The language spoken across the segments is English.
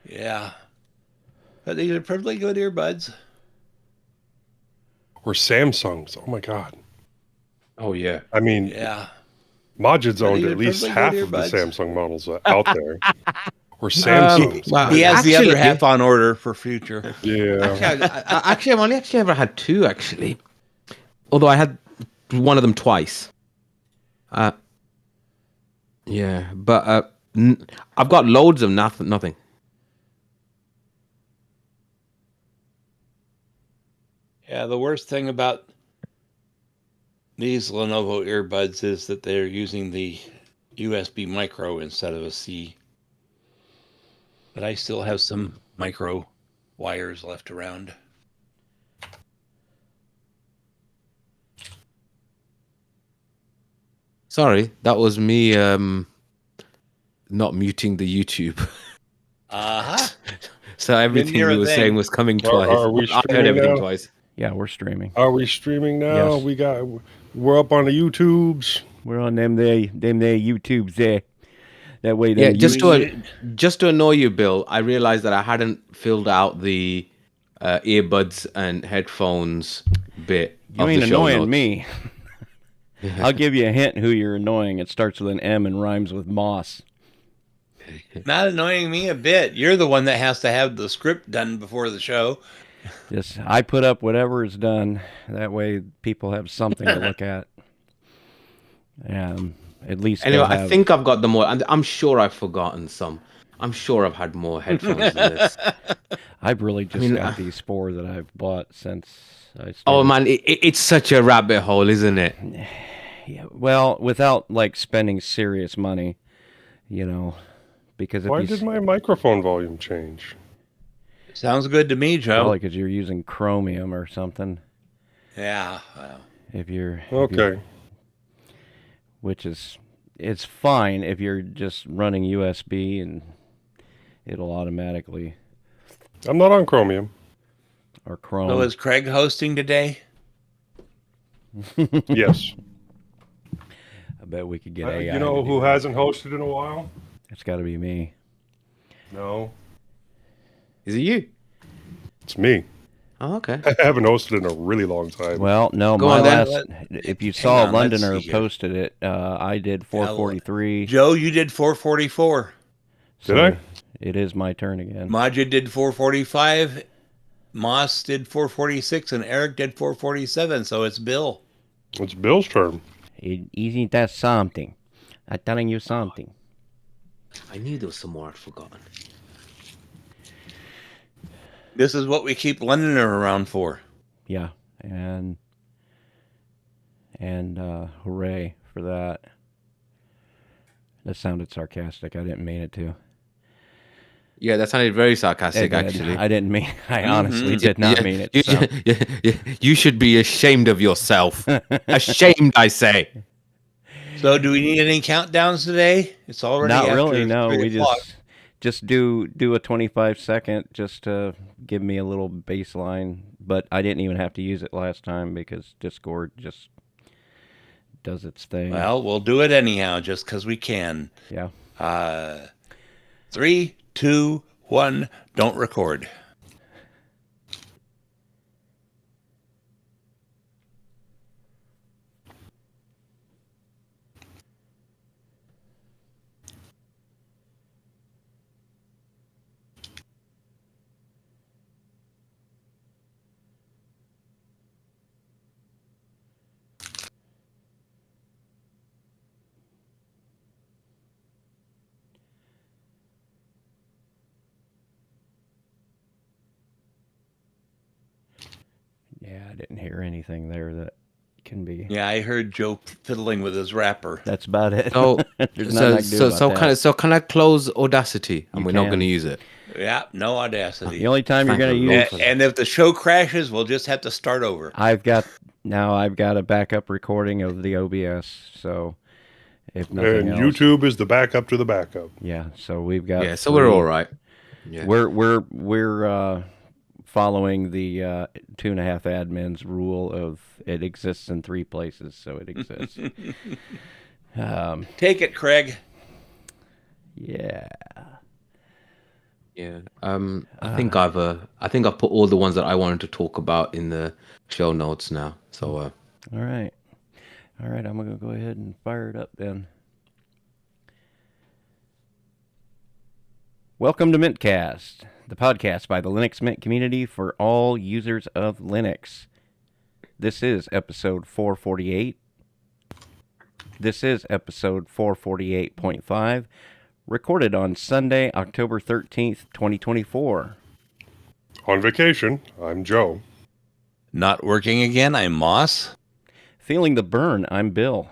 Yeah. But these are perfectly good earbuds. Or Samsungs. Oh my God. Oh yeah. I mean, Yeah. Majid's But owned these at are least perfectly good half of the earbuds. Samsung models out there. Or He, Samsungs. Well, he has the other actually, half on order for future. Yeah. I've only actually ever had two actually. Although I had one of them twice. Uh, yeah, but I've got loads of nothing. Yeah, the worst thing about these Lenovo earbuds is that they're using the USB micro instead of a C. But I still have some micro wires left around. Sorry, that was me not muting the YouTube. Uh-huh. So everything hear you a were thing. saying was coming twice. Are we I heard streaming everything now? twice. Yeah, we're streaming. Are we streaming now? Yes. We're up on the YouTubes. We're on them there YouTubes there. That way, Yeah, them just to annoy you, Bill, I realized that I hadn't filled out the earbuds and headphones bit you of ain't the show annoying notes. me. I'll give you a hint who you're annoying. It starts with an M and rhymes with moss. Not annoying me a bit. You're the one that has to have the script done before the show. Just I put up whatever is done. That way, people have something to look at. At least Anyway, they'll have... I think I've got them all. And I'm sure I've forgotten some. I'm sure I've had more headphones than this. I've really just got these 4 that I've bought since I started. Oh man, it's such a rabbit hole, isn't it? Yeah, well, without like spending serious money, you know, because if Why you did my microphone volume change? Sounds good to me, Joe. probably because you're using chromium or something. Yeah. Well, If you're Okay. which is it's fine if you're just running USB and it'll automatically I'm not on Chromium. or Chrome. so is Craig hosting today? Yes. I bet we could get AI. You know to do who that. hasn't hosted in a while? It's got to be me. No. Is it you? It's me. Oh, okay. I haven't hosted in a really long time. Well, no, Go my on then. last. If you saw a on, let's Londoner see here. posted it, I did 443. Joe, you did 444. Did I? It is my turn again. Majid did 445. Moss did 446, and Eric did 447. So it's Bill. It's Bill's turn. Isn't that something? I'm telling you something. I knew there was some more I'd forgotten. This is what we keep Londoner around for. Yeah, and hooray for that. That sounded sarcastic. I didn't mean it to. Yeah, that sounded very sarcastic, It did. actually. I didn't mean. I honestly did not mean it. So. You should be ashamed of yourself. Ashamed, I say. So do we need any countdowns today? It's already Not after really. No, 3 we o'clock. just do a 25-second just to give me a little baseline. But I didn't even have to use it last time because Discord just does its thing. Well, we'll do it anyhow, just because we can. Yeah. 3, 2, 1. Don't record. Yeah, I didn't hear anything there that can be. Yeah, I heard Joe fiddling with his wrapper. That's about it. So, There's nothing I can do about that. can I close Audacity? And You we're not can. going to use it. Yeah, no Audacity. The only time you're Thank going to the use... Lord. And if the show crashes, we'll just have to start over. I've got a backup recording of the OBS, so if nothing And else... YouTube is the backup to the backup. Yeah, so we've got... Yeah, so we're all right. Yeah. We're following the 2.5 admins rule of it exists in 3 places, so it exists. Take it, Craig. Yeah. Yeah. I think I've put all the ones that I wanted to talk about in the show notes now. So All right. All right, I'm going to go ahead and fire it up then. Welcome to mintCast, the podcast by the Linux Mint community for all users of Linux. This is episode 448. This is episode 448.5, recorded on Sunday, October 13th, 2024. On vacation, I'm Joe. Not working again, I'm Moss. Feeling the burn, I'm Bill.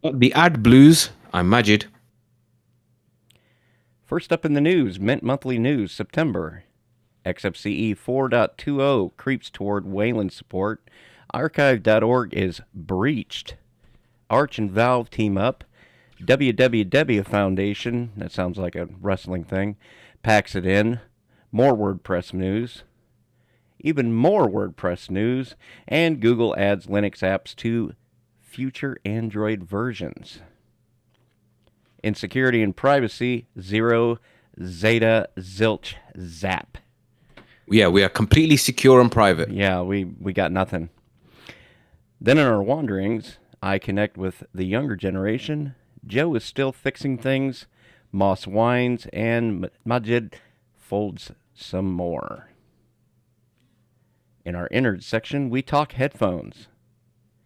the ad blues. I'm Majid. First up in the news, Mint Monthly News, September. XFCE 4.20 creeps toward Wayland support. Archive.org is breached. Arch and Valve team up. WWW Foundation, that sounds like a wrestling thing, packs it in. More WordPress news. Even more WordPress news. And Google adds Linux apps to future Android versions. In security and privacy, 0, Zeta, Zilch, Zap. Yeah, we are completely secure and private. Yeah, we got nothing. Then in our wanderings, I connect with the younger generation. Joe is still fixing things. Moss whines, and Majid folds some more. In our innards section, we talk headphones.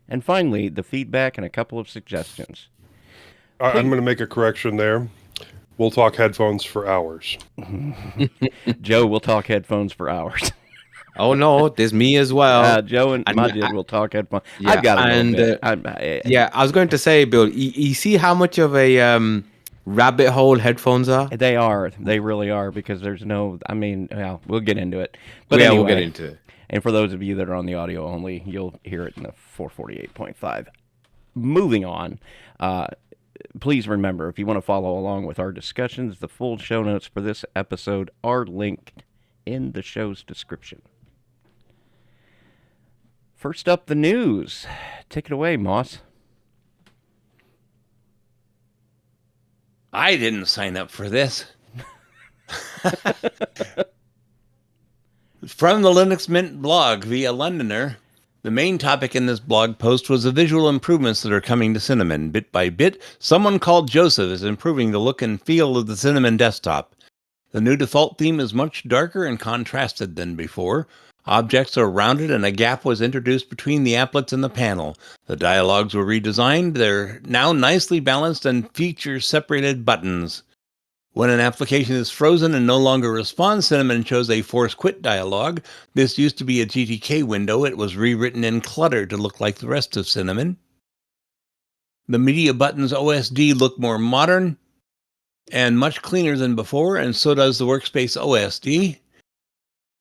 And finally, the feedback and a couple of suggestions. I'm going to make a correction there. We'll talk headphones for hours. Joe will talk headphones for hours. Oh no, there's me as well. Joe and Majid will talk headphones. Yeah, I've got a and, little bit. Yeah, I was going to say, Bill, you see how much of a rabbit hole headphones are? They are. They really are, because there's no... I mean, well, we'll get into it. But yeah, anyway, we'll get into it. And for those of you that are on the audio only, you'll hear it in the 448.5. Moving on. Please remember, if you want to follow along with our discussions, the full show notes for this episode are linked in the show's description. First up, the news. Take it away, Moss. I didn't sign up for this. From the Linux Mint blog via Londoner, the main topic in this blog post was the visual improvements that are coming to Cinnamon. Bit by bit, someone called Joseph is improving the look and feel of the Cinnamon desktop. The new default theme is much darker and contrasted than before. Objects are rounded and a gap was introduced between the applets and the panel. The dialogues were redesigned. They're now nicely balanced and feature separated buttons. When an application is frozen and no longer responds, Cinnamon shows a force quit dialog. This used to be a GTK window. It was rewritten in Clutter to look like the rest of Cinnamon. The media buttons OSD look more modern and much cleaner than before, and so does the workspace OSD.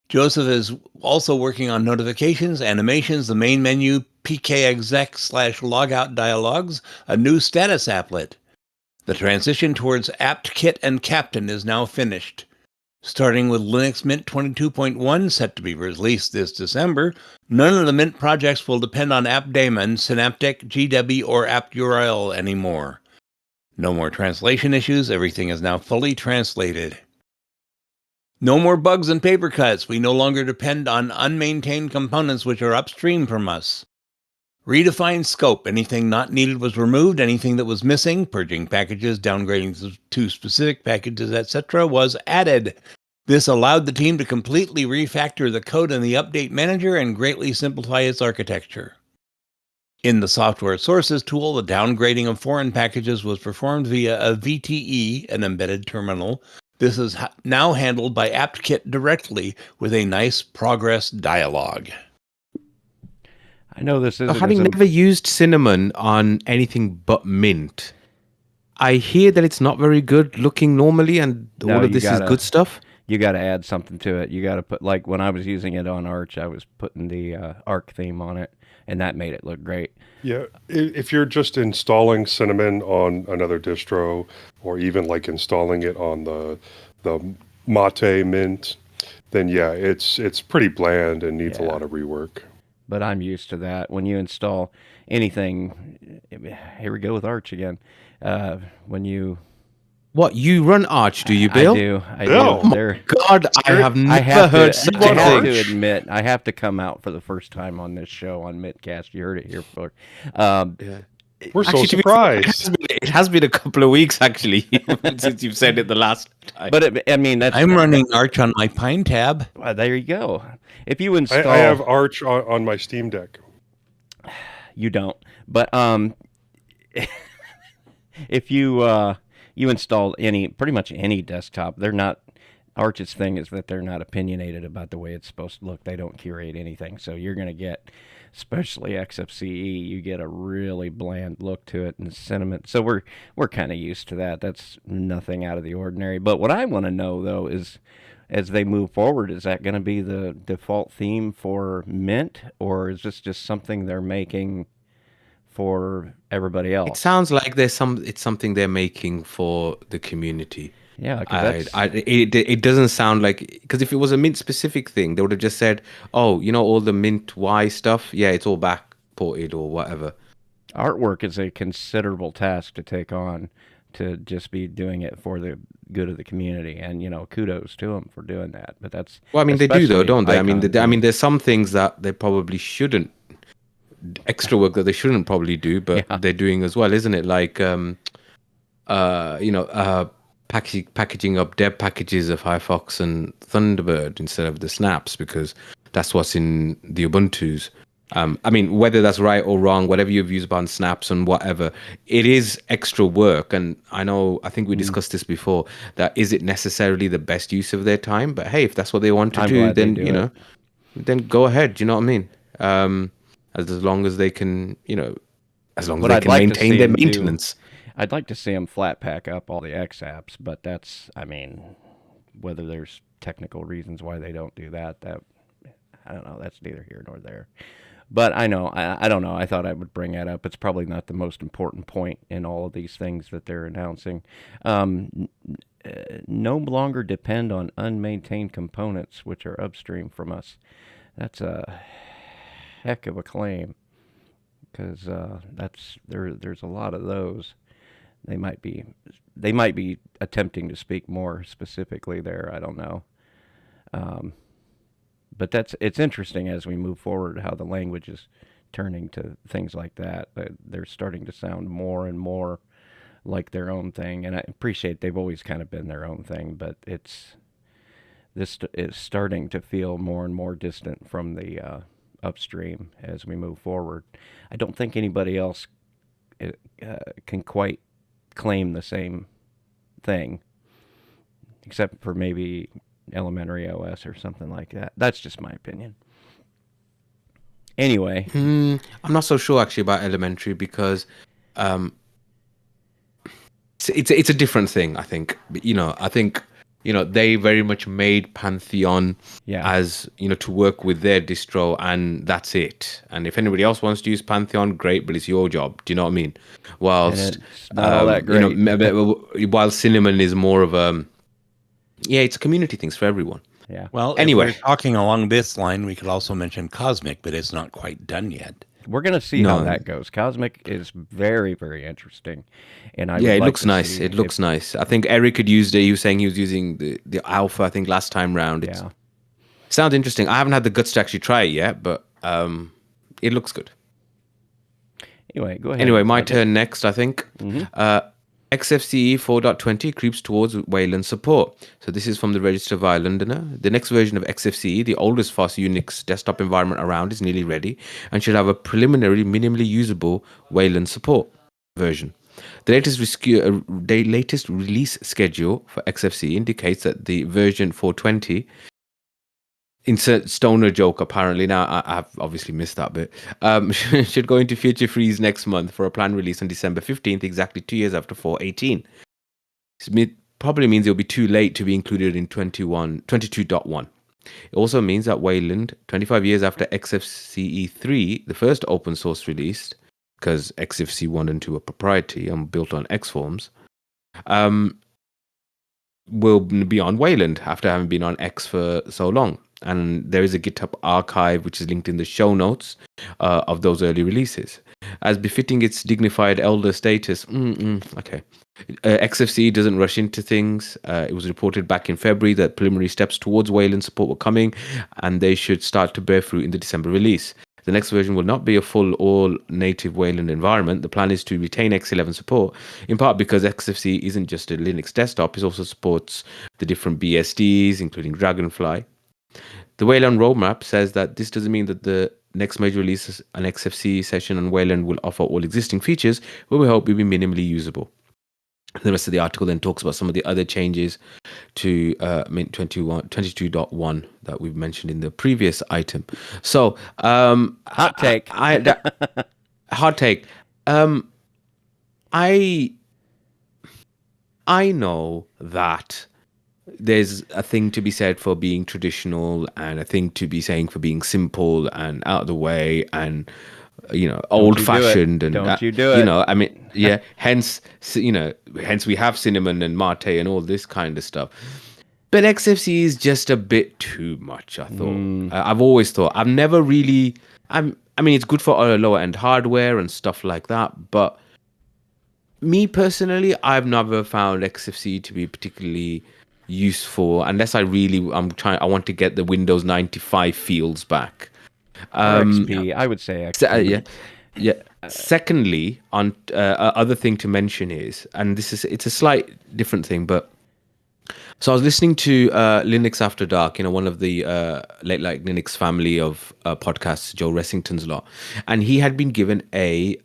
Joseph is also working on notifications, animations, the main menu, pkexec/logout dialogues, a new status applet. The transition towards apt-kit and captain is now finished. Starting with Linux Mint 22.1, set to be released this December, none of the Mint projects will depend on AppDaemon, Synaptic, GW, or AppURL anymore. No more translation issues, everything is now fully translated. No more bugs and paper cuts. We no longer depend on unmaintained components which are upstream from us. Redefined scope. Anything not needed was removed. Anything that was missing, purging packages, downgrading to specific packages, etc., was added. This allowed the team to completely refactor the code in the Update Manager and greatly simplify its architecture. In the Software Sources tool, the downgrading of foreign packages was performed via a VTE, an embedded terminal. This is now handled by apt-kit directly with a nice progress dialog. I know this isn't... Having never used Cinnamon on anything but Mint, I hear that it's not very good looking normally, and all of this is good stuff. You got to add something to it. You got to put, like when I was using it on Arch, I was putting the Arc theme on it, and that made it look great. Yeah, if you're just installing Cinnamon on another distro, or even like installing it on the Mate Mint, then yeah, it's pretty bland and needs a lot of rework. But I'm used to that. When you install anything, here we go with Arch again. When you What, you run Arch, do you, I Bill? do. I Bill. do. They're, God, I have I never have heard to, such I a have thing. to admit, I have to come out for the first time on this show on mintCast. You heard it here first. Um, We're so Actually, to be fair, surprised. it has been a couple of weeks, actually, since you've said it the last time. but I mean, that's I'm running Arch on my Pine tab. well, there you go. If you I install, have Arch on my Steam Deck. you don't. But if you install pretty much any desktop, they're not. Arch's thing is that they're not opinionated about the way it's supposed to look. They don't curate anything, so you're going to get, especially XFCE, you get a really bland look to it and sentiment. So we're kind of used to that. That's nothing out of the ordinary. But what I want to know though is, as they move forward, is that going to be the default theme for Mint, or is this just something they're making for everybody It else? sounds like it's something they're making for the community. Yeah, 'cause It doesn't sound like, because if it was a Mint specific thing, they would have just said, "Oh, all the Mint Y stuff, yeah, it's all backported or whatever." artwork is a considerable task to take on, to just be doing it for the good of the community, and kudos to them for doing that. But that's Well, I mean, they do though, especially don't they? I mean, icons. there's some things that they probably shouldn't, extra work that they shouldn't probably do, but Yeah. they're doing as well, isn't it? Like, packaging up deb packages of Firefox and Thunderbird instead of the snaps, because that's what's in the Ubuntu's. I mean, whether that's right or wrong, whatever your views about snaps and whatever, it is extra work. And I think we discussed this before, that is it necessarily the best use of their time? But hey, if that's what they want to I'm do, glad they then, do it. then go ahead. Do you know what I mean? As long as they can, as long as What they I'd can like to maintain see their 'em do- maintenance. I'd like to see them flat pack up all the X apps, but that's, I mean, whether there's technical reasons why they don't do that, I don't know. That's neither here nor there. But I don't know. I thought I would bring that up. It's probably not the most important point in all of these things that they're announcing. No longer depend on unmaintained components, which are upstream from us. That's a heck of a claim, because there's a lot of those. They might be attempting to speak more specifically there. I don't know. But it's interesting as we move forward how the language is turning to things like that. They're starting to sound more and more like their own thing, and I appreciate they've always kind of been their own thing, but this is starting to feel more and more distant from the upstream as we move forward. I don't think anybody else can quite claim the same thing, except for maybe Elementary OS or something like that. That's just my opinion. Anyway, I'm not so sure actually about Elementary, because it's a different thing. I think, I think they very much made Pantheon as to work with their distro, and that's it. And if anybody else wants to use Pantheon, great, but it's your job. Do you know what I mean? Whilst it's not all that great. While Cinnamon is more of a it's a community thing for everyone. Yeah. Well, Anyway. if we're talking along this line, we could also mention Cosmic, but it's not quite done yet. We're going to see how No. that goes. Cosmic is very, very interesting. And I would It like looks to nice. see It looks nice. I think Eric had used it. He was saying he was using the alpha, I think, last time round. It sounds interesting. I haven't had the guts to actually try it yet, but it looks good. Anyway, go ahead. Anyway, my turn next, I think. Mhm. XFCE 4.20 creeps towards Wayland support. So this is from the Register of Ireland. The next version of XFCE, the oldest fast Unix desktop environment around, is nearly ready and should have a preliminary, minimally usable Wayland support version. The latest release schedule for XFCE indicates that the version 4.20, insert stoner joke apparently, now I've obviously missed that bit, should go into Future Freeze next month for a planned release on December 15th, exactly 2 years after 4.18. It probably means it'll be too late to be included in 22.1. It also means that Wayland, 25 years after XFCE 3, the first open source release, because XFCE 1 and 2 are proprietary and built on Xforms, will be on Wayland after having been on X for so long. And there is a GitHub archive which is linked in the show notes of those early releases. as befitting its dignified elder status. Okay. XFCE doesn't rush into things. It was reported back in February that preliminary steps towards Wayland support were coming, and they should start to bear fruit in the December release. The next version will not be a full all-native Wayland environment. The plan is to retain X11 support, in part because XFCE isn't just a Linux desktop, it also supports the different BSDs, including Dragonfly. The Wayland roadmap says that this doesn't mean that the next major release, an XFCE session on Wayland, will offer all existing features, but we hope will be minimally usable. The rest of the article then talks about some of the other changes to Mint 22.1 that we've mentioned in the previous item. So, hot take. Hot take. I know that there's a thing to be said for being traditional and a thing to be saying for being simple and out of the way and old fashioned. And don't you do it. I mean, yeah, hence we have cinnamon and mate and all this kind of stuff. But XFCE is just a bit too much, I thought. I've always thought. I've never really I mean, it's good for lower end hardware and stuff like that, but me personally, I've never found XFCE to be particularly useful unless I want to get the Windows 95 feels back. XP, I would say XP. Yeah. Secondly, on other thing to mention is, and it's a slight different thing, but so I was listening to Linux After Dark, one of the late like Linux family of podcasts, Joe Ressington's lot, and he had been given a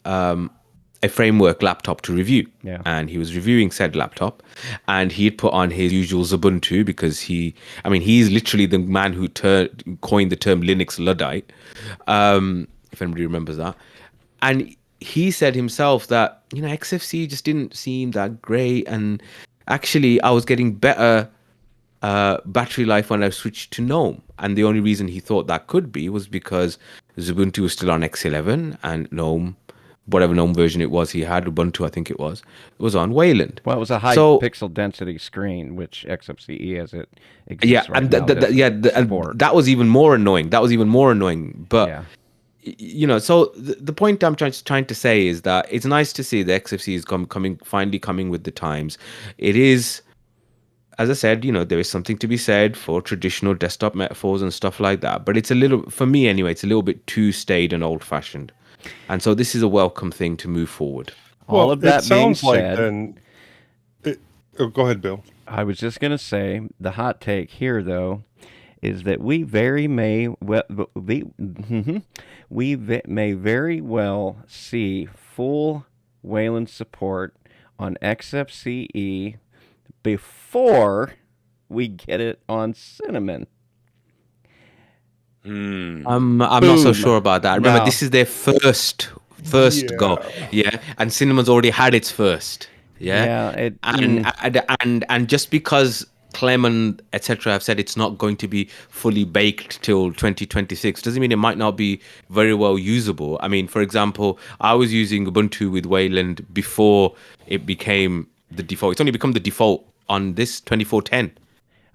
framework laptop to review. Yeah. And he was reviewing said laptop, and he'd put on his usual Ubuntu because he's literally the man who coined the term Linux Luddite, if anybody remembers that. And he said himself that, XFCE just didn't seem that great, and actually I was getting better battery life when I switched to GNOME. And the only reason he thought that could be was because Ubuntu was still on X11 and GNOME, whatever GNOME version it was he had, Ubuntu I think it was on Wayland. Well, it was a high pixel density screen, which XFCE as it exists right now. And that was even more annoying. But so the point I'm trying to say is that it's nice to see the XFCE is finally coming with the times. It is, as I said, there is something to be said for traditional desktop metaphors and stuff like that. But it's for me anyway, it's a little bit too staid and old fashioned. And so this is a welcome thing to move forward. All of that being said, go ahead, Bill. I was just going to say the hot take here, though, is that we may very well see full Wayland support on XFCE before we get it on Cinnamon. I'm not so sure about that. Remember, this is their first go. Yeah, and Cinnamon's already had its first. Yeah, and just because Clem and etc. have said it's not going to be fully baked till 2026 doesn't mean it might not be very well usable. I mean, for example, I was using Ubuntu with Wayland before it became the default. It's only become the default on this 2410.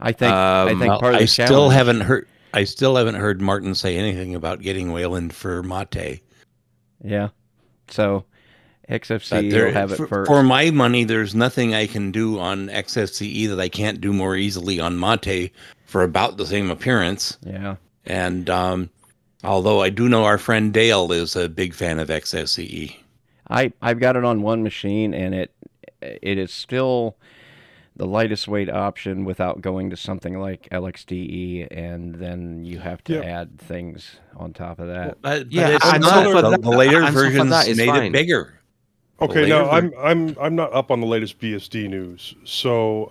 I think part of the I still haven't heard Martin say anything about getting Wayland for Mate. Yeah. So XFCE will have it first. For my money, there's nothing I can do on XFCE that I can't do more easily on Mate for about the same appearance. Yeah. And although I do know our friend Dale is a big fan of XFCE. I've got it on one machine, and it is still the lightest weight option without going to something like LXDE, and then you have to add things on top of that. But the later versions made it bigger. Okay, now I'm not up on the latest BSD news. So,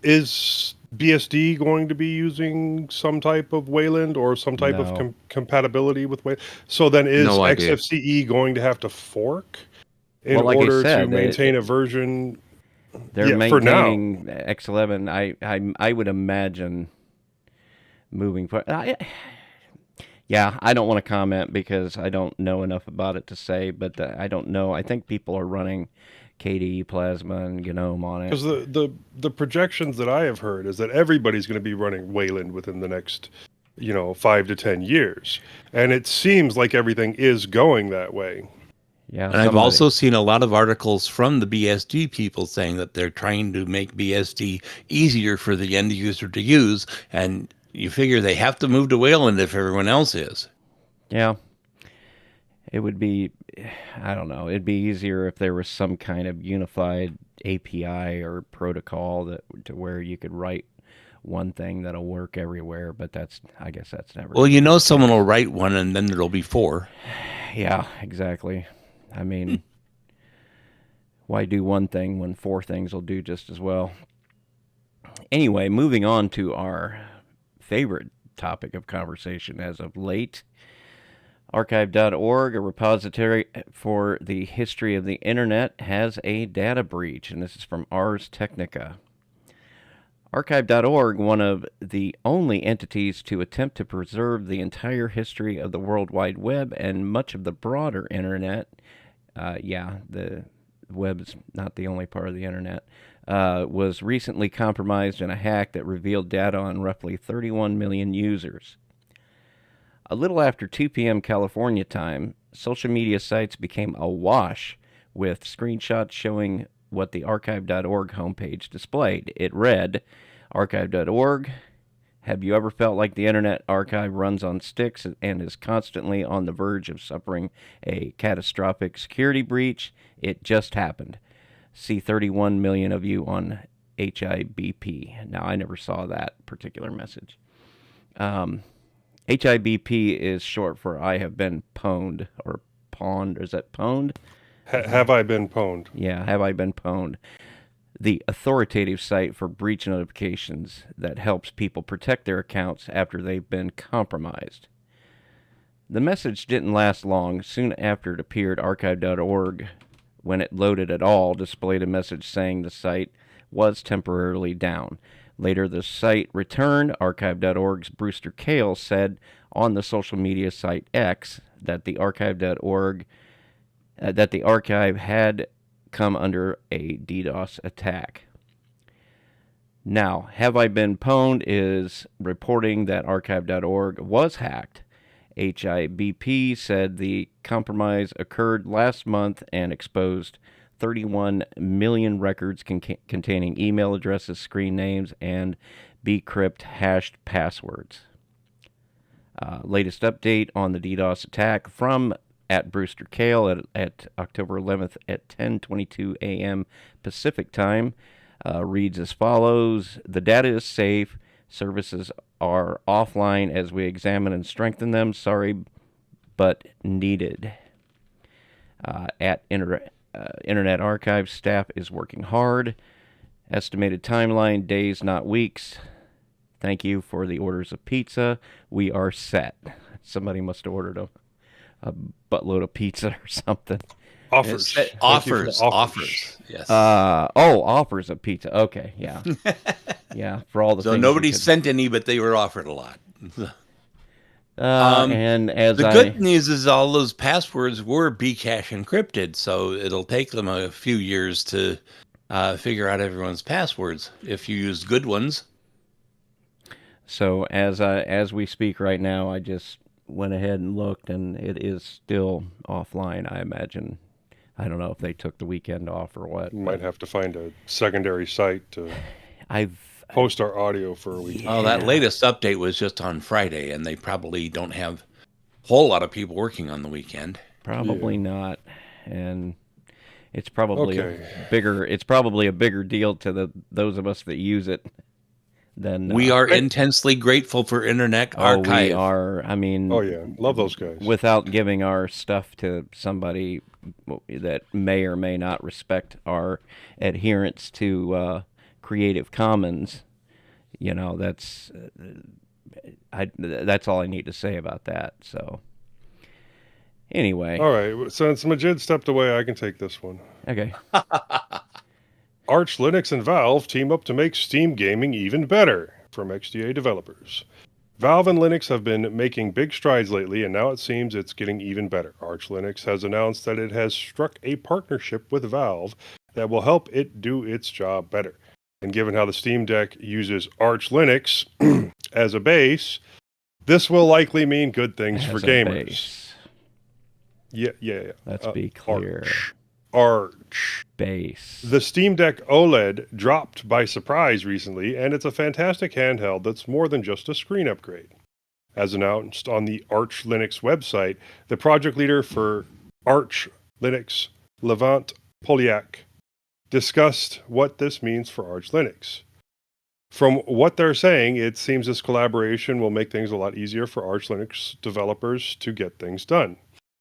is BSD going to be using some type of Wayland or some type of compatibility with Wayland? So then is XFCE going to have to fork in order to maintain a version? They're maintaining X11. I would imagine moving forward. I don't want to comment because I don't know enough about it to say, but I don't know. I think people are running KDE Plasma and GNOME on it. Because the projections that I have heard is that everybody's going to be running Wayland within the next 5 to 10 years. And it seems like everything is going that way. Yeah, And I've also seen a lot of articles from the BSD people saying that they're trying to make BSD easier for the end user to use. And you figure they have to move to Wayland if everyone else is. Yeah. It would be, I don't know, it'd be easier if there was some kind of unified API or protocol that to where you could write one thing that'll work everywhere, but I guess that's never. Well, someone will write one and then there'll be 4. Yeah, exactly. I mean, why do one thing when 4 things will do just as well? Anyway, moving on to our favorite topic of conversation as of late. Archive.org, a repository for the history of the internet, has a data breach, and this is from Ars Technica. Archive.org, one of the only entities to attempt to preserve the entire history of the World Wide Web and much of the broader internet, the web is not the only part of the internet, was recently compromised in a hack that revealed data on roughly 31 million users. A little after 2 p.m. California time, social media sites became awash with screenshots showing what the Archive.org homepage displayed. It read, Archive.org, have you ever felt like the Internet Archive runs on sticks and is constantly on the verge of suffering a catastrophic security breach? It just happened. See 31 million of you on HIBP. Now, I never saw that particular message. HIBP is short for I have been pwned, or pawned. Is that pwned? Have I been pwned? Yeah, have I been pwned? The authoritative site for breach notifications that helps people protect their accounts after they've been compromised. The message didn't last long. Soon after it appeared, Archive.org, when it loaded at all, displayed a message saying the site was temporarily down. Later, the site returned. Archive.org's Brewster Kahle said on the social media site X that the Archive.org that the archive had come under a DDoS attack. Now, Have I Been Pwned is reporting that Archive.org was hacked. HIBP said the compromise occurred last month and exposed 31 million records containing email addresses, screen names, and bcrypt hashed passwords. Latest update on the DDoS attack from at Brewster Kahle at October 11th at 10:22 a.m. Pacific time reads as follows. The data is safe. Services are offline as we examine and strengthen them. Sorry, but needed. Internet Archive staff is working hard. Estimated timeline, days, not weeks. Thank you for the orders of pizza. We are set. Somebody must have ordered a buttload of pizza or something. Offers. Offers. Yes. Offers of pizza. Okay, yeah. Yeah, for all the so things. Nobody sent any, but they were offered a lot. And as the good news is all those passwords were Bcache encrypted, so it'll take them a few years to figure out everyone's passwords if you use good ones. So as we speak right now, I just went ahead and looked, and it is still offline. I imagine. I don't know if they took the weekend off or what. You might have to find a secondary site to post our audio for a week. Oh, that latest update was just on Friday, and they probably don't have a whole lot of people working on the weekend. Probably not, and it's probably It's probably a bigger deal to those of us that use it than we are intensely grateful for Internet Archive. We are. I mean, love those guys. Without giving our stuff to somebody that may or may not respect our adherence to Creative Commons, that's all I need to say about that. So, anyway. All right. Since Majid stepped away, I can take this one. Okay. Arch Linux and Valve team up to make Steam gaming even better, from XDA developers. Valve and Linux have been making big strides lately, and now it seems it's getting even better. Arch Linux has announced that it has struck a partnership with Valve that will help it do its job better. And given how the Steam Deck uses Arch Linux as a base, this will likely mean good things for gamers. Yeah. Let's be clear. Arch. Base. The Steam Deck OLED dropped by surprise recently, and it's a fantastic handheld that's more than just a screen upgrade. As announced on the Arch Linux website, the project leader for Arch Linux, Levant Polyak, discussed what this means for Arch Linux. From what they're saying, it seems this collaboration will make things a lot easier for Arch Linux developers to get things done.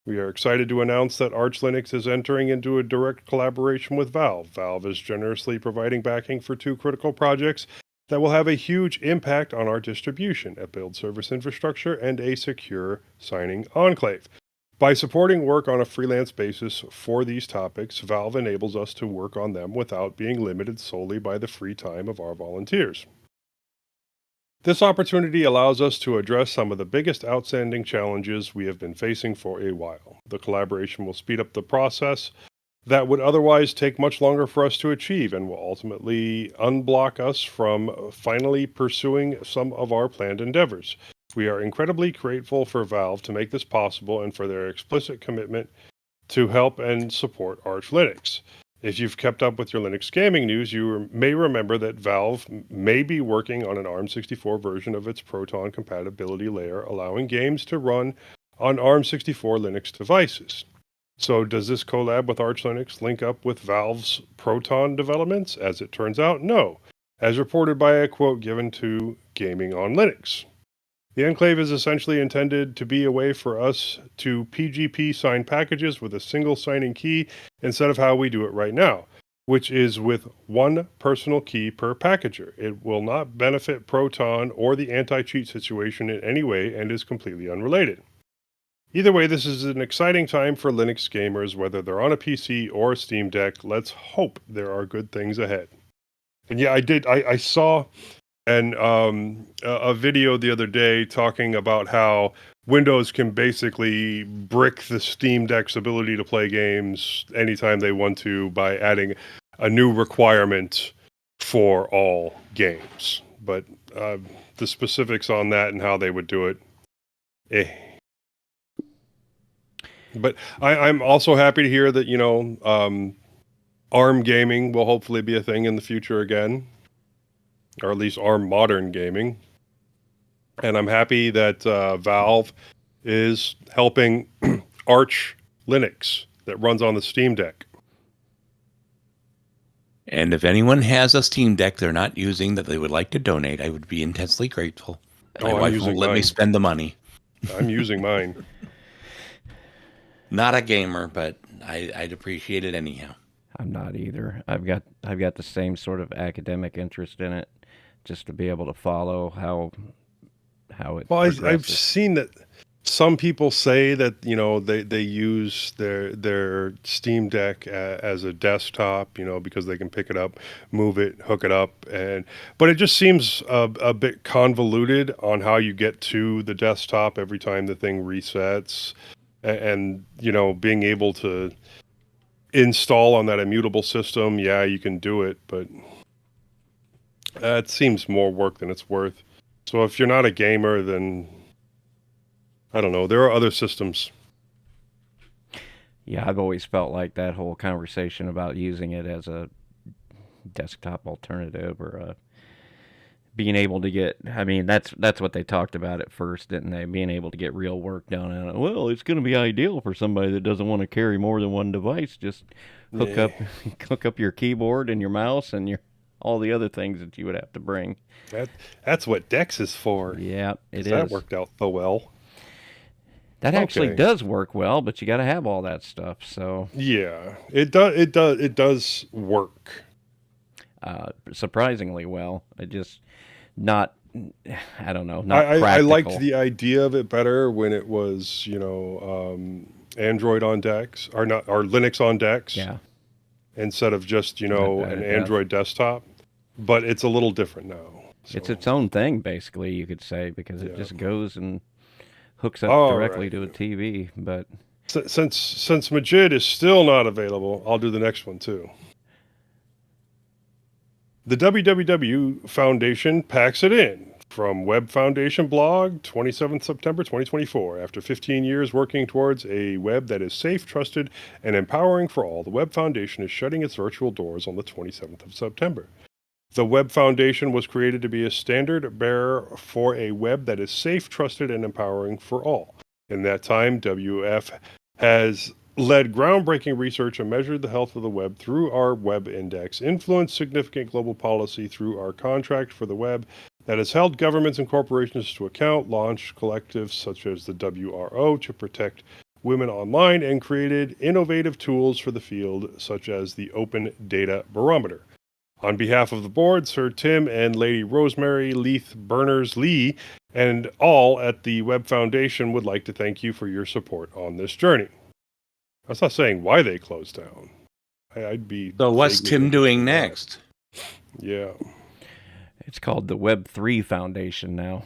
We are excited to announce that Arch Linux is entering into a direct collaboration with Valve. Valve is generously providing backing for 2 critical projects that will have a huge impact on our distribution, a build service infrastructure, and a secure signing enclave. By supporting work on a freelance basis for these topics, Valve enables us to work on them without being limited solely by the free time of our volunteers. This opportunity allows us to address some of the biggest outstanding challenges we have been facing for a while. The collaboration will speed up the process that would otherwise take much longer for us to achieve and will ultimately unblock us from finally pursuing some of our planned endeavors. We are incredibly grateful for Valve to make this possible and for their explicit commitment to help and support Arch Linux. If you've kept up with your Linux gaming news, you may remember that Valve may be working on an ARM64 version of its Proton compatibility layer, allowing games to run on ARM64 Linux devices. So does this collab with Arch Linux link up with Valve's Proton developments? As it turns out, no, as reported by a quote given to Gaming on Linux. The enclave is essentially intended to be a way for us to PGP sign packages with a single signing key instead of how we do it right now, which is with one personal key per packager. It will not benefit Proton or the anti-cheat situation in any way and is completely unrelated. Either way, this is an exciting time for Linux gamers, whether they're on a PC or a Steam Deck. Let's hope there are good things ahead. And yeah, I saw a video the other day talking about how Windows can basically brick the Steam Deck's ability to play games anytime they want to by adding a new requirement for all games. But the specifics on that and how they would do it, But I'm also happy to hear that, ARM gaming will hopefully be a thing in the future again, or at least ARM modern gaming. And I'm happy that Valve is helping Arch Linux that runs on the Steam Deck. And if anyone has a Steam Deck they're not using that they would like to donate, I would be intensely grateful. My wife won't let me spend the money. I'm using mine. Not a gamer, but I'd appreciate it anyhow. I'm not either. I've got the same sort of academic interest in it, just to be able to follow how it. Well, I've seen that some people say that they use their Steam Deck as a desktop, because they can pick it up, move it, hook it up, but it just seems a bit convoluted on how you get to the desktop every time the thing resets. And being able to install on that immutable system, yeah, you can do it, but it seems more work than it's worth. So if you're not a gamer, then I don't know. There are other systems. Yeah, I've always felt like that whole conversation about using it as a desktop alternative or being able to get, that's what they talked about at first, didn't they? Being able to get real work done on it. Well, it's going to be ideal for somebody that doesn't want to carry more than one device. Just hook up your keyboard and your mouse and all the other things that you would have to bring. That's what Dex is for. Yeah, it is. That worked out so well. That actually does work well, but you got to have all that stuff. So yeah, it does work. Surprisingly well. Not practical. I liked the idea of it better when it was, Android on Dex, or Linux on Dex. Yeah. Instead of just, an Android desktop. But it's a little different now. So. It's its own thing, basically, you could say, because it just goes and hooks up directly to a TV. But since Majid is still not available, I'll do the next one too. The WWW Foundation packs it in. From Web Foundation blog, 27th September 2024. After 15 years working towards a web that is safe, trusted, and empowering for all, the Web Foundation is shutting its virtual doors on the 27th of September. The Web Foundation was created to be a standard bearer for a web that is safe, trusted, and empowering for all. In that time, WF has led groundbreaking research and measured the health of the web through our web index, influenced significant global policy through our contract for the web that has held governments and corporations to account, launched collectives such as the WRO to protect women online, and created innovative tools for the field such as the Open Data Barometer. On behalf of the board, Sir Tim and Lady Rosemary Leith Berners-Lee and all at the Web Foundation would like to thank you for your support on this journey. That's not saying why they closed down. I'd be... So what's Tim doing next? Yeah. It's called the Web3 Foundation now.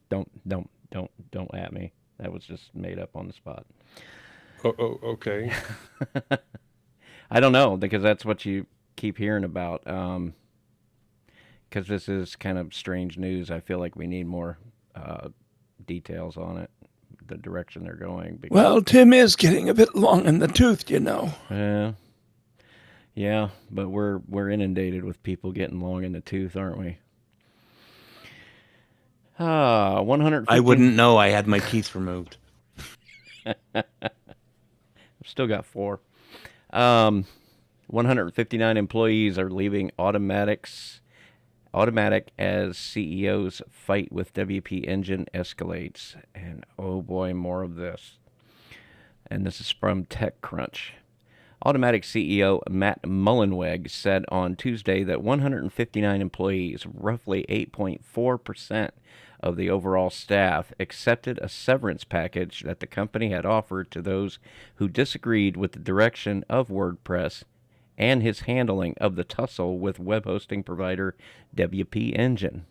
Don't at me. That was just made up on the spot. Oh, okay. I don't know, because that's what you keep hearing about. Because this is kind of strange news. I feel like we need more details on it, the direction they're going. Well, Tim is getting a bit long in the tooth, you know. Yeah, but we're inundated with people getting long in the tooth, aren't we? 150. I wouldn't know. I had my teeth removed. I've still got 4. 159 employees are leaving Automatic as CEO's fight with WP Engine escalates. And oh boy, more of this. And this is from TechCrunch. Automatic CEO Matt Mullenweg said on Tuesday that 159 employees, roughly 8.4% of the overall staff, accepted a severance package that the company had offered to those who disagreed with the direction of WordPress and his handling of the tussle with web hosting provider WP Engine.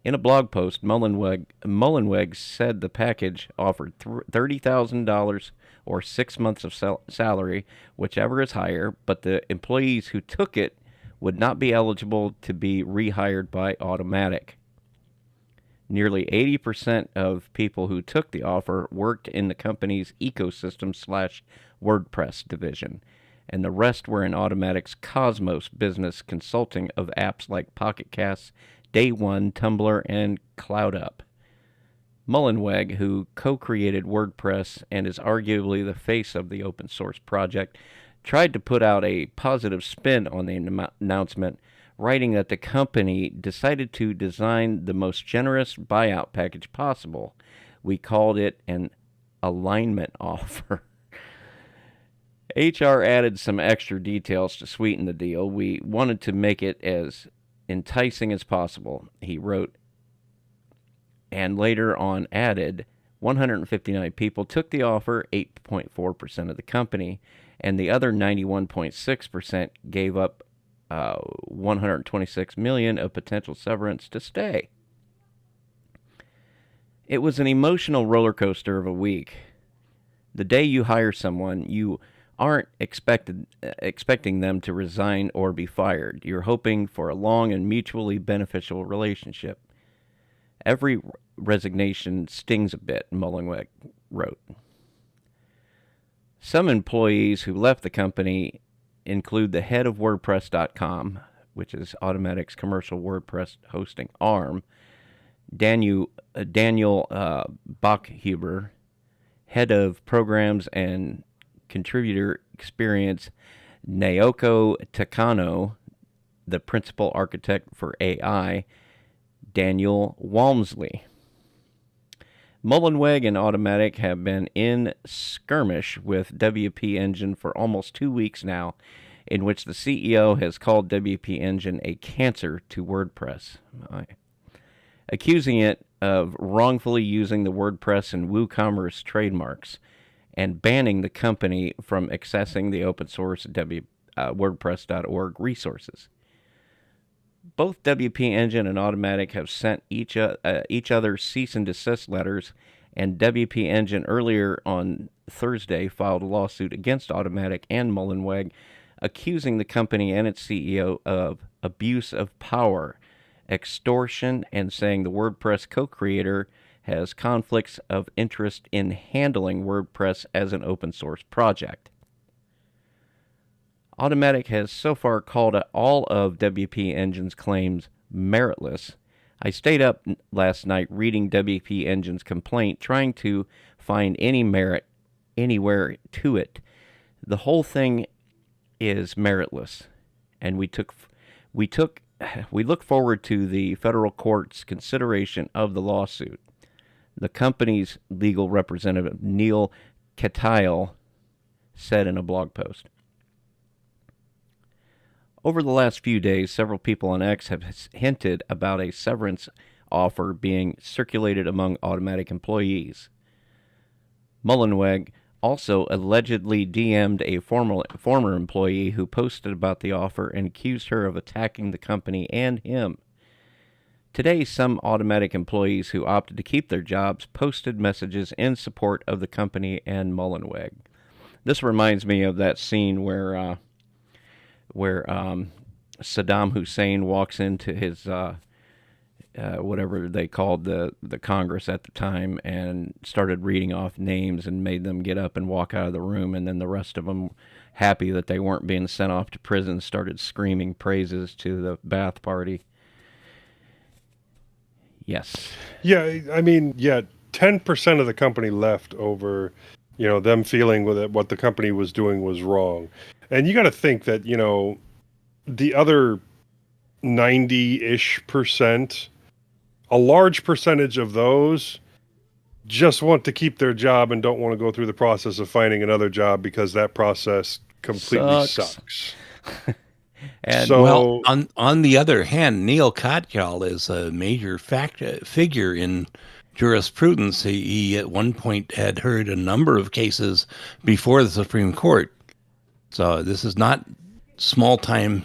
In a blog post, Mullenweg said the package offered $30,000 or 6 months of salary, whichever is higher, but the employees who took it would not be eligible to be rehired by Automatic. Nearly 80% of people who took the offer worked in the company's ecosystem/WordPress division, and the rest were in Automatic's Cosmos business consulting of apps like Pocket Casts, Day One, Tumblr, and CloudUp. Mullenweg, who co-created WordPress and is arguably the face of the open source project, tried to put out a positive spin on the announcement, writing that the company decided to design the most generous buyout package possible. We called it an alignment offer. HR added some extra details to sweeten the deal. We wanted to make it as enticing as possible, he wrote, and later on added 159 people took the offer, 8.4% of the company, and the other 91.6% gave up $126 million of potential severance to stay. It was an emotional roller coaster of a week. The day you hire someone, you aren't expecting them to resign or be fired. You're hoping for a long and mutually beneficial relationship. Every resignation stings a bit, Mullenweg wrote. Some employees who left the company include the head of WordPress.com, which is Automatic's commercial WordPress hosting arm, Daniel Bachhuber, head of programs and contributor experience, Naoko Takano, the principal architect for AI, Daniel Walmsley. Mullenweg and Automatic have been in skirmish with WP Engine for almost 2 weeks now, in which the CEO has called WP Engine a cancer to WordPress, accusing it of wrongfully using the WordPress and WooCommerce trademarks and banning the company from accessing the open source WordPress.org resources. Both WP Engine and Automatic have sent each other cease and desist letters, and WP Engine earlier on Thursday filed a lawsuit against Automatic and Mullenweg, accusing the company and its CEO of abuse of power extortion, and saying the WordPress co-creator has conflicts of interest in handling WordPress as an open source project. Automatic has so far called all of WP Engine's claims meritless. I stayed up last night reading WP Engine's complaint, trying to find any merit anywhere to it. The whole thing is meritless, and we look forward to the federal court's consideration of the lawsuit. The company's legal representative, Neil Katyal, said in a blog post. Over the last few days, several people on X have hinted about a severance offer being circulated among Automatic employees. Mullenweg also allegedly DM'd a former employee who posted about the offer and accused her of attacking the company and him. Today, some Automatic employees who opted to keep their jobs posted messages in support of the company and Mullenweg. This reminds me of that scene where Saddam Hussein walks into his whatever they called the Congress at the time and started reading off names and made them get up and walk out of the room, and then the rest of them, happy that they weren't being sent off to prison, started screaming praises to the Ba'ath Party. Yes. Yeah, I mean, 10% of the company left over, them feeling that what the company was doing was wrong. And you got to think that, the other 90-ish%, a large percentage of those just want to keep their job and don't want to go through the process of finding another job because that process completely sucks. And well, on the other hand, Neil Katyal is a major figure in jurisprudence. He at one point had heard a number of cases before the Supreme Court. So this is not small-time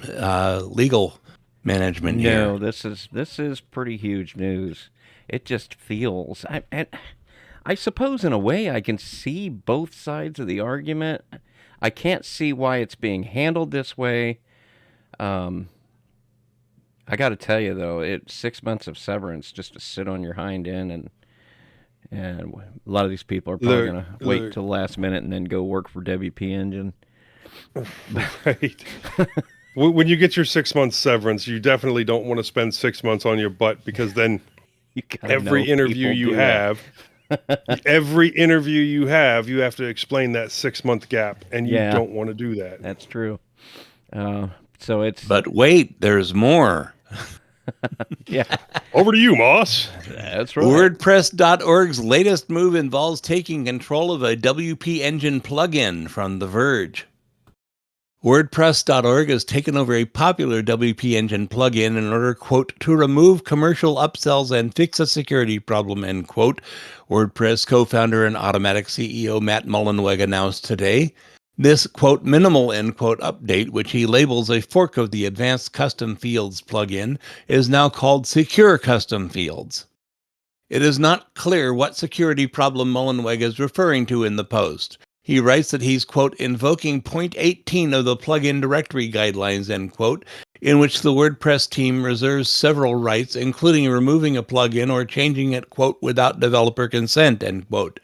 legal management here. No, this is pretty huge news. It just feels. I suppose in a way I can see both sides of the argument. I can't see why it's being handled this way. I got to tell you though, it's 6 months of severance just to sit on your hind end, and a lot of these people are probably going to wait till the last minute and then go work for WP Engine. Right. When you get your 6 months severance, you definitely don't want to spend 6 months on your butt, because then every interview you have, you have to explain that 6 month gap, and you don't want to do that. That's true. So it's. But wait, there's more. Yeah. Over to you, Moss. That's right. WordPress.org's latest move involves taking control of a WP Engine plugin from The Verge. WordPress.org has taken over a popular WP Engine plugin in order, quote, to remove commercial upsells and fix a security problem, end quote. WordPress co-founder and Automatic CEO Matt Mullenweg announced today. This, quote, minimal, end quote, update, which he labels a fork of the Advanced Custom Fields plugin, is now called Secure Custom Fields. It is not clear what security problem Mullenweg is referring to in the post. He writes that he's, quote, invoking point 18 of the plugin directory guidelines, end quote, in which the WordPress team reserves several rights, including removing a plugin or changing it, quote, without developer consent, end quote.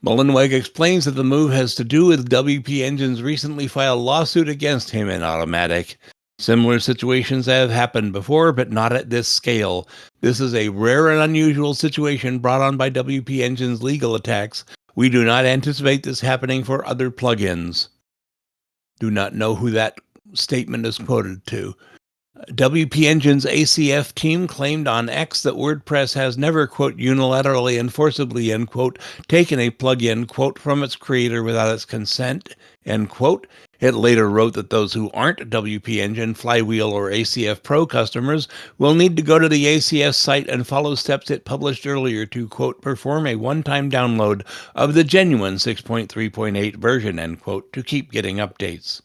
Mullenweg explains that the move has to do with WP Engine's recently filed lawsuit against him in Automatic. Similar situations have happened before, but not at this scale. This is a rare and unusual situation brought on by WP Engine's legal attacks. We do not anticipate this happening for other plugins. Do not know who that statement is quoted to. WP Engine's ACF team claimed on X that WordPress has never, quote, unilaterally and forcibly, end quote, taken a plugin, quote, from its creator without its consent, end quote. It later wrote that those who aren't WP Engine, Flywheel, or ACF Pro customers will need to go to the ACF site and follow steps it published earlier to, quote, perform a one-time download of the genuine 6.3.8 version, end quote, to keep getting updates.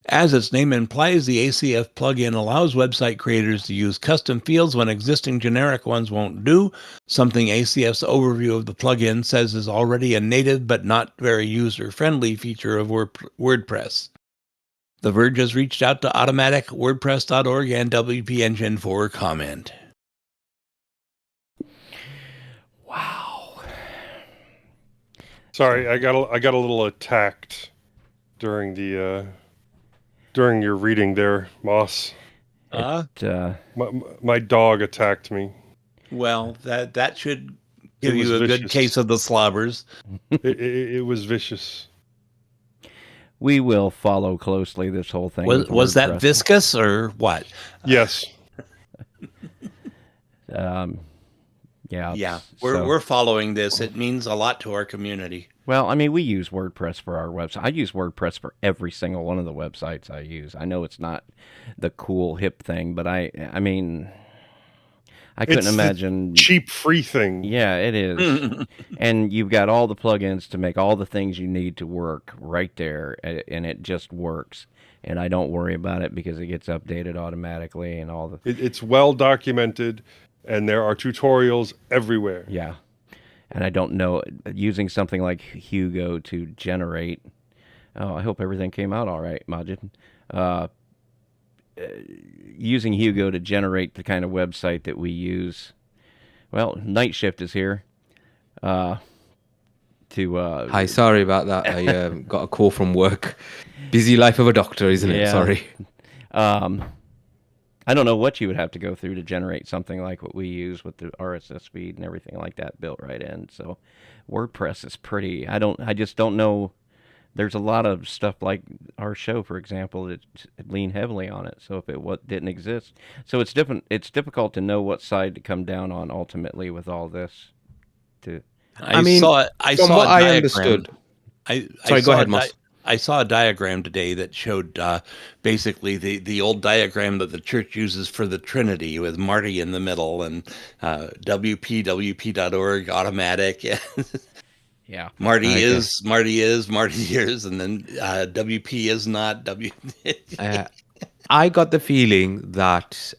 As its name implies, the ACF plugin allows website creators to use custom fields when existing generic ones won't do, something ACF's overview of the plugin says is already a native but not very user-friendly feature of WordPress. The Verge has reached out to Automatic, WordPress.org, and WP Engine for comment. Wow. Sorry, I got a little attacked during the during your reading there, Moss. My dog attacked me. Well, that should give It was you a good vicious. case of the slobbers. It was vicious. We will follow closely this whole thing. Was that WordPress. viscous or what? Yes. Yeah. Yeah, so- we're following this. It means a lot to our community. Well, I mean, we use WordPress for our website. I use WordPress for every single one of the websites I use. I know it's not the cool hip thing, but I mean, I couldn't It's the imagine. cheap free thing. Yeah, it is. And you've got all the plugins to make all the things you need to work right there, and it just works. And I don't worry about it because it gets updated automatically and all the. It's well documented, and there are tutorials everywhere. Yeah. And I don't know, using something like Hugo to generate. Oh, I hope everything came out all right, Majid. Using Hugo to generate the kind of website that we use. Well, Night Shift is here. Hi, sorry about that. I got a call from work. Busy life of a doctor, isn't it? Yeah. Sorry. I don't know what you would have to go through to generate something like what we use with the RSS feed and everything like that built right in. So WordPress is pretty. I just don't know. There's a lot of stuff like our show, for example, that lean heavily on it. So if it didn't exist, so it's different. It's difficult to know what side to come down on ultimately with all this. I mean, saw from a what I diagram. understood. I Sorry, saw go ahead, Moss. I saw a diagram today that showed basically the old diagram that the church uses for the Trinity with Marty in the middle and WP.org, Automatic. Yeah. Marty Okay. is, and then WP is not. I got the feeling that,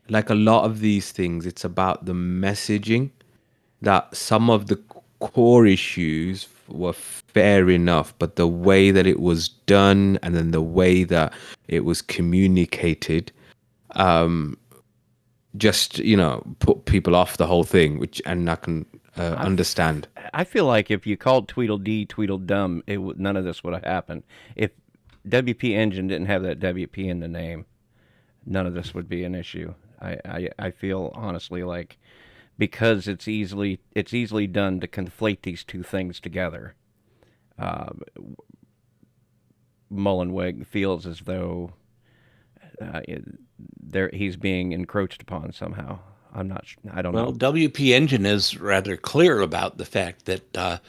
like a lot of these things, it's about the messaging, that some of the core issues were fair enough, but the way that it was done and then the way that it was communicated, just, put people off the whole thing, and I can understand. I feel like if you called Tweedledee Tweedledum, none of this would have happened. If WP Engine didn't have that WP in the name, none of this would be an issue. I feel honestly like because it's easily done to conflate these two things together. Mullenweg feels as though he's being encroached upon somehow. I don't know. Well, WP Engine is rather clear about the fact that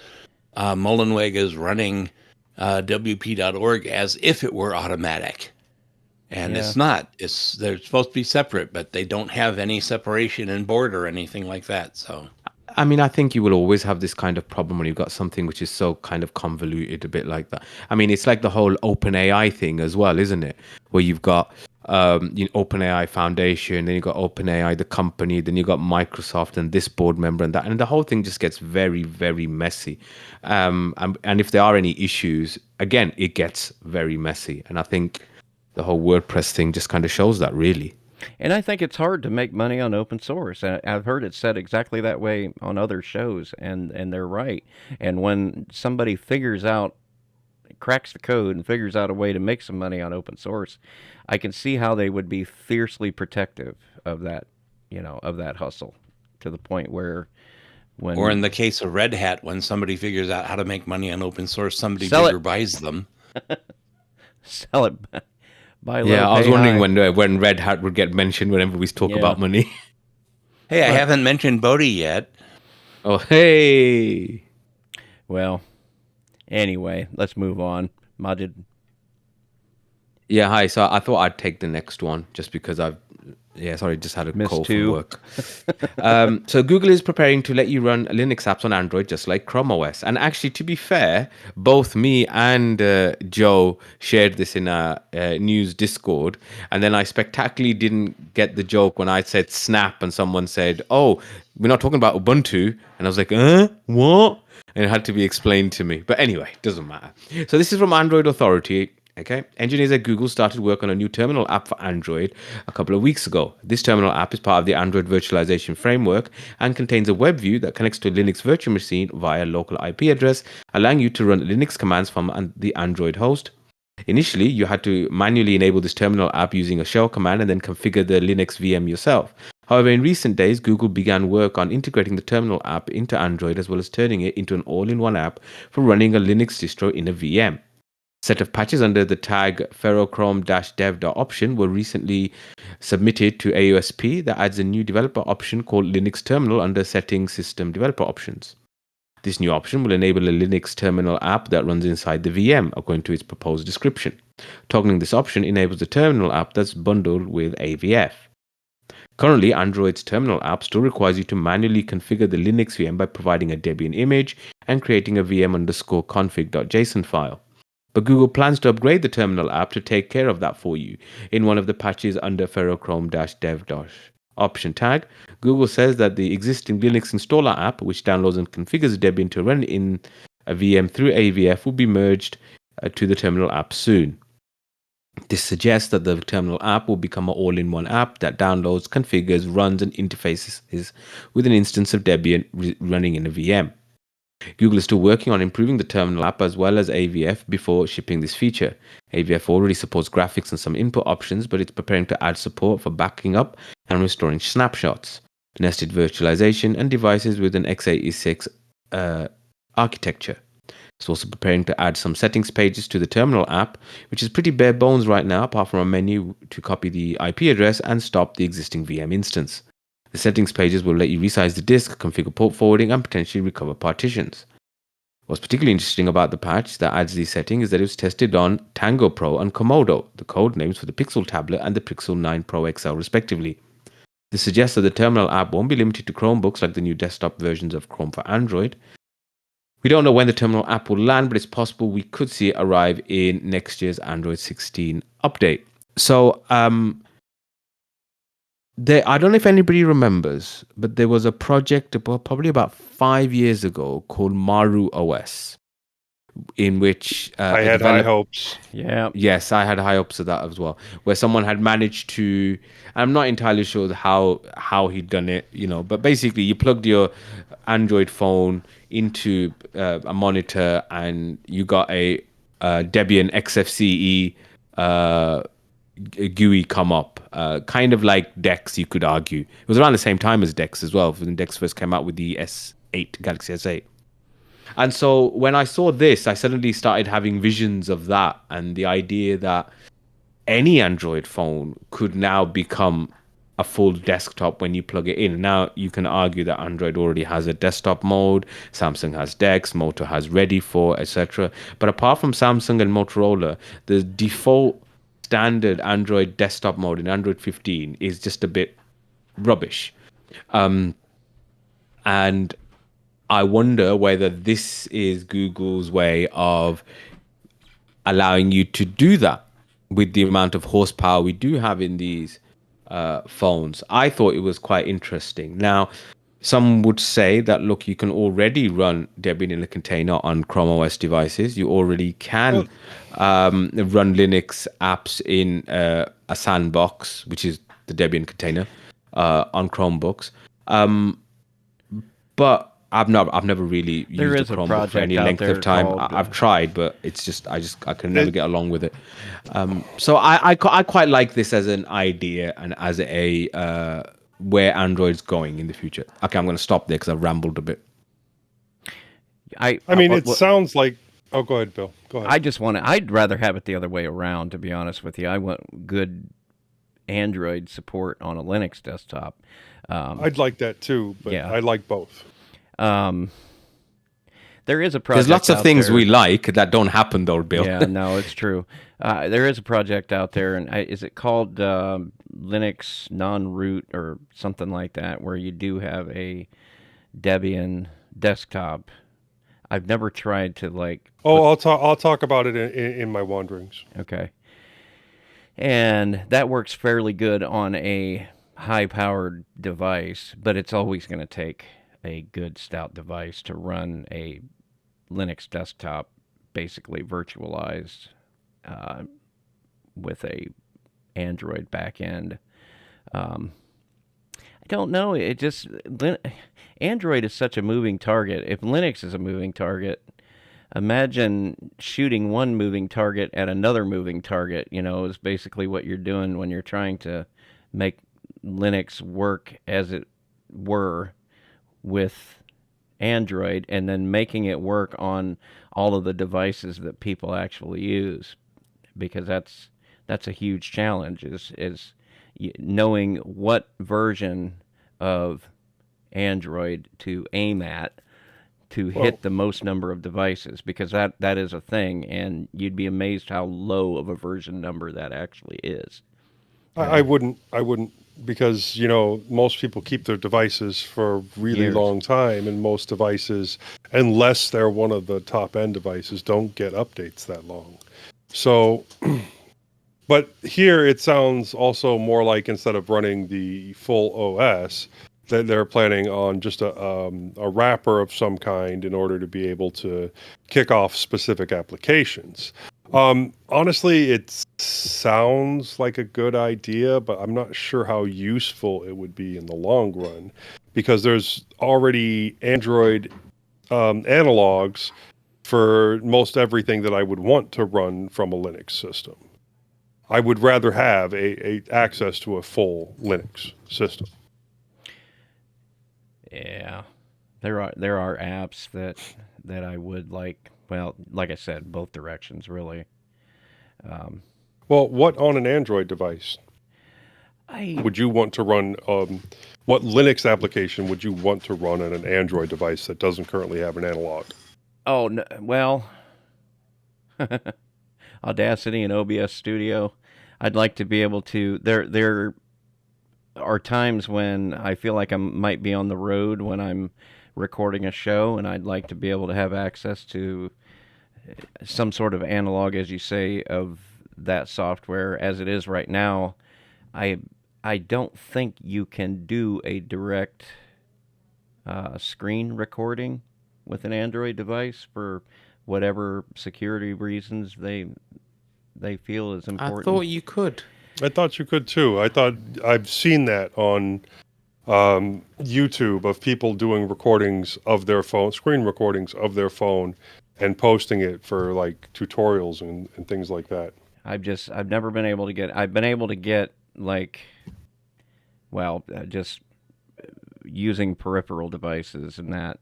Mullenweg is running WP.org as if it were Automatic. And it's not. They're supposed to be separate, but they don't have any separation in board or anything like that. So, I mean, I think you will always have this kind of problem when you've got something which is so kind of convoluted, a bit like that. I mean, it's like the whole OpenAI thing as well, isn't it? Where you've got OpenAI Foundation, then you've got OpenAI, the company, then you've got Microsoft and this board member and that. And the whole thing just gets very, very messy. And if there are any issues, again, it gets very messy. And I think the whole WordPress thing just kind of shows that, really. And I think it's hard to make money on open source. I've heard it said exactly that way on other shows, and they're right. And when somebody cracks the code and figures out a way to make some money on open source, I can see how they would be fiercely protective of that, of that hustle, to the point where or in the case of Red Hat, when somebody figures out how to make money on open source, somebody Sell bigger it. buys them. sell it. Buy low, Yeah, I was pay wondering high. when Red Hat would get mentioned whenever we talk Yeah. about money. Hey, I haven't mentioned Bodhi yet. Oh, hey. Well, anyway, let's move on. Majid. Yeah, hi. So I thought I'd take the next one just because I've Yeah, sorry, just had a Missed call two. from work. So Google is preparing to let you run Linux apps on Android just like Chrome OS. And actually, to be fair, both me and Joe shared this in our news Discord. And then I spectacularly didn't get the joke when I said Snap and someone said, "Oh, we're not talking about Ubuntu." And I was like, what? And it had to be explained to me. But anyway, doesn't matter. So this is from Android Authority. Okay, engineers at Google started work on a new terminal app for Android a couple of weeks ago. This terminal app is part of the Android virtualization framework and contains a web view that connects to a Linux virtual machine via local IP address, allowing you to run Linux commands from the Android host. Initially, you had to manually enable this terminal app using a shell command and then configure the Linux VM yourself. However, in recent days, Google began work on integrating the terminal app into Android as well as turning it into an all-in-one app for running a Linux distro in a VM. Set of patches under the tag ferrochrome-dev.option were recently submitted to AOSP that adds a new developer option called Linux Terminal under Settings System Developer Options. This new option will enable a Linux terminal app that runs inside the VM, according to its proposed description. Toggling this option enables the terminal app that's bundled with AVF. Currently, Android's terminal app still requires you to manually configure the Linux VM by providing a Debian image and creating a vm_config.json file. But Google plans to upgrade the terminal app to take care of that for you. In one of the patches under ferrochrome-dev.option tag, Google says that the existing Linux installer app, which downloads and configures Debian to run in a VM through AVF, will be merged to the terminal app soon. This suggests that the terminal app will become an all-in-one app that downloads, configures, runs, and interfaces with an instance of Debian running in a VM. Google is still working on improving the terminal app as well as AVF before shipping this feature. AVF already supports graphics and some input options, but it's preparing to add support for backing up and restoring snapshots, nested virtualization, and devices with an x86 architecture. It's also preparing to add some settings pages to the terminal app, which is pretty bare bones right now, apart from a menu to copy the IP address and stop the existing VM instance. The settings pages will let you resize the disk, configure port forwarding, and potentially recover partitions. What's particularly interesting about the patch that adds these settings is that it was tested on Tango Pro and Komodo, the code names for the Pixel tablet and the Pixel 9 Pro XL respectively. This suggests that the terminal app won't be limited to Chromebooks like the new desktop versions of Chrome for Android. We don't know when the terminal app will land, but it's possible we could see it arrive in next year's Android 16 update. So, I don't know if anybody remembers, but there was a project probably about 5 years ago called Maru OS, in which I had high hopes. Yeah. Yes, I had high hopes of that as well, where someone had managed to. I'm not entirely sure how he'd done it, but basically you plugged your Android phone into a monitor and you got a Debian XFCE GUI come up, kind of like Dex, you could argue. It was around the same time as Dex as well, when Dex first came out with the S8, Galaxy S8. And so when I saw this, I suddenly started having visions of that and the idea that any Android phone could now become a full desktop when you plug it in. Now, you can argue that Android already has a desktop mode, Samsung has Dex, Moto has Ready for, etc. But apart from Samsung and Motorola, the default standard Android desktop mode in Android 15 is just a bit rubbish. And I wonder whether this is Google's way of allowing you to do that with the amount of horsepower we do have in these phones. I thought it was quite interesting. Now, some would say that, look, you can already run Debian in a container on Chrome OS devices. You already can run Linux apps in a sandbox, which is the Debian container, on Chromebooks. But I've never really used a Chromebook for any length of time. I've tried, but it's just I can never get along with it. So I quite like this as an idea and as a where Android's going in the future. Okay, I'm going to stop there because I've rambled a bit. I mean, it sounds like. Oh, go ahead, Bill. Go ahead. I'd rather have it the other way around, to be honest with you. I want good Android support on a Linux desktop. I'd like that too, but yeah. I like both. There is a project. There's lots of out things there. we like that don't happen, though, Bill. Yeah, no, it's true. There is a project out there, and is it called Linux non-root or something like that, where you do have a Debian desktop. I've never tried to I'll talk about it in my wanderings. Okay. And that works fairly good on a high-powered device, but it's always going to take a good stout device to run a Linux desktop, basically virtualized with a Android backend. I don't know. Android is such a moving target. If Linux is a moving target, imagine shooting one moving target at another moving target. Is basically what you're doing when you're trying to make Linux work as it were with Android, and then making it work on all of the devices that people actually use, because that's a huge challenge. Is knowing what version of Android to aim at to hit the most number of devices, because that is a thing, and you'd be amazed how low of a version number that actually is. I wouldn't, because most people keep their devices for a really long time, and most devices, unless they're one of the top end devices, don't get updates that long. So, but here it sounds also more like, instead of running the full OS, that they're planning on just a wrapper of some kind in order to be able to kick off specific applications. Honestly, it sounds like a good idea, but I'm not sure how useful it would be in the long run, because there's already Android analogs for most everything that I would want to run from a Linux system. I would rather have a access to a full Linux system. Yeah, there are apps that I would like. Well, like I said, both directions really. Well, what on an Android device would you want to run? What Linux application would you want to run on an Android device that doesn't currently have an analog? Oh, no, well, Audacity and OBS Studio. I'd like to be able to. There are times when I feel like I might be on the road when I'm recording a show, and I'd like to be able to have access to some sort of analog, as you say, of that software. As it is right now, I don't think you can do a direct screen recording with an Android device for whatever security reasons they feel is important. I thought you could. I thought you could too. I've seen that on YouTube of people doing recordings of their phone, screen recordings of their phone, and posting it for like tutorials and things like that. I've never been able to get. I've been able to get just using peripheral devices and that,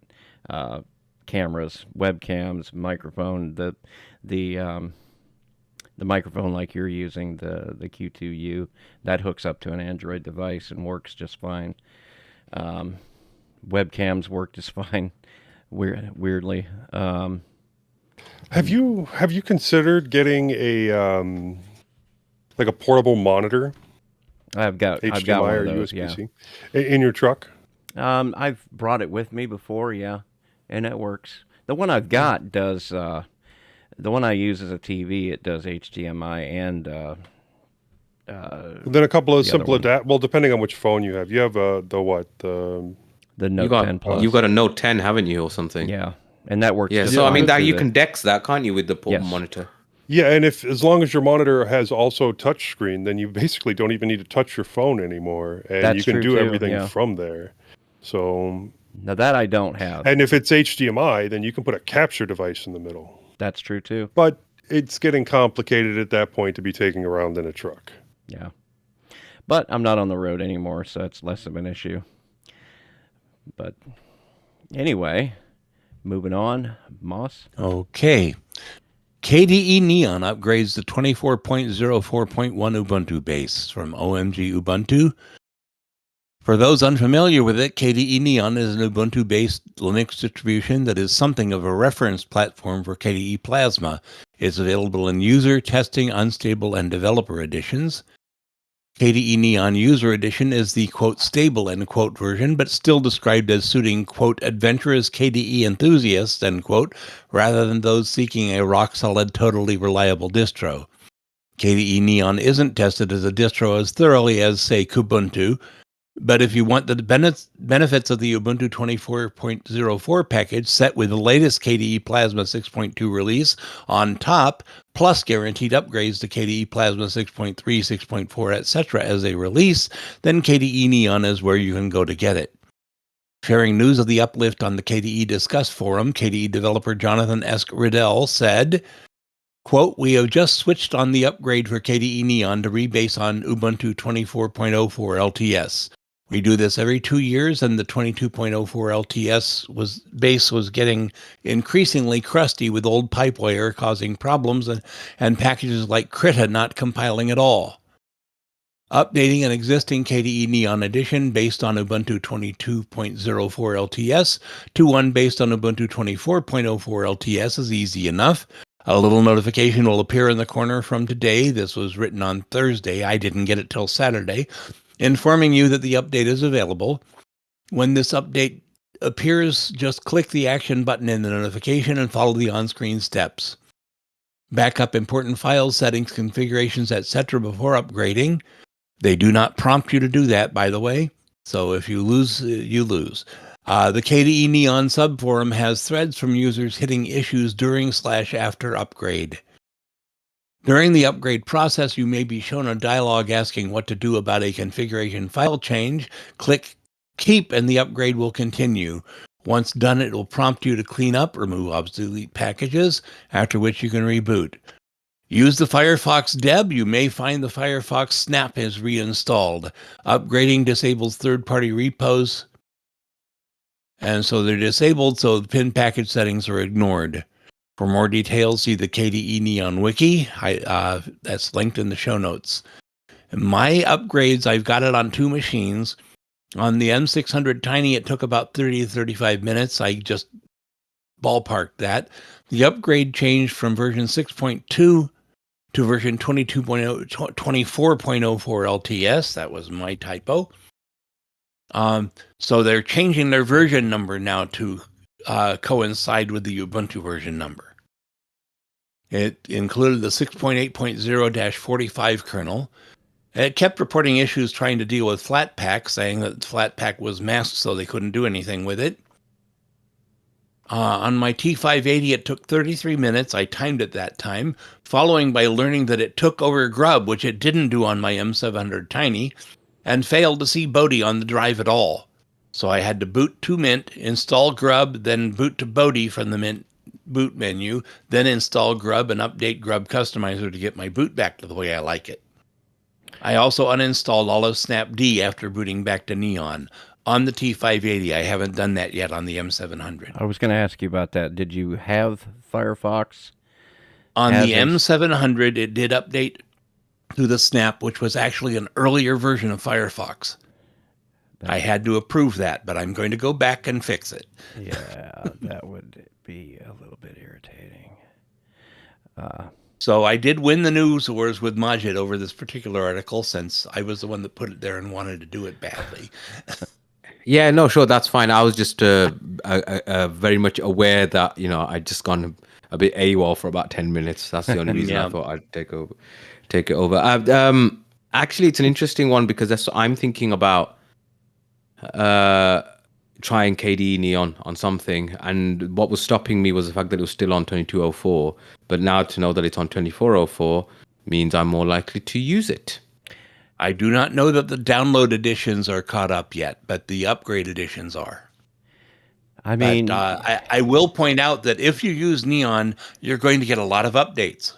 cameras, webcams, microphone, the microphone like you're using, the Q2U, that hooks up to an Android device and works just fine. Webcams work just fine, weirdly. Have you considered getting a a portable monitor? I've got HDMI one or of those, USB-C in your truck? I've brought it with me before, yeah, and it works. The one I've got does. The one I use as a TV, it does HDMI and. Then a couple of simple well, depending on which phone you have. You have the Note 10 Plus. You've got a Note 10, haven't you, or something? Yeah, and that works. Yeah, just so I fine mean that through you can DeX that, can't you, with the portable monitor? Yeah, and as long as your monitor has also touch screen, then you basically don't even need to touch your phone anymore, and That's you can true do too, everything yeah. from there. So now that I don't have. And if it's HDMI, then you can put a capture device in the middle. That's true too. But it's getting complicated at that point to be taking around in a truck. Yeah. But I'm not on the road anymore, so it's less of an issue. But anyway, moving on. Moss? Okay. KDE Neon upgrades the 24.04.1 Ubuntu base from OMG Ubuntu For those unfamiliar with it, KDE Neon is an Ubuntu-based Linux distribution that is something of a reference platform for KDE Plasma. It's available in user, testing, unstable, and developer editions. KDE Neon User Edition is the, quote, stable, end quote, version, but still described as suiting, quote, adventurous KDE enthusiasts, end quote, rather than those seeking a rock-solid, totally reliable distro. KDE Neon isn't tested as a distro as thoroughly as, say, Kubuntu, but if you want the benefits of the Ubuntu 24.04 package set with the latest KDE Plasma 6.2 release on top, plus guaranteed upgrades to KDE Plasma 6.3, 6.4, etc. as a release, then KDE Neon is where you can go to get it. Sharing news of the uplift on the KDE Discuss forum, KDE developer Jonathan S. Riddell said, quote, we have just switched on the upgrade for KDE Neon to rebase on Ubuntu 24.04 LTS. We do this every 2 years, and the 22.04 LTS base was getting increasingly crusty with old pipewire causing problems and packages like Krita not compiling at all. Updating an existing KDE Neon edition based on Ubuntu 22.04 LTS to one based on Ubuntu 24.04 LTS is easy enough. A little notification will appear in the corner from today. This was written on Thursday. I didn't get it till Saturday, informing you that the update is available. When this update appears, just click the action button in the notification and follow the on-screen steps. Backup important files, settings, configurations, etc. before upgrading. They do not prompt you to do that, by the way, so if you lose, you lose. The KDE Neon subforum has threads from users hitting issues during/after upgrade. During the upgrade process, you may be shown a dialog asking what to do about a configuration file change. Click Keep and the upgrade will continue. Once done, it will prompt you to clean up, remove obsolete packages, after which you can reboot. Use the Firefox deb. You may find the Firefox snap is reinstalled. Upgrading disables third-party repos, and so they're disabled, so the pin package settings are ignored. For more details, see the KDE Neon Wiki. That's linked in the show notes. My upgrades, I've got it on 2 machines. On the M600 Tiny, it took about 30 to 35 minutes. I just ballparked that. The upgrade changed from version 6.2 to version 24.04 LTS. That was my typo. So they're changing their version number now to coincide with the Ubuntu version number. It included the 6.8.0-45 kernel. It kept reporting issues trying to deal with Flatpak, saying that Flatpak was masked so they couldn't do anything with it. On my T580, it took 33 minutes. I timed it that time, following by learning that it took over Grub, which it didn't do on my M700 Tiny, and failed to see Bodhi on the drive at all. So I had to boot to Mint, install Grub, then boot to Bodhi from the Mint boot menu, then install Grub and update Grub Customizer to get my boot back to the way I like it. I also uninstalled all of Snapd after booting back to Neon. On the T580, I haven't done that yet on the M700. I was going to ask you about that. Did you have Firefox? On the M700, it did update to the Snap, which was actually an earlier version of Firefox. I had to approve that, but I'm going to go back and fix it. Yeah, that would be a little bit irritating. So I did win the news wars with Majid over this particular article, since I was the one that put it there and wanted to do it badly. Yeah, no, sure, that's fine. I was just very much aware that, I'd just gone a bit AWOL for about 10 minutes. That's the only reason I thought I'd take it over. Actually, it's an interesting one because I'm thinking about trying KDE Neon on something, and what was stopping me was the fact that it was still on 2204. But now to know that it's on 2404 means I'm more likely to use it. I do not know that the download editions are caught up yet, but the upgrade editions are. I mean, but, I will point out that if you use Neon, you're going to get a lot of updates.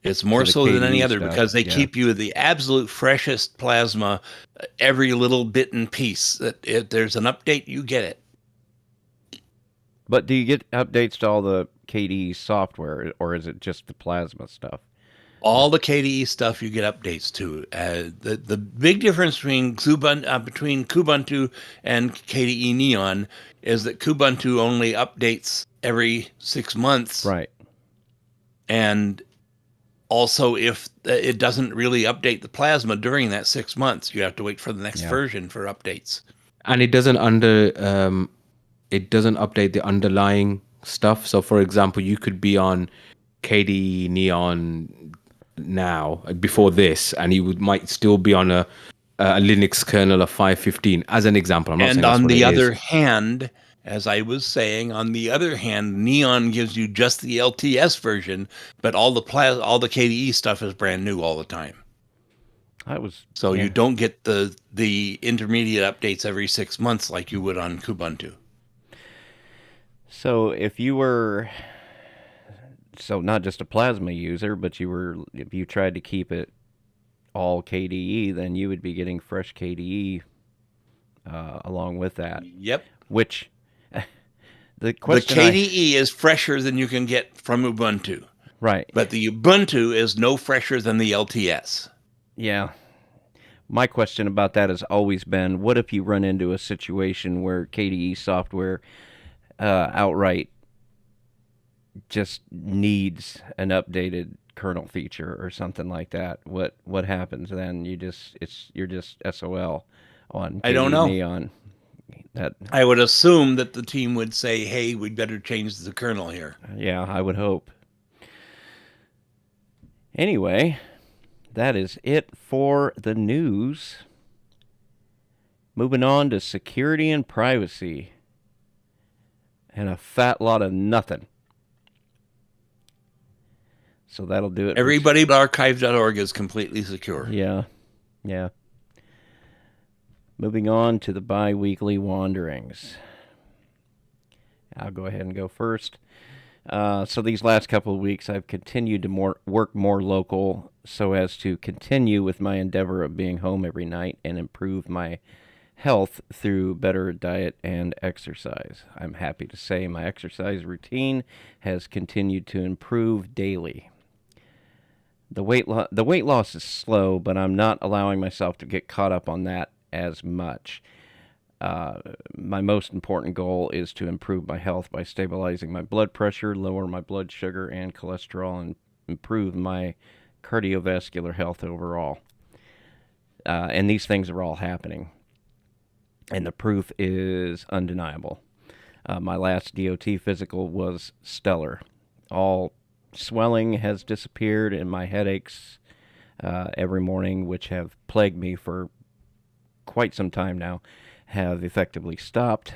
It's more so than any other stuff, because they keep you the absolute freshest Plasma, every little bit and piece. That if there's an update, you get it. But do you get updates to all the KDE software, or is it just the Plasma stuff? All the KDE stuff you get updates to. The big difference between Kubuntu and KDE Neon is that Kubuntu only updates every 6 months, Right. and also if it doesn't really update the Plasma during that 6 months, you have to wait for the next version for updates. And it doesn't update the underlying stuff. So, for example, you could be on KDE Neon now before this, and you might still be on a Linux kernel of 5.15, as an example. I'm not saying And that's on what the it other is. hand, as I was saying, on the other hand, Neon gives you just the LTS version, but all the KDE stuff is brand new all the time. So you don't get the intermediate updates every 6 months like you would on Kubuntu. So if you were, not just a Plasma user, but if you tried to keep it all KDE, then you would be getting fresh KDE along with that. Yep. Which the KDE is fresher than you can get from Ubuntu. Right. But the Ubuntu is no fresher than the LTS. Yeah. My question about that has always been, what if you run into a situation where KDE software outright just needs an updated kernel feature or something like that? What happens then? You're just SOL on KDE I don't know. Neon. I would assume that the team would say, "Hey, we'd better change the kernel here." Yeah, I would hope. Anyway, that is it for the news. Moving on to security and privacy. And a fat lot of nothing. So that'll do it. Everybody but archive.org is completely secure. Yeah. Moving on to the bi-weekly wanderings. I'll go ahead and go first. So these last couple of weeks, I've continued to work more local so as to continue with my endeavor of being home every night and improve my health through better diet and exercise. I'm happy to say my exercise routine has continued to improve daily. The weight loss is slow, but I'm not allowing myself to get caught up on that as much. My most important goal is to improve my health by stabilizing my blood pressure, lower my blood sugar and cholesterol, and improve my cardiovascular health overall. And these things are all happening. And the proof is undeniable. My last DOT physical was stellar. All swelling has disappeared, and my headaches every morning, which have plagued me for quite some time now, have effectively stopped.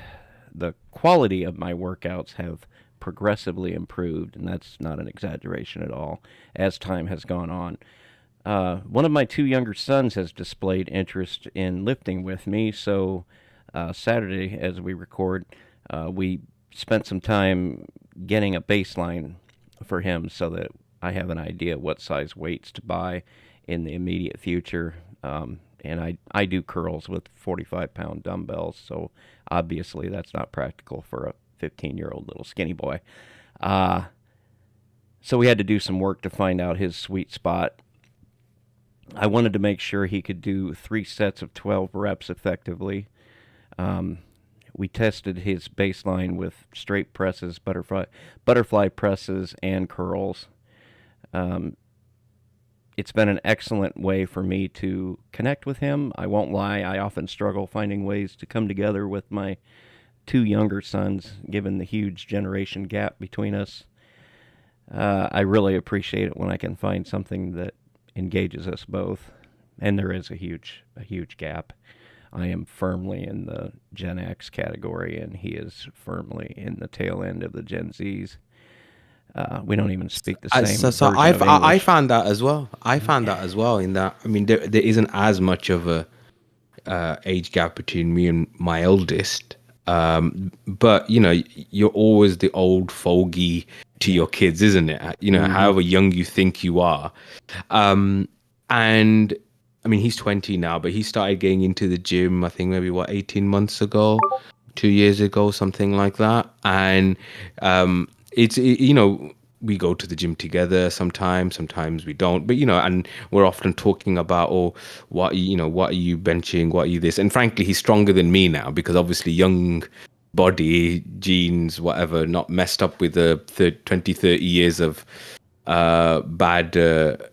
The quality of my workouts have progressively improved, and that's not an exaggeration at all, as time has gone on. One of my two younger sons has displayed interest in lifting with me, so Saturday, as we record, we spent some time getting a baseline for him so that I have an idea what size weights to buy in the immediate future. And I do curls with 45-pound dumbbells, so obviously that's not practical for a 15-year-old little skinny boy. So we had to do some work to find out his sweet spot. I wanted to make sure he could do 3 sets of 12 reps effectively. We tested his baseline with straight presses, butterfly presses, and curls. It's been an excellent way for me to connect with him. I won't lie, I often struggle finding ways to come together with my 2 younger sons, given the huge generation gap between us. I really appreciate it when I can find something that engages us both, and there is a huge gap. I am firmly in the Gen X category, and he is firmly in the tail end of the Gen Zs. We don't even speak the same version of English. I found that as well. In that, I mean, there isn't as much of a age gap between me and my eldest. But, you know, you're always the old fogey to your kids, isn't it? You know, however young you think you are. And I mean, he's 20 now, but he started getting into the gym, I think maybe 18 months ago, 2 years ago, something like that. And you know, we go to the gym together sometimes we don't, but and we're often talking about, oh, what are you benching, what are you this, and frankly he's stronger than me now because obviously young body, genes, whatever, not messed up with the 30 years of bad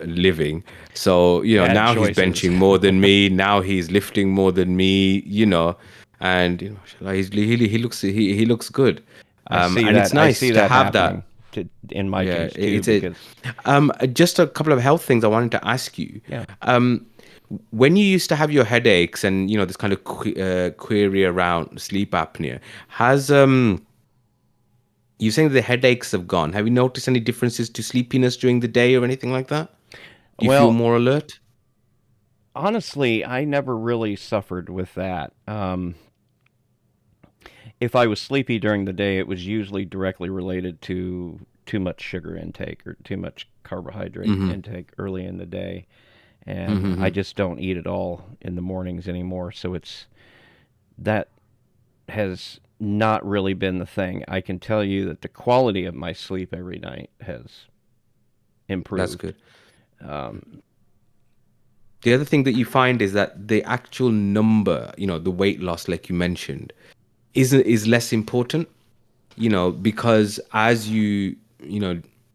living. So Bad now choices. he's benching more than me, now he's lifting more than me, and he looks good. I see and that. it's nice I see to that have happening that. in my Yeah, case too. Because just a couple of health things I wanted to ask you. yeah, When you used to have your headaches and this kind of query around sleep apnea, has you saying the headaches have gone? Have you noticed any differences to sleepiness during the day or anything like that? Do you feel well, more alert? honestly, I never really suffered with that. If I was sleepy during the day, it was usually directly related to too much sugar intake or too much carbohydrate Mm-hmm. intake early in the day. And I Mm-hmm. just don't eat at all in the mornings anymore. So that has not really been the thing. I can tell you that the quality of my sleep every night has That's improved. good. Um, The other thing that you find is that the actual number, the weight loss, like you mentioned, is less important, because as you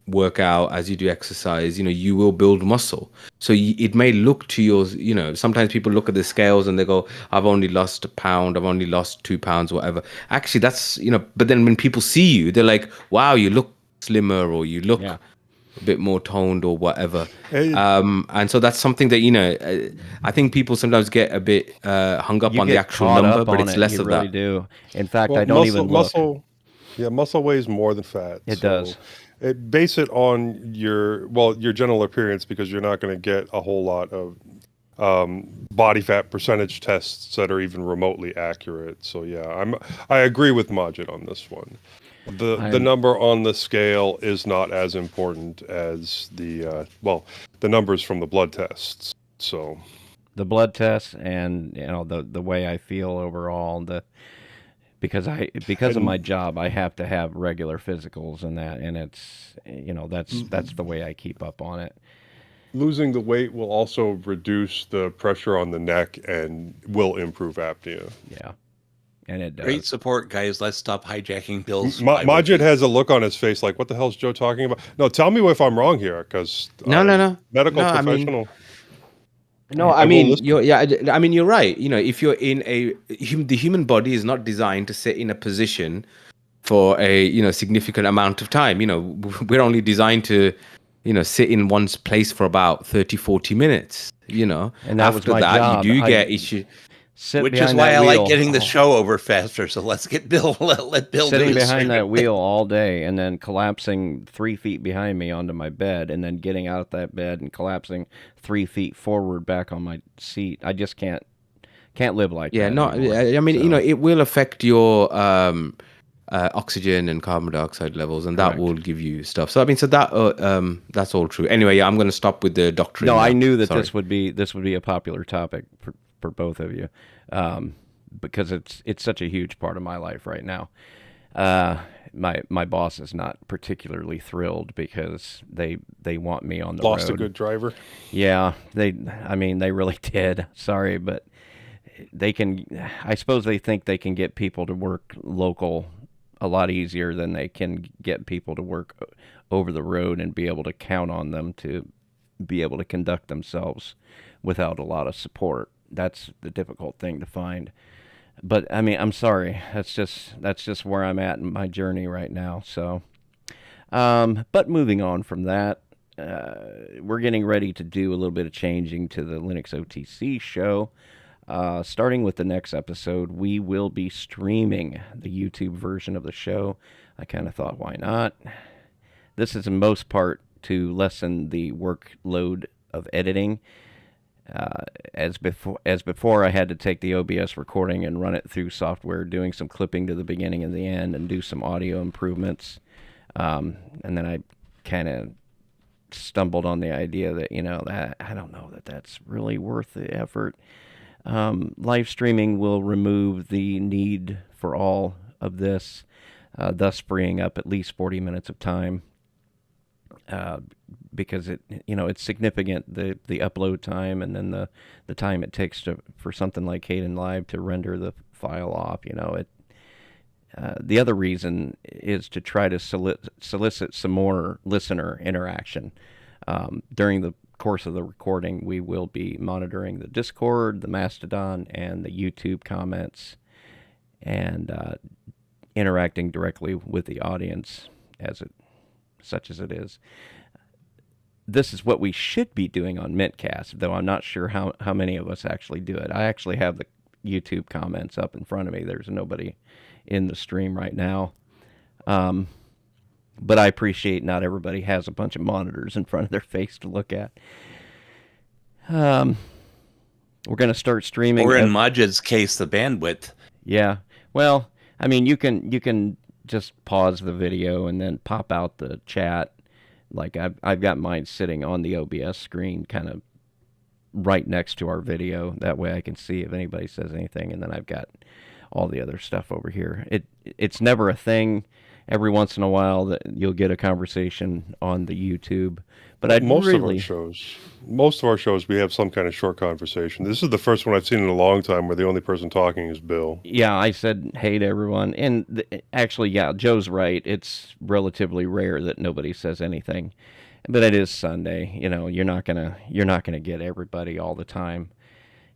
work out, as you do exercise, you will build muscle. So it may look to yours, sometimes people look at the scales and they go, I've only lost a pound, I've only lost 2 pounds, whatever. Actually, that's, but then when people see you, they're like, wow, you look slimmer, or you yeah. look a bit more toned or whatever. Hey, And so that's something that, I think people sometimes get a bit hung up You on the get actual caught number, up but on it's it. less You of really that. do. In fact, well, I don't even look. muscle weighs more than fat. It So does. base it on your general appearance, because you're not going to get a whole lot of body fat percentage tests that are even remotely accurate. So yeah, I agree with Majid on this one. The I'm number on the scale is not as important as the numbers from the blood tests. So the blood tests and the way I feel overall. Because of my and job, I have to have regular physicals and that, and it's that's the way I keep up on it. losing the weight will also reduce the pressure on the neck and will improve apnea. Yeah, and it Great does. support, guys. Let's stop hijacking Bill's Majid has a look on his face like, what the hell's Joe talking about? No, tell me if I'm wrong here, because No, no, no, medical no. I mean, professional. no, I I will mean, listen. I mean, you're right. If you're in the human body is not designed to sit in a position for a significant amount of time. We're only designed to sit in one place for about 30-40 minutes. And that was After my that you job. do I get issue. sit Which is behind why that I like wheel. getting the show over faster. So let's get Bill. Let Bill do Sitting his behind that segment. wheel all day and then collapsing 3 feet behind me onto my bed and then getting out that bed and collapsing 3 feet forward back on my seat. I just can't live like Yeah, that no, anymore. I mean, So, it will affect your oxygen and carbon dioxide levels, and that correct. will give you stuff. So I mean, so that's all true. Anyway, yeah, I'm going to stop with the doctoring. No, I now. knew that Sorry. this would be a popular topic for both of you, because it's such a huge part of my life right now. My boss is not particularly thrilled because they want me on the Lost a road. good driver. Yeah, they really did. Sorry, but I suppose they think they can get people to work local a lot easier than they can get people to work over the road and be able to count on them to be able to conduct themselves without a lot of support. That's the difficult thing to find. But I mean, I'm sorry. That's just where I'm at in my journey right now. So, but moving on from that, we're getting ready to do a little bit of changing to the Linux OTC show. Starting with the next episode, we will be streaming the YouTube version of the show. I kind of thought, why not? This is in most part to lessen the workload of editing. As before, I had to take the OBS recording and run it through software, doing some clipping to the beginning and the end, and do some audio improvements. And then I kind of stumbled on the idea that that I don't know that that's really worth the effort. Live streaming will remove the need for all of this, thus freeing up at least 40 minutes of time. because it's significant, the upload time, and then the time it takes for something like Kden Live to render the file off. The other reason is to try to solicit some more listener interaction. During the course of the recording, we will be monitoring the Discord, the Mastodon, and the YouTube comments, and interacting directly with the audience such as it is. This is what we should be doing on mintCast, though I'm not sure how many of us actually do it. I actually have the YouTube comments up in front of me. There's nobody in the stream right now. But I appreciate not everybody has a bunch of monitors in front of their face to look at. We're going to start streaming. Or in Majid's case, the bandwidth. Yeah. Well, I mean, you can just pause the video and then pop out the chat. Like I've got mine sitting on the OBS screen, kind of right next to our video. That way I can see if anybody says anything, and then I've got all the other stuff over here. It's never a thing. Every once in a while that you'll get a conversation on the YouTube, but most of our shows we have some kind of short conversation. This is the first one I've seen in a long time where the only person talking is Bill. Yeah, I said hey to everyone, and actually, yeah, Joe's right. It's relatively rare that nobody says anything, but it is Sunday. You're not gonna get everybody all the time,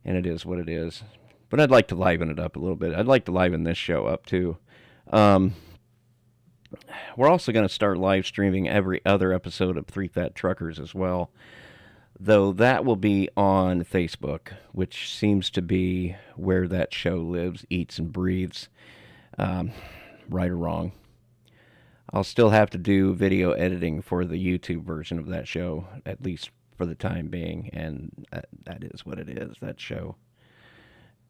and it is what it is. But I'd like to liven it up a little bit. I'd like to liven this show up too. We're also going to start live streaming every other episode of Three Fat Truckers as well, though that will be on Facebook, which seems to be where that show lives, eats, and breathes, right or wrong. I'll still have to do video editing for the YouTube version of that show, at least for the time being, and that is what it is, that show.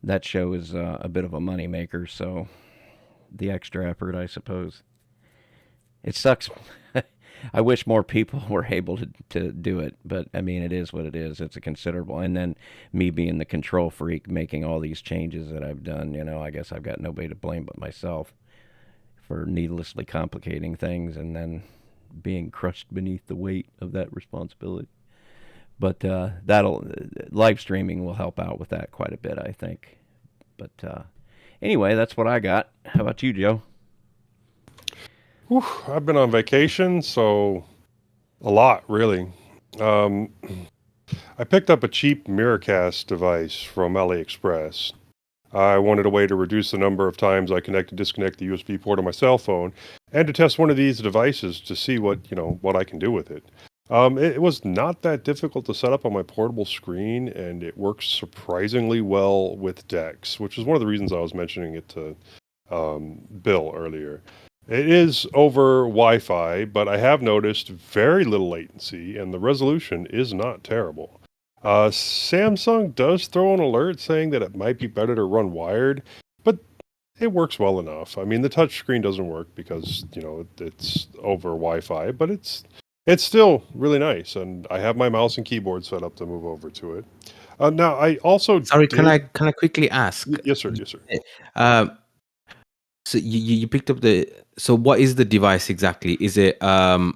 That show is a bit of a moneymaker, so the extra effort, I suppose. It sucks. I wish more people were able to do it, but I mean, it is what it is. It's a considerable, and then me being the control freak, making all these changes that I've done, I guess I've got nobody to blame but myself for needlessly complicating things and then being crushed beneath the weight of that responsibility. But live streaming will help out with that quite a bit, I think. But anyway, that's what I got. How about you, Joe? Whew, I've been on vacation, so a lot, really. I picked up a cheap mintCast device from AliExpress. I wanted a way to reduce the number of times I connect and disconnect the USB port on my cell phone, and to test one of these devices to see what I can do with it. It was not that difficult to set up on my portable screen, and it works surprisingly well with DeX, which is one of the reasons I was mentioning it to Bill earlier. It is over Wi-Fi, but I have noticed very little latency, and the resolution is not terrible. Samsung does throw an alert saying that it might be better to run wired, but it works well enough. I mean, the touchscreen doesn't work because, it's over Wi-Fi, but it's still really nice, and I have my mouse and keyboard set up to move over to it. Now, I also... Sorry, can I quickly ask? Yes, sir. Yes, sir. So you picked up so what is the device exactly? Is it something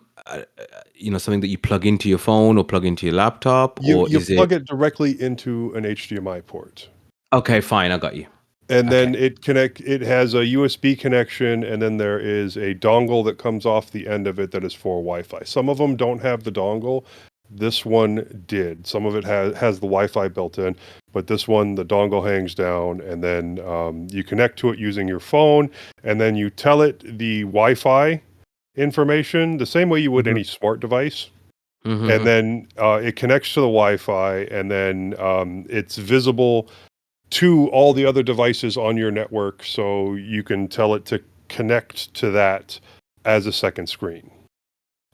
that you plug into your phone or plug into your laptop? You plug it directly into an HDMI port. Okay, fine, I got you. And then it has a USB connection, and then there is a dongle that comes off the end of it that is for Wi-Fi. Some of them don't have the dongle. This one did. Some of it has the Wi-Fi built in, but this one, the dongle hangs down, and then you connect to it using your phone, and then you tell it the Wi-Fi information the same way you would any smart device. Mm-hmm. And then it connects to the Wi-Fi, and then it's visible to all the other devices on your network, so you can tell it to connect to that as a second screen.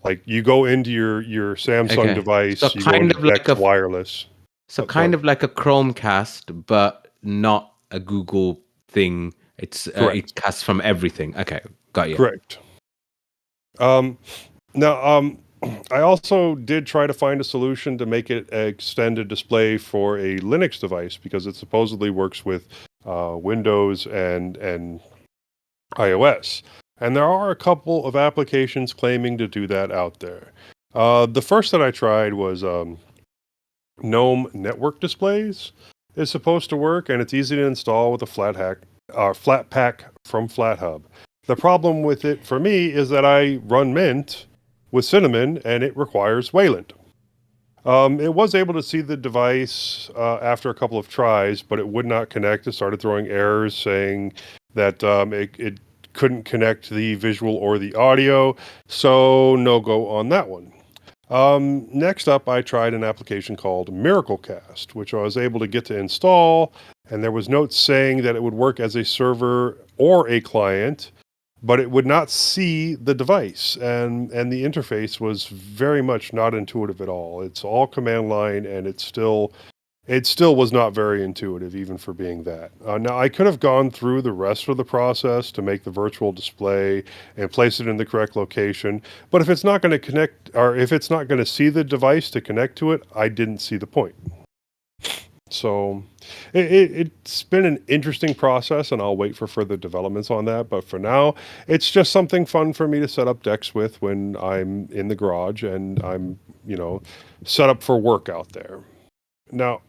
Like, you go into your Samsung device, so you go into wireless. So kind of like a Chromecast, but not a Google thing. It casts from everything. Okay, got you. Correct. Now, I also did try to find a solution to make it an extended display for a Linux device, because it supposedly works with Windows and iOS. And there are a couple of applications claiming to do that out there. The first that I tried was GNOME Network Displays. Is supposed to work, and it's easy to install with a flat pack from FlatHub. The problem with it for me is that I run Mint with Cinnamon, and it requires Wayland. It was able to see the device after a couple of tries, but it would not connect. It started throwing errors saying that it couldn't connect the visual or the audio, so no go on that one. Next up, I tried an application called MiracleCast, which I was able to get to install, and there was notes saying that it would work as a server or a client, but it would not see the device, and the interface was very much not intuitive at all. It's all command line, and it still was not very intuitive, even for being that. Now, I could have gone through the rest of the process to make the virtual display and place it in the correct location, but if it's not going to connect, or if it's not going to see the device to connect to it, I didn't see the point. So it's been an interesting process, and I'll wait for further developments on that. But for now, it's just something fun for me to set up decks with when I'm in the garage and I'm, set up for work out there. Now,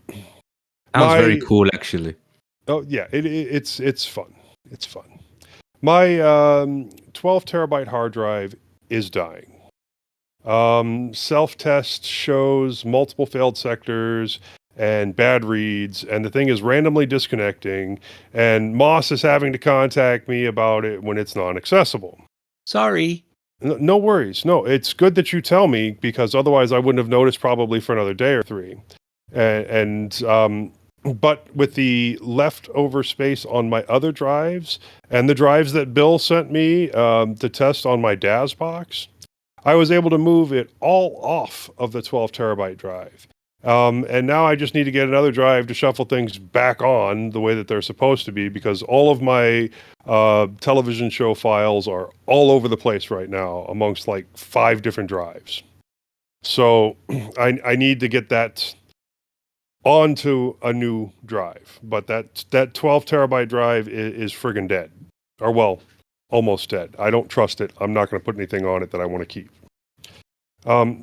Sounds very cool, actually. Oh yeah, it's fun. It's fun. My 12 terabyte hard drive is dying. Self-test shows multiple failed sectors and bad reads, and the thing is randomly disconnecting, and Moss is having to contact me about it when it's non-accessible. Sorry. No worries. No, it's good that you tell me, because otherwise I wouldn't have noticed probably for another day or three. But with the leftover space on my other drives and the drives that Bill sent me to test on my DAS box, I was able to move it all off of the 12 terabyte drive. And now I just need to get another drive to shuffle things back on the way that they're supposed to be, because all of my television show files are all over the place right now amongst like 5 different drives. So I need to get that onto a new drive, but that 12 terabyte drive is friggin' dead, or well, almost dead. I don't trust it. I'm not going to put anything on it that I want to keep.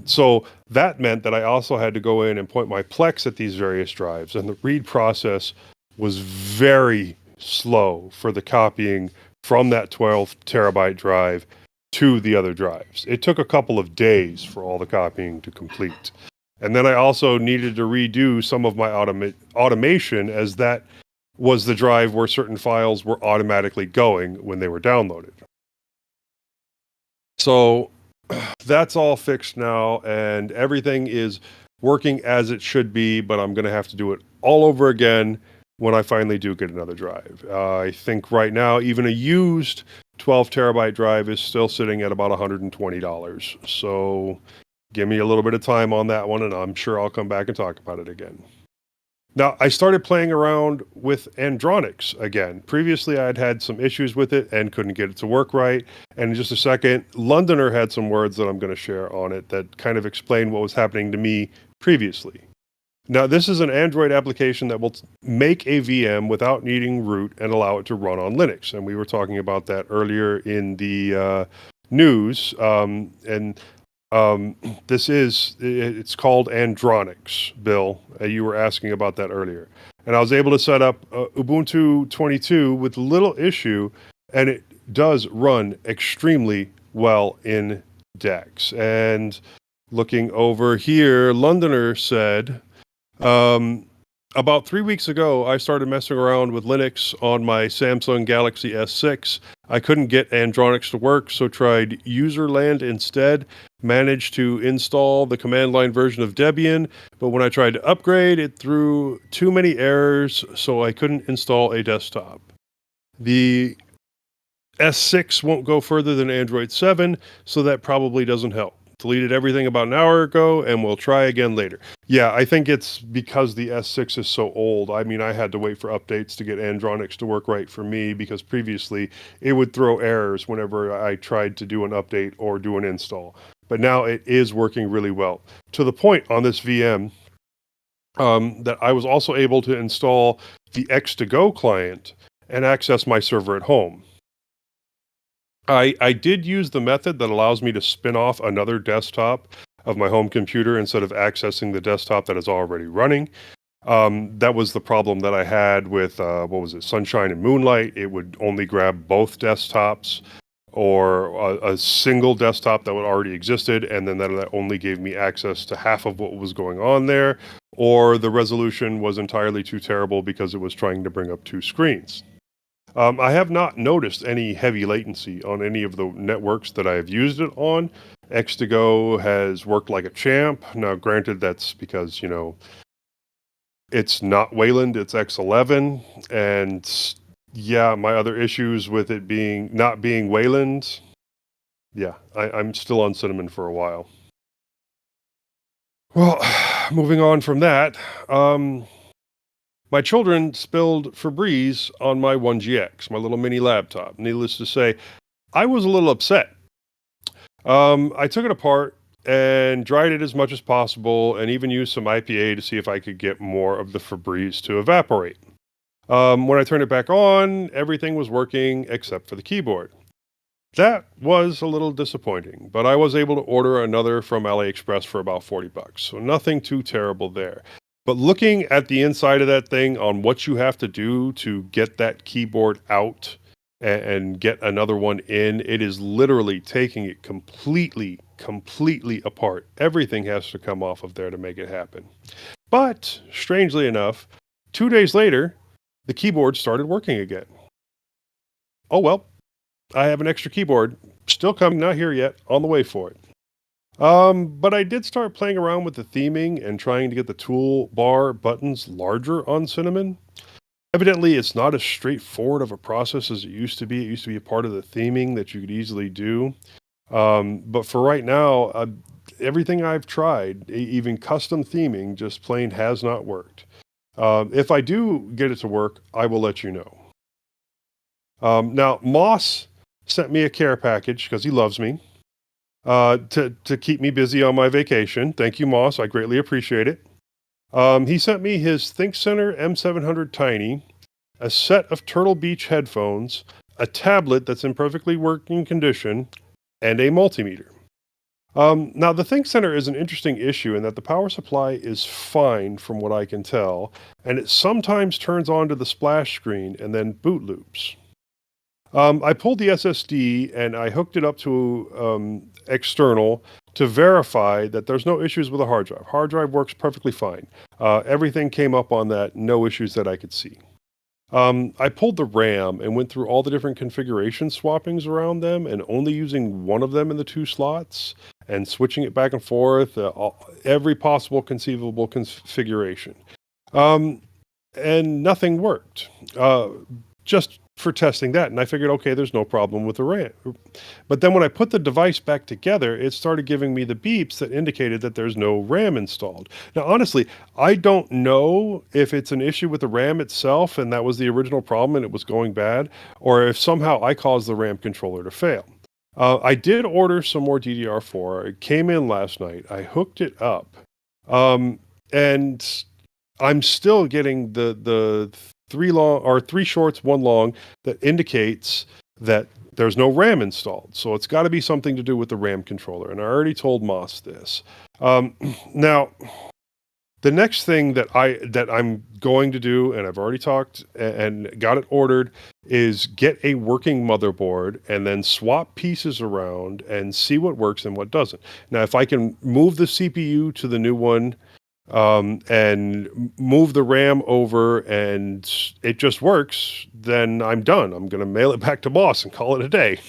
So that meant that I also had to go in and point my Plex at these various drives, and the read process was very slow for the copying from that 12 terabyte drive to the other drives. It took a couple of days for all the copying to complete. And then I also needed to redo some of my automation, as that was the drive where certain files were automatically going when they were downloaded. So that's all fixed now, and everything is working as it should be, but I'm going to have to do it all over again when I finally do get another drive. I think right now, even a used 12 terabyte drive is still sitting at about $120. So give me a little bit of time on that one, and I'm sure I'll come back and talk about it again. Now, I started playing around with Andronics again. Previously, I'd had some issues with it and couldn't get it to work right. And in just a second, Londoner had some words that I'm going to share on it that kind of explain what was happening to me previously. Now, this is an Android application that will make a VM without needing root and allow it to run on Linux. And we were talking about that earlier in the news. It's called Andronics, Bill. You were asking about that earlier. And I was able to set up Ubuntu 22 with little issue, and it does run extremely well in DeX. And looking over here, Londoner said, about 3 weeks ago, I started messing around with Linux on my Samsung Galaxy S6. I couldn't get Andronics to work, so tried Userland instead. Managed to install the command line version of Debian, but when I tried to upgrade, it threw too many errors, so I couldn't install a desktop. The S6 won't go further than Android 7, so that probably doesn't help. Deleted everything about an hour ago, and we'll try again later. Yeah, I think it's because the S6 is so old. I mean, I had to wait for updates to get Andronics to work right for me, because previously it would throw errors whenever I tried to do an update or do an install. But now it is working really well. To the point on this VM that I was also able to install the X2Go client and access my server at home. I did use the method that allows me to spin off another desktop of my home computer instead of accessing the desktop that is already running. That was the problem that I had with, Sunshine and Moonlight. It would only grab both desktops or a single desktop that would already existed, and then that only gave me access to half of what was going on there, or the resolution was entirely too terrible because it was trying to bring up two screens. I have not noticed any heavy latency on any of the networks that I have used it on. X2Go has worked like a champ. Now, granted, that's because, it's not Wayland, it's X11, and yeah, my other issues with it not being Wayland, yeah, I'm still on Cinnamon for a while. Well, moving on from that, my children spilled Febreze on my 1GX, my little mini laptop. Needless to say, I was a little upset. I took it apart and dried it as much as possible and even used some IPA to see if I could get more of the Febreze to evaporate. When I turned it back on, everything was working except for the keyboard. That was a little disappointing, but I was able to order another from AliExpress for about $40, so nothing too terrible there. But looking at the inside of that thing on what you have to do to get that keyboard out and get another one in, it is literally taking it completely apart. Everything has to come off of there to make it happen. But, strangely enough, 2 days later, the keyboard started working again. Oh well, I have an extra keyboard, still coming, not here yet, on the way for it. But I did start playing around with the theming and trying to get the toolbar buttons larger on Cinnamon. Evidently, it's not as straightforward of a process as it used to be. It used to be a part of the theming that you could easily do. But for right now, everything I've tried, even custom theming, just plain has not worked. If I do get it to work, I will let you know. Now, Moss sent me a care package because he loves me to keep me busy on my vacation. Thank you, Moss. I greatly appreciate it. He sent me his ThinkCenter M700 Tiny, a set of Turtle Beach headphones, a tablet that's in perfectly working condition, and a multimeter. Now, the ThinkCenter is an interesting issue in that the power supply is fine from what I can tell, and it sometimes turns on to the splash screen and then boot loops. I pulled the SSD and I hooked it up to external to verify that there's no issues with the hard drive. Hard drive works perfectly fine. Everything came up on that, no issues that I could see. I pulled the RAM and went through all the different configuration swappings around them and only using one of them in the two slots and switching it back and forth, every possible conceivable configuration. And nothing worked. Just for testing that, and I figured, okay, there's no problem with the RAM. But then when I put the device back together, it started giving me the beeps that indicated that there's no RAM installed. Now, honestly, I don't know if it's an issue with the RAM itself, and that was the original problem and it was going bad, or if somehow I caused the RAM controller to fail. I did order some more DDR4. It came in last night. I hooked it up. And I'm still getting the three shorts, one long, that indicates that there's no RAM installed. So it's got to be something to do with the RAM controller. And I already told Moss this. Now, the next thing that I'm going to do, and I've already talked and got it ordered, is get a working motherboard and then swap pieces around and see what works and what doesn't. Now, if I can move the CPU to the new one, and move the RAM over and it just works, then I'm done. I'm going to mail it back to Boss and call it a day.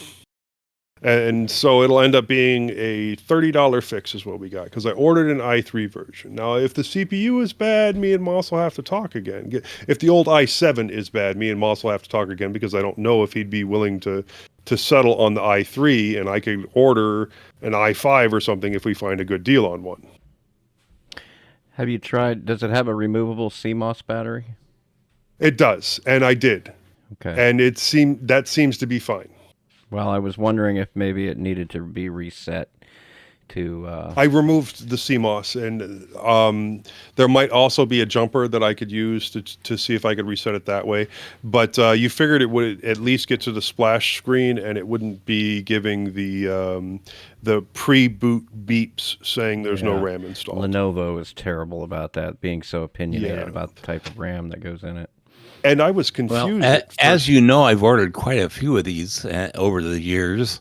And so it'll end up being a $30 fix is what we got, because I ordered an i3 version. Now, if the CPU is bad, me and Moss will have to talk again. If the old i7 is bad, me and Moss will have to talk again, because I don't know if he'd be willing to settle on the i3, and I could order an i5 or something if we find a good deal on one. Have you tried, does it have a removable CMOS battery? It does, and I did. Okay. And that seems to be fine. Well, I was wondering if maybe it needed to be reset to. I removed the CMOS, and there might also be a jumper that I could use to see if I could reset it that way. But you figured it would at least get to the splash screen, and it wouldn't be giving the pre-boot beeps saying there's no Yeah. RAM installed. Lenovo is terrible about that, being so opinionated Yeah. about the type of RAM that goes in it. And I was Well, confused. at as first. you know, I've ordered quite a few of these over the years.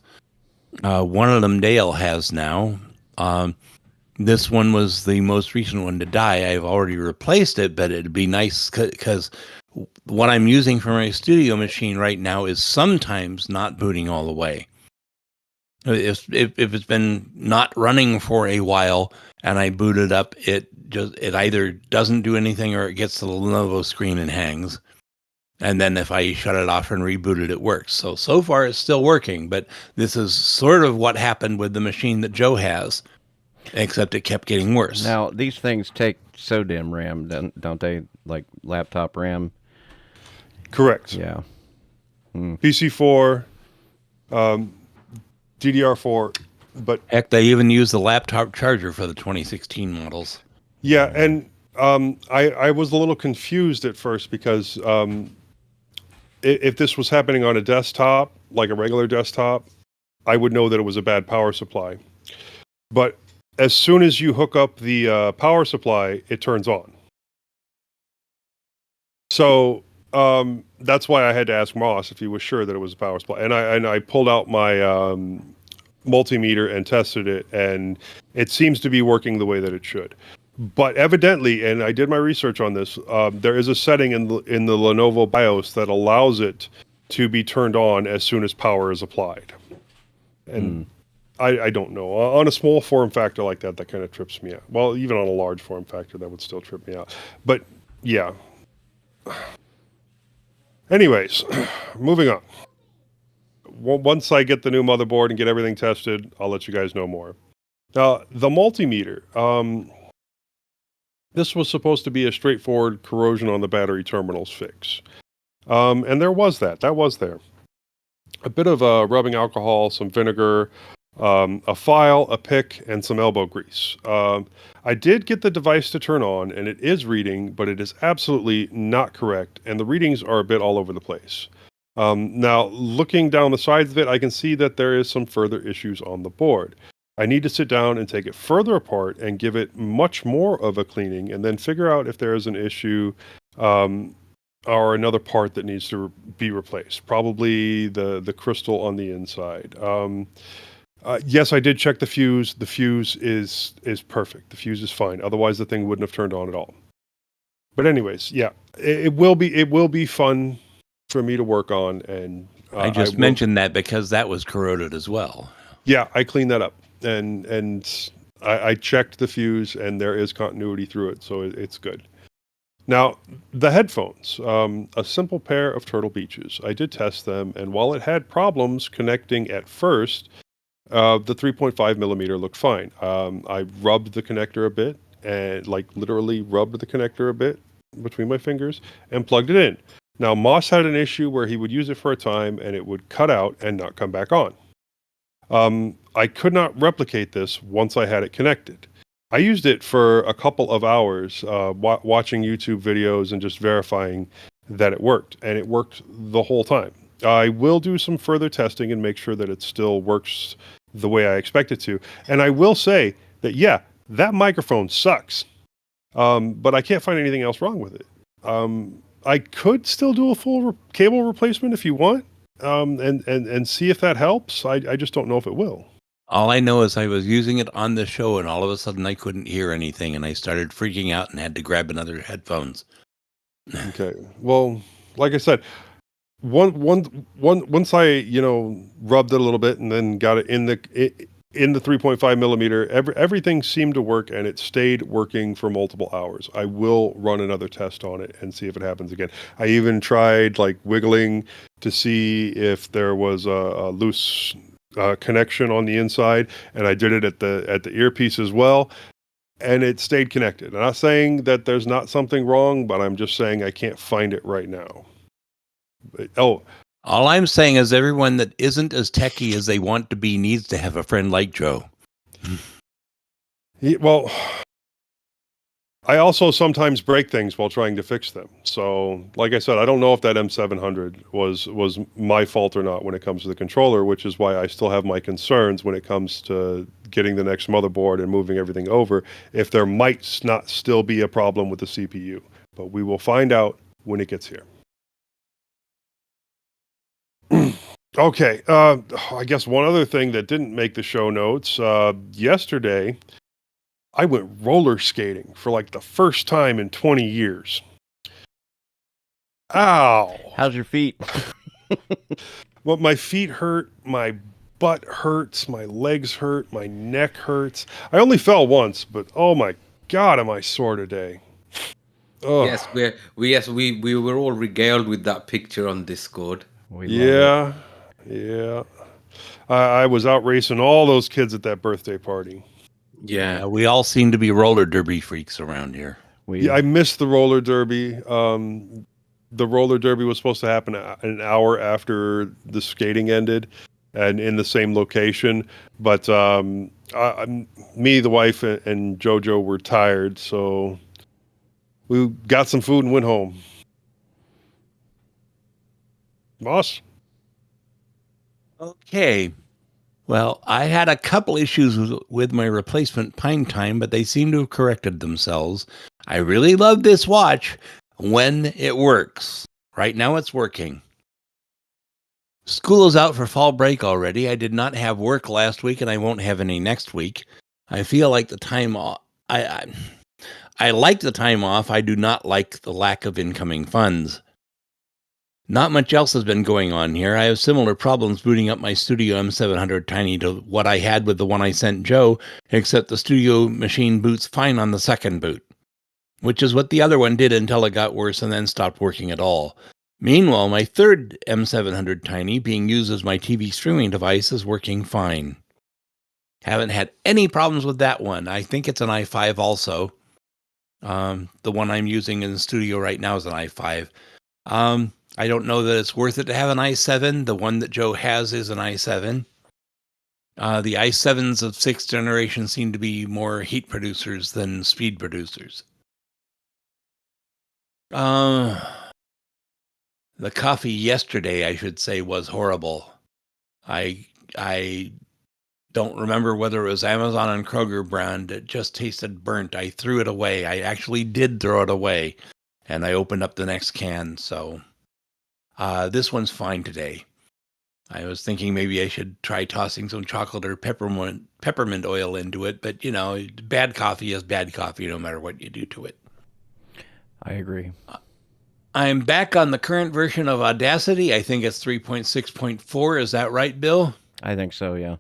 One of them Dale has now. This one was the most recent one to die. I've already replaced it, but it'd be nice because what I'm using for my studio machine right now is sometimes not booting all the way. If it's been not running for a while and I boot it up, it either doesn't do anything or it gets to the Lenovo screen and hangs. And then if I shut it off and reboot it, it works. So far it's still working, but this is sort of what happened with the machine that Joe has, except it kept getting worse. Now, these things take SODIMM RAM, don't they? Like laptop RAM? Correct. Yeah. PC4, DDR4, but Heck, they even use the laptop charger for the 2016 models. yeah, and I was a little confused at first because if this was happening on a desktop, like a regular desktop, I would know that it was a bad power supply. But as soon as you hook up the power supply, it turns on. So that's why I had to ask Moss if he was sure that it was a power supply. And I pulled out my multimeter and tested it, and it seems to be working the way that it should. But evidently, and I did my research on this, there is a setting in the Lenovo BIOS that allows it to be turned on as soon as power is applied. And I don't know. On a small form factor like that kind of trips me out. Well, even on a large form factor, that would still trip me out. But yeah. Anyways, moving on. Once I get the new motherboard and get everything tested, I'll let you guys know more. Now, the multimeter. This was supposed to be a straightforward corrosion on the battery terminals fix. And there was that. That was there. A bit of rubbing alcohol, some vinegar, a file, a pick, and some elbow grease. I did get the device to turn on, and it is reading, but it is absolutely not correct, and the readings are a bit all over the place. Now, looking down the sides of it, I can see that there is some further issues on the board. I need to sit down and take it further apart and give it much more of a cleaning, and then figure out if there is an issue or another part that needs to be replaced. Probably the crystal on the inside. Yes, I did check the fuse. The fuse is perfect. The fuse is fine. Otherwise, the thing wouldn't have turned on at all. But anyways, yeah, it will be fun for me to work on. And I just mentioned that because that was corroded as well. Yeah, I cleaned that up, and I checked the fuse, and there is continuity through it, so it's good. Now, the headphones, a simple pair of Turtle Beaches. I did test them, and while it had problems connecting at first, the 3.5 millimeter looked fine. I rubbed the connector a bit, and literally rubbed the connector a bit between my fingers, and plugged it in. Now, Moss had an issue where he would use it for a time, and it would cut out and not come back on. I could not replicate this once I had it connected. I used it for a couple of hours, watching YouTube videos and just verifying that it worked, and it worked the whole time. I will do some further testing and make sure that it still works the way I expect it to. And I will say that, yeah, that microphone sucks, but I can't find anything else wrong with it. I could still do a full cable replacement if you want, and see if that helps. I just don't know if it will. All I know is I was using it on the show, and all of a sudden I couldn't hear anything, and I started freaking out and had to grab another headphones. Okay. Well, like I said, once I rubbed it a little bit and then got it in the 3.5 millimeter, everything seemed to work, and it stayed working for multiple hours. I will run another test on it and see if it happens again. I even tried wiggling to see if there was a loose connection on the inside, and I did it at the earpiece as well, and it stayed connected. I'm not saying that there's not something wrong, but I'm just saying I can't find it right now. All I'm saying is everyone that isn't as techie as they want to be needs to have a friend like Joe. Well, I also sometimes break things while trying to fix them. So, like I said, I don't know if that M700 was my fault or not when it comes to the controller, which is why I still have my concerns when it comes to getting the next motherboard and moving everything over, if there might not still be a problem with the CPU. But we will find out when it gets here. Okay, I guess one other thing that didn't make the show notes, yesterday, I went roller skating for like the first time in 20 years. Ow. How's your feet? Well, my feet hurt, my butt hurts, my legs hurt, my neck hurts. I only fell once, but oh my God, am I sore today. Ugh. Yes, we were all regaled with that picture on Discord. Yeah. I was out racing all those kids at that birthday party. Yeah. We all seem to be roller derby freaks around here. Yeah, I missed the roller derby. The roller derby was supposed to happen an hour after the skating ended and in the same location. But me, the wife, and JoJo were tired, so we got some food and went home. Boss? Okay. Well, I had a couple issues with my replacement Pine Time, but they seem to have corrected themselves. I really love this watch when it works. Right now it's working. School is out for fall break already. I did not have work last week, and I won't have any next week. I feel like the time off. I like the time off. I do not like the lack of incoming funds. Not much else has been going on here. I have similar problems booting up my Studio M700 Tiny to what I had with the one I sent Joe, except the Studio machine boots fine on the second boot, which is what the other one did until it got worse and then stopped working at all. Meanwhile, my third M700 Tiny, being used as my TV streaming device, is working fine. Haven't had any problems with that one. I think it's an i5 also. The one I'm using in the studio right now is an i5. I don't know that it's worth it to have an i7. The one that Joe has is an i7. The i7s of 6th generation seem to be more heat producers than speed producers. The coffee yesterday, I should say, was horrible. I don't remember whether it was Amazon and Kroger brand. It just tasted burnt. I threw it away. I actually did throw it away. And I opened up the next can, so... this one's fine today. I was thinking maybe I should try tossing some chocolate or peppermint oil into it, but, you know, bad coffee is bad coffee no matter what you do to it. I agree. I'm back on the current version of Audacity. I think it's 3.6.4. Is that right, Bill? I think so, yeah.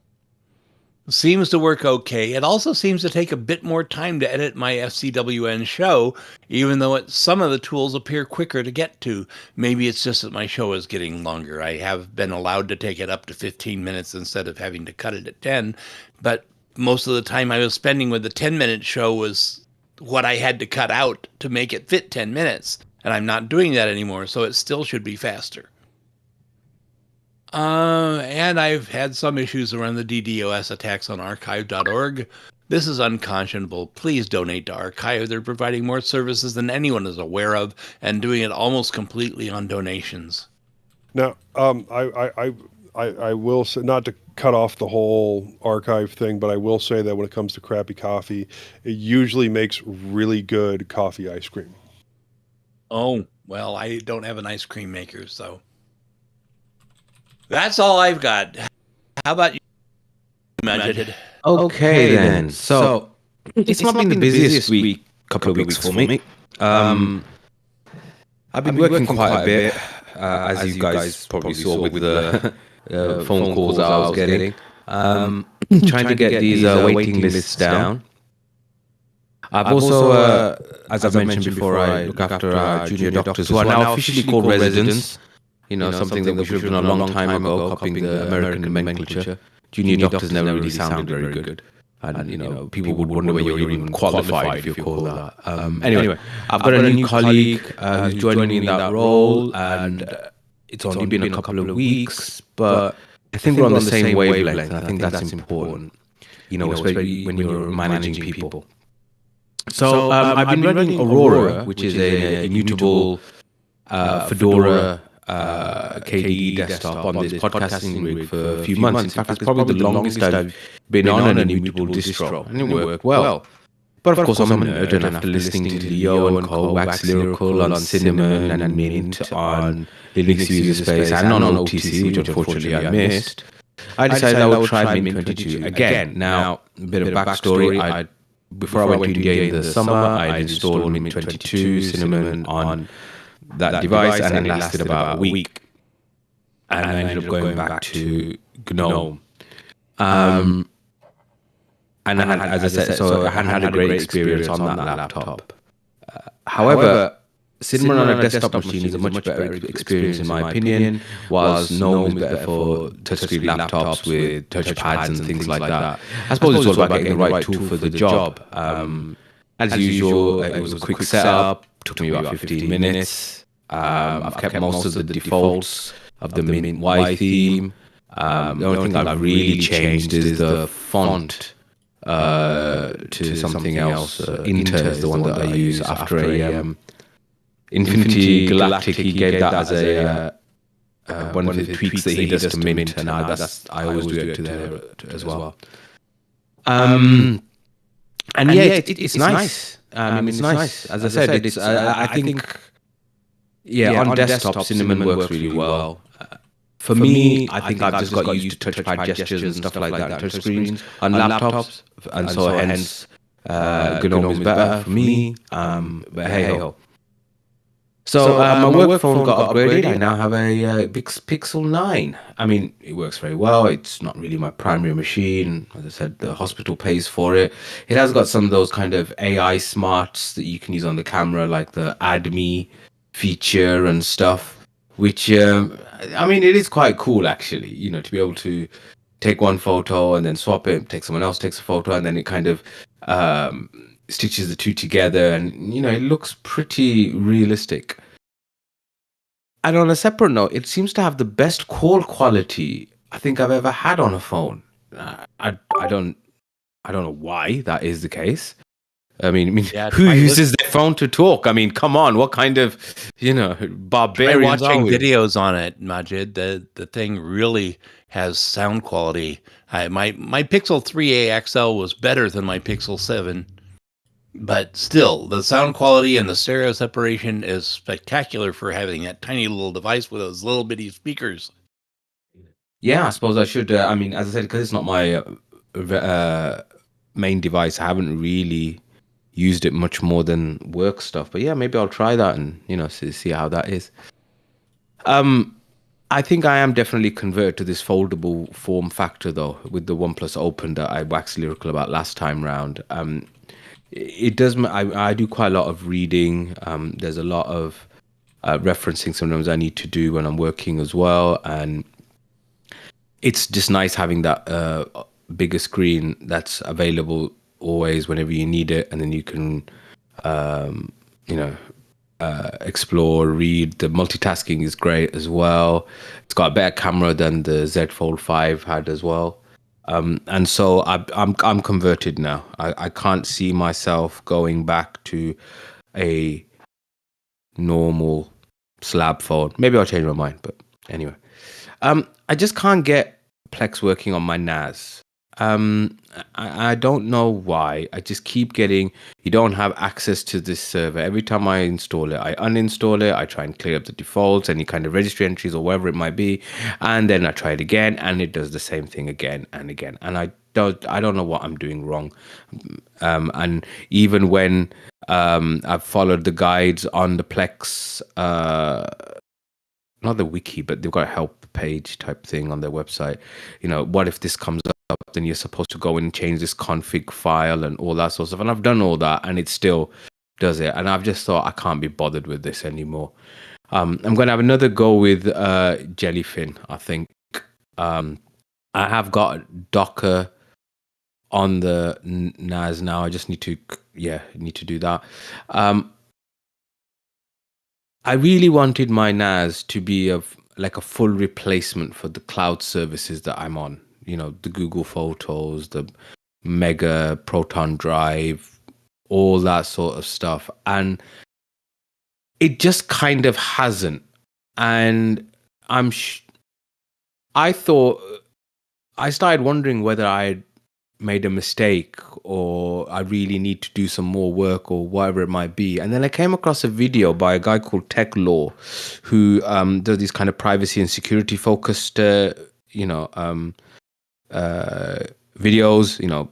Seems to work okay. It also seems to take a bit more time to edit my FCWN show, even though some of the tools appear quicker to get to. Maybe it's just that my show is getting longer. I have been allowed to take it up to 15 minutes instead of having to cut it at 10, but most of the time I was spending with the 10-minute show was what I had to cut out to make it fit 10 minutes, and I'm not doing that anymore, so it still should be faster. And I've had some issues around the DDoS attacks on archive.org. This is unconscionable. Please donate to Archive. They're providing more services than anyone is aware of and doing it almost completely on donations. Now, I will say, not to cut off the whole archive thing, but I will say that when it comes to crappy coffee, it usually makes really good coffee ice cream. Oh, well, I don't have an ice cream maker, so... That's all I've got. How about you, Unedited? Okay then. So it's not been the busiest couple of weeks for me. I've been working quite a bit, as you guys probably saw with the phone calls that I was getting. Trying to get these waiting lists down. I've also, as I've mentioned before, I look after our junior doctors who are now officially called residents. You know, something that we should have done a long time ago, copying the American nomenclature. Junior doctors never really sounded very good. And, you know, people would wonder whether you're even qualified if you're called that. Anyway, I've got a new colleague who's joining me in that role, and it's only been a couple of weeks, but I think we're on the same wavelength, and I think that's important. especially when you're managing people. So I've been running Aurora, which is a immutable Fedora KDE desktop on this podcasting rig for a few months. In fact, it's probably the longest I've been on an immutable distro, and it worked well. But of course, I'm a nerd, and after listening to Leo and Co, Wax Lyrical on Cinnamon and Mint on Linux User Space and on OTC, which unfortunately I missed, I decided I would try Mint 22 again. Now, a bit of backstory. Before I went to India in the summer, I installed Mint 22 Cinnamon on that device, and it lasted about a week. And I ended up going back to GNOME. And I had, as I said, so I hadn't had a great experience on that laptop. However, Cinnamon on a desktop machine is a much better experience, in my opinion, whilst GNOME is better for touchscreen laptops with touchpads and things like that. I suppose it's all about getting the right tool for the job. As usual, it was a quick setup, took me about 15 minutes. I've kept most of the defaults of the Mint Y theme. The only thing I've really changed is the font to something else. Inter is the one that I use after a Infinity Galactic. He gave that as a one of the tweaks that he does to Mint, and I always do it to there as well. And yeah, it's nice. I mean, it's nice. As I said, it's I think on desktop Cinnamon works really well. For me, I think I've just got used to touchpad gestures and stuff like that, touch screens on laptops, and so hence GNOME is better for me. But hey ho. So my work phone got upgraded. I now have a Pixel 9. I mean, it works very well. It's not really my primary machine. As I said, the hospital pays for it. It has got some of those kind of AI smarts that you can use on the camera, like the Add Me feature and stuff, which, I mean, it is quite cool, actually, to be able to take one photo and then swap it, take someone else takes a photo, and then it kind of stitches the two together, and it looks pretty realistic. And on a separate note, it seems to have the best call quality I think I've ever had on a phone. I don't know why that is the case. I mean, who uses their phone to talk? I mean, come on, what kind of barbarians watching are we? videos on it, Majid. The thing really has sound quality. My Pixel 3a XL was better than my Pixel 7. But still, the sound quality and the stereo separation is spectacular for having that tiny little device with those little bitty speakers. Yeah, I suppose I should. I mean, as I said, because it's not my main device, I haven't really used it much more than work stuff. But yeah, maybe I'll try that and see how that is. I think I am definitely converted to this foldable form factor though, with the OnePlus Open that I waxed lyrical about last time round. It does. I do quite a lot of reading. There's a lot of referencing sometimes I need to do when I'm working as well, and it's just nice having that bigger screen that's available always whenever you need it, and then you can explore, read. The multitasking is great as well. It's got a better camera than the Z Fold 5 had as well. And so I'm converted now. I can't see myself going back to a normal slab phone. Maybe I'll change my mind, but anyway. I just can't get Plex working on my NAS. I don't know why. I just keep getting, you don't have access to this server. Every time I install it, I uninstall it. I try and clear up the defaults, any kind of registry entries or whatever it might be. And then I try it again, and it does the same thing again and again. And I don't know what I'm doing wrong. And even when I've followed the guides on the Plex, not the wiki, but they've got a help page type thing on their website. What if this comes up? Then you're supposed to go in and change this config file and all that sort of stuff. And I've done all that, and it still does it. And I've just thought I can't be bothered with this anymore. I'm going to have another go with Jellyfin, I think. I have got Docker on the NAS now. I just need to do that. I really wanted my NAS to be like a full replacement for the cloud services that I'm on. The Google Photos, the mega proton drive, all that sort of stuff. And it just kind of hasn't. And I thought, I started wondering whether I'd made a mistake or I really need to do some more work or whatever it might be. And then I came across a video by a guy called Tech Law, who does these kind of privacy and security focused, videos,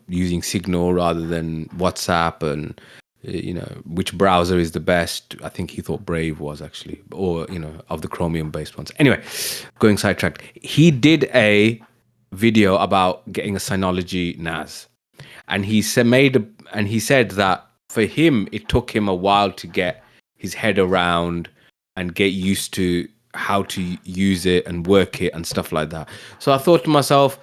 using Signal rather than WhatsApp, and which browser is the best. I think he thought Brave was actually, or of the Chromium based ones. Anyway, going sidetracked. He did a video about getting a Synology NAS, and he said that for him it took him a while to get his head around and get used to how to use it and work it and stuff like that. So I thought to myself,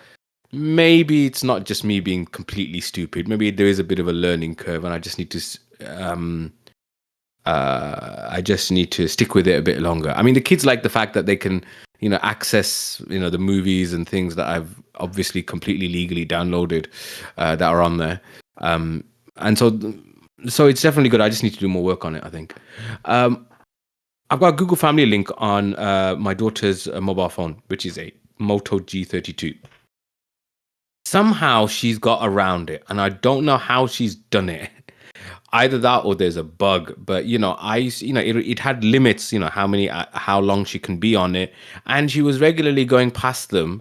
maybe it's not just me being completely stupid. Maybe there is a bit of a learning curve, and I just need to stick with it a bit longer. I mean, the kids like the fact that they can, access, the movies and things that I've obviously completely legally downloaded that are on there. And so it's definitely good. I just need to do more work on it, I think. I've got a Google Family link on my daughter's mobile phone, which is a Moto G32. Somehow she's got around it, and I don't know how she's done it. Either that or there's a bug, but it had limits, how long she can be on it, and she was regularly going past them,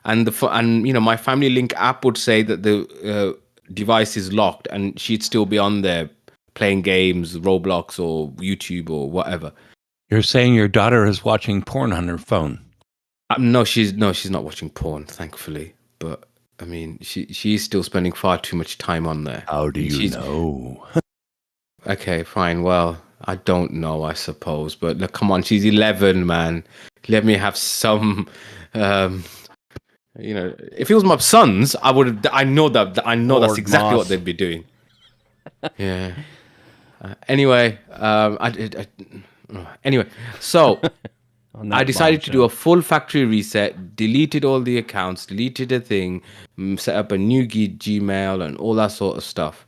and my Family Link app would say that the device is locked, and she'd still be on there playing games, Roblox or YouTube or whatever. You're saying your daughter is watching porn on her phone? No, she's not watching porn, thankfully, but. I mean, she's still spending far too much time on there. How do you know? Okay, fine. Well, I don't know, I suppose. But look, come on, she's 11, man. Let me have some. If it was my sons, I would. I know that's exactly what they'd be doing. Yeah. Anyway, so. I decided to do a full factory reset, deleted all the accounts, deleted the thing, set up a new Gmail and all that sort of stuff.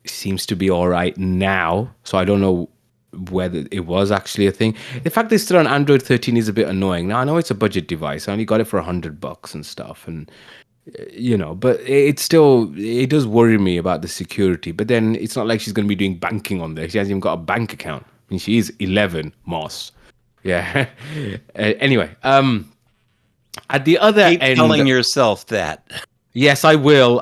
Seems to be all right now, so I don't know whether it was actually a thing. The fact that it's still on Android 13 is a bit annoying. Now, I know it's a budget device. I only got it for $100 and stuff, and but it does worry me about the security. But then it's not like she's going to be doing banking on there. She hasn't even got a bank account. I mean, she is 11, Moss. Yeah. Anyway, at the other end, telling yourself that. Yes, I will.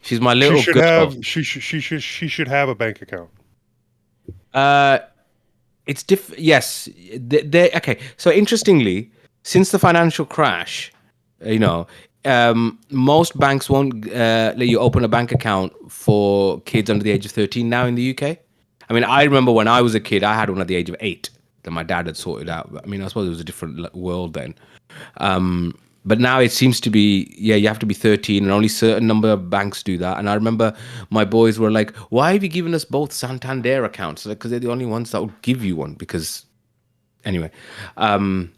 She's my little girl. She should have a bank account. It's yes. Okay. So interestingly, since the financial crash, most banks won't let you open a bank account for kids under the age of 13 now in the UK. I mean, I remember when I was a kid, I had one at the age of 8 that my dad had sorted out. I mean, I suppose it was a different world then. But now it seems to be, you have to be 13, and only a certain number of banks do that. And I remember my boys were like, why have you given us both Santander accounts? Because they're the only ones that will give you one. Because, anyway. But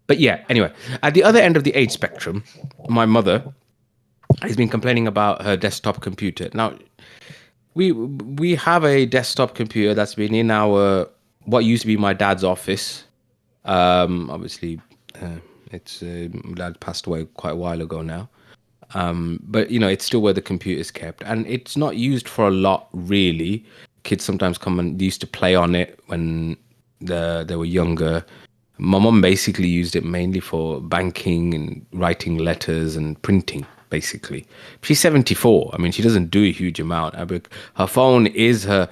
anyway, at the other end of the age spectrum, my mother has been complaining about her desktop computer. Now, we have a desktop computer that's been in what used to be my dad's office. Obviously, my dad passed away quite a while ago now. But it's still where the computer is kept, and it's not used for a lot really. Kids sometimes come and used to play on it when they were younger. My mom basically used it mainly for banking and writing letters and printing. Basically, she's 74. I mean, she doesn't do a huge amount. Her phone is her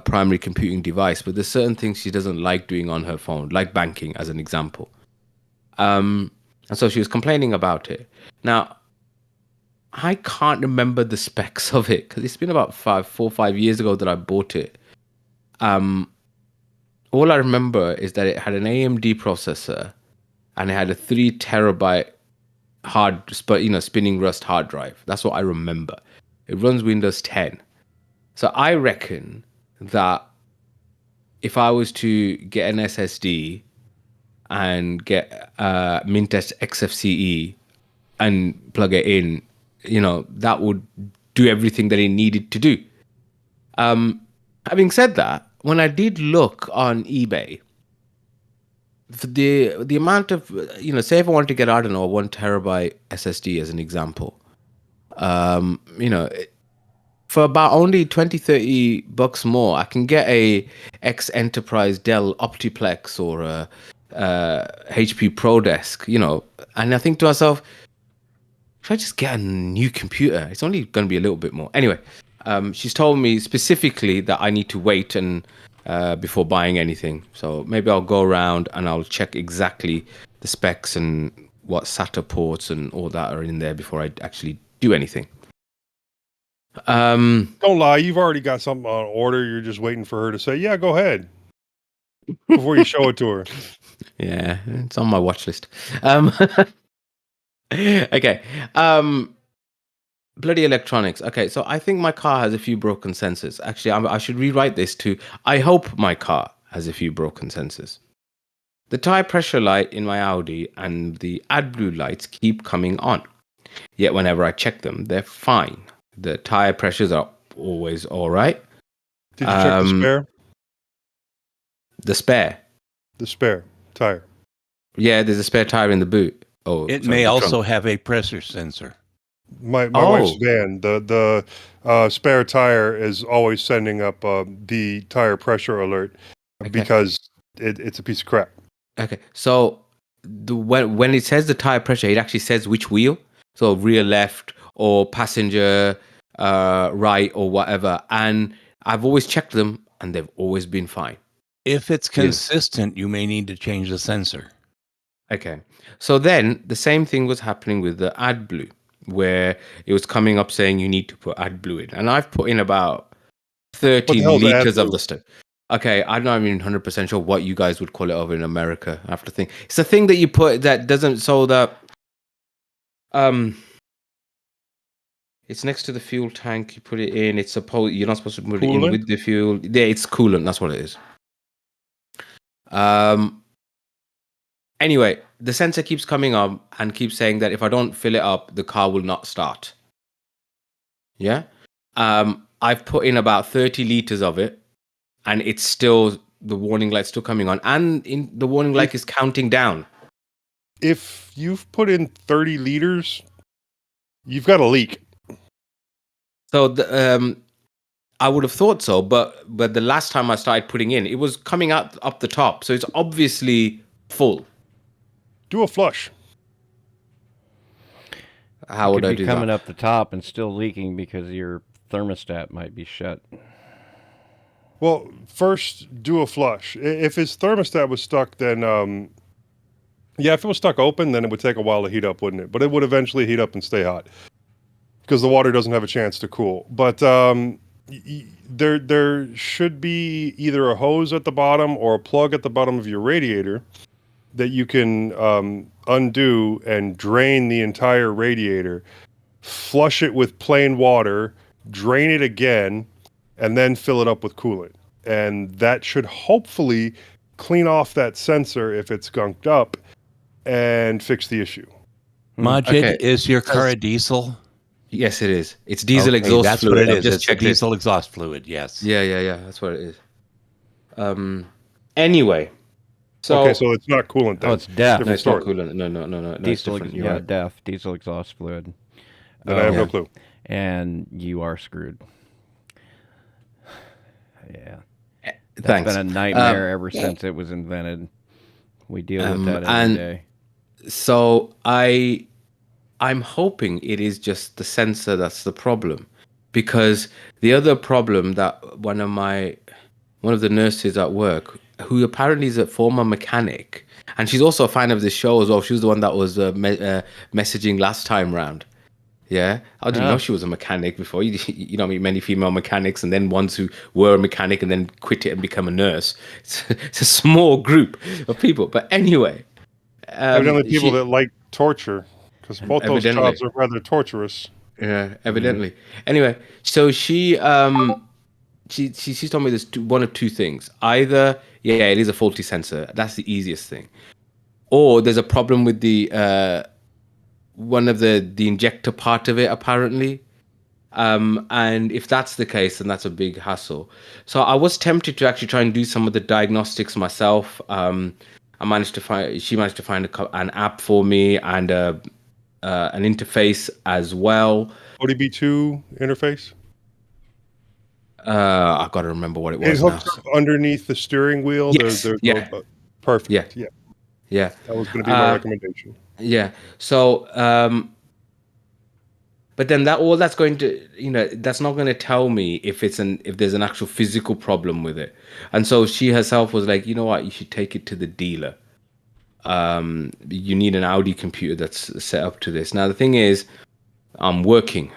primary computing device, but there's certain things she doesn't like doing on her phone, like banking, as an example. And so she was complaining about it. Now, I can't remember the specs of it because it's been about 4 or 5 years ago that I bought it. All I remember is that it had an AMD processor and it had a 3 terabyte spinning Rust hard drive. That's what I remember. It runs Windows 10. So I reckon that if I was to get an SSD and get mintCast XFCE, and plug it in, that would do everything that it needed to do. Having said that, when I did look on eBay, the amount of, say if I wanted to get, I don't know, a 1 terabyte SSD as an example, for about only $20-$30 more, I can get a X Enterprise Dell Optiplex or a HP ProDesk, and I think to myself, should I just get a new computer? It's only going to be a little bit more. Anyway, she's told me specifically that I need to wait and before buying anything. So maybe I'll go around and I'll check exactly the specs and what SATA ports and all that are in there before I actually do anything. Don't lie, you've already got something on order. You're just waiting for her to say, "Yeah, go ahead," before you show it to her. Yeah, it's on my watch list. Okay. Bloody electronics. Okay, so I think my car has a few broken sensors. Actually, I should rewrite this to, I hope my car has a few broken sensors. The tire pressure light in my Audi and the AdBlue lights keep coming on. Yet whenever I check them, they're fine. The tire pressures are always all right. Did you check the spare? The spare? The spare tire. Yeah, there's a spare tire in the boot. Oh, It sorry, may the also trunk. have a pressure sensor. My wife's van, the spare tire is always sending up the tire pressure alert because it's a piece of crap. Okay, so when it says the tire pressure, it actually says which wheel. So rear left or passenger right or whatever. And I've always checked them and they've always been fine. If it's consistent, you may need to change the sensor. Okay, so then the same thing was happening with the AdBlue, where it was coming up saying you need to put AdBlue in. And I've put in about 30 liters of the stuff. Okay, I'm not even 100% sure what you guys would call it over in America. I have to think. It's a thing that you put that doesn't, so that it's next to the fuel tank. You put it in. It's supposed, you're not supposed to put it in with the fuel. Yeah, it's coolant. That's what it is. Anyway, the sensor keeps coming up and keeps saying that if I don't fill it up, the car will not start. Yeah. I've put in about 30 liters of it, and it's still, the warning light's still coming on, and the warning light is counting down. If you've put in 30 liters, you've got a leak. So I would have thought so, but the last time I started putting in, it was coming out up the top, so it's obviously full. Do a flush. How would I do that? Coming up the top and still leaking because your thermostat might be shut. Well, first do a flush. If his thermostat was stuck, then if it was stuck open, then it would take a while to heat up, wouldn't it? But it would eventually heat up and stay hot because the water doesn't have a chance to cool. But there should be either a hose at the bottom or a plug at the bottom of your radiator that you can undo and drain the entire radiator, flush it with plain water, drain it again, and then fill it up with coolant. And that should hopefully clean off that sensor if it's gunked up and fix the issue. Majid, is your car a diesel? Yes, it is. It's diesel exhaust that's fluid. What it is. Just it's checked diesel exhaust fluid, yes. Yeah. That's what it is. Anyway. So it's not coolant then. Oh, it's DEF. No, it's not coolant. No. Diesel, right. DEF, diesel exhaust fluid. Then I have no clue. And you are screwed. Yeah. Thanks. It's been a nightmare ever since it was invented. We deal with that every day. So I'm hoping it is just the sensor that's the problem, because the other problem that one of the nurses at work, who apparently is a former mechanic, and she's also a fan of this show as well. She was the one that was messaging last time round. Yeah, I didn't know she was a mechanic before. You don't meet many female mechanics, and then ones who were a mechanic and then quit it and become a nurse. It's a small group of people. But anyway, evidently people that like torture, because both those evidently. jobs are rather torturous. Yeah, evidently. Anyway, so she told me there's one of two things. Either it is a faulty sensor. That's the easiest thing. Or there's a problem with the one of the injector part of it apparently. And if that's the case, then that's a big hassle. So I was tempted to actually try and do some of the diagnostics myself. She managed to find an app for me and an interface as well. ODB2 interface. I got to remember what it It was now. hooks up underneath the steering wheel. Yes, Perfect. Yeah. Yeah. That was going to be my recommendation. Yeah. So, but then that's going to, that's not going to tell me if there's an actual physical problem with it. And so she herself was like, you know what, you should take it to the dealer. You need an Audi computer that's set up to this. Now the thing is, I'm working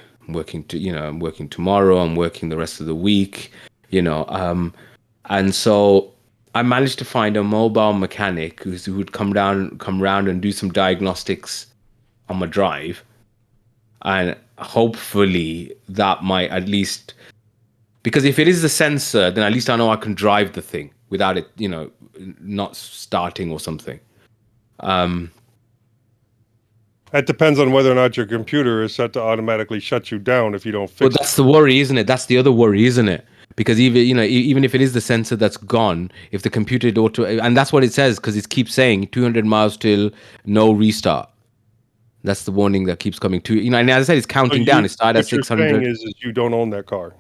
tomorrow. I'm working the rest of the week. And so I managed to find a mobile mechanic who would come round and do some diagnostics on my drive, and hopefully that might at least, because if it is the sensor, then at least I know I can drive the thing without it, not starting or something. That depends on whether or not your computer is set to automatically shut you down if you don't fix it. Well, that's the worry, isn't it? That's the other worry, isn't it? Because even if it is the sensor that's gone, if the computer and that's what it says, because it keeps saying 200 miles till no restart. That's the warning that keeps coming to, and as I said, it's counting down. It started at 600. What you're saying is you don't own that car.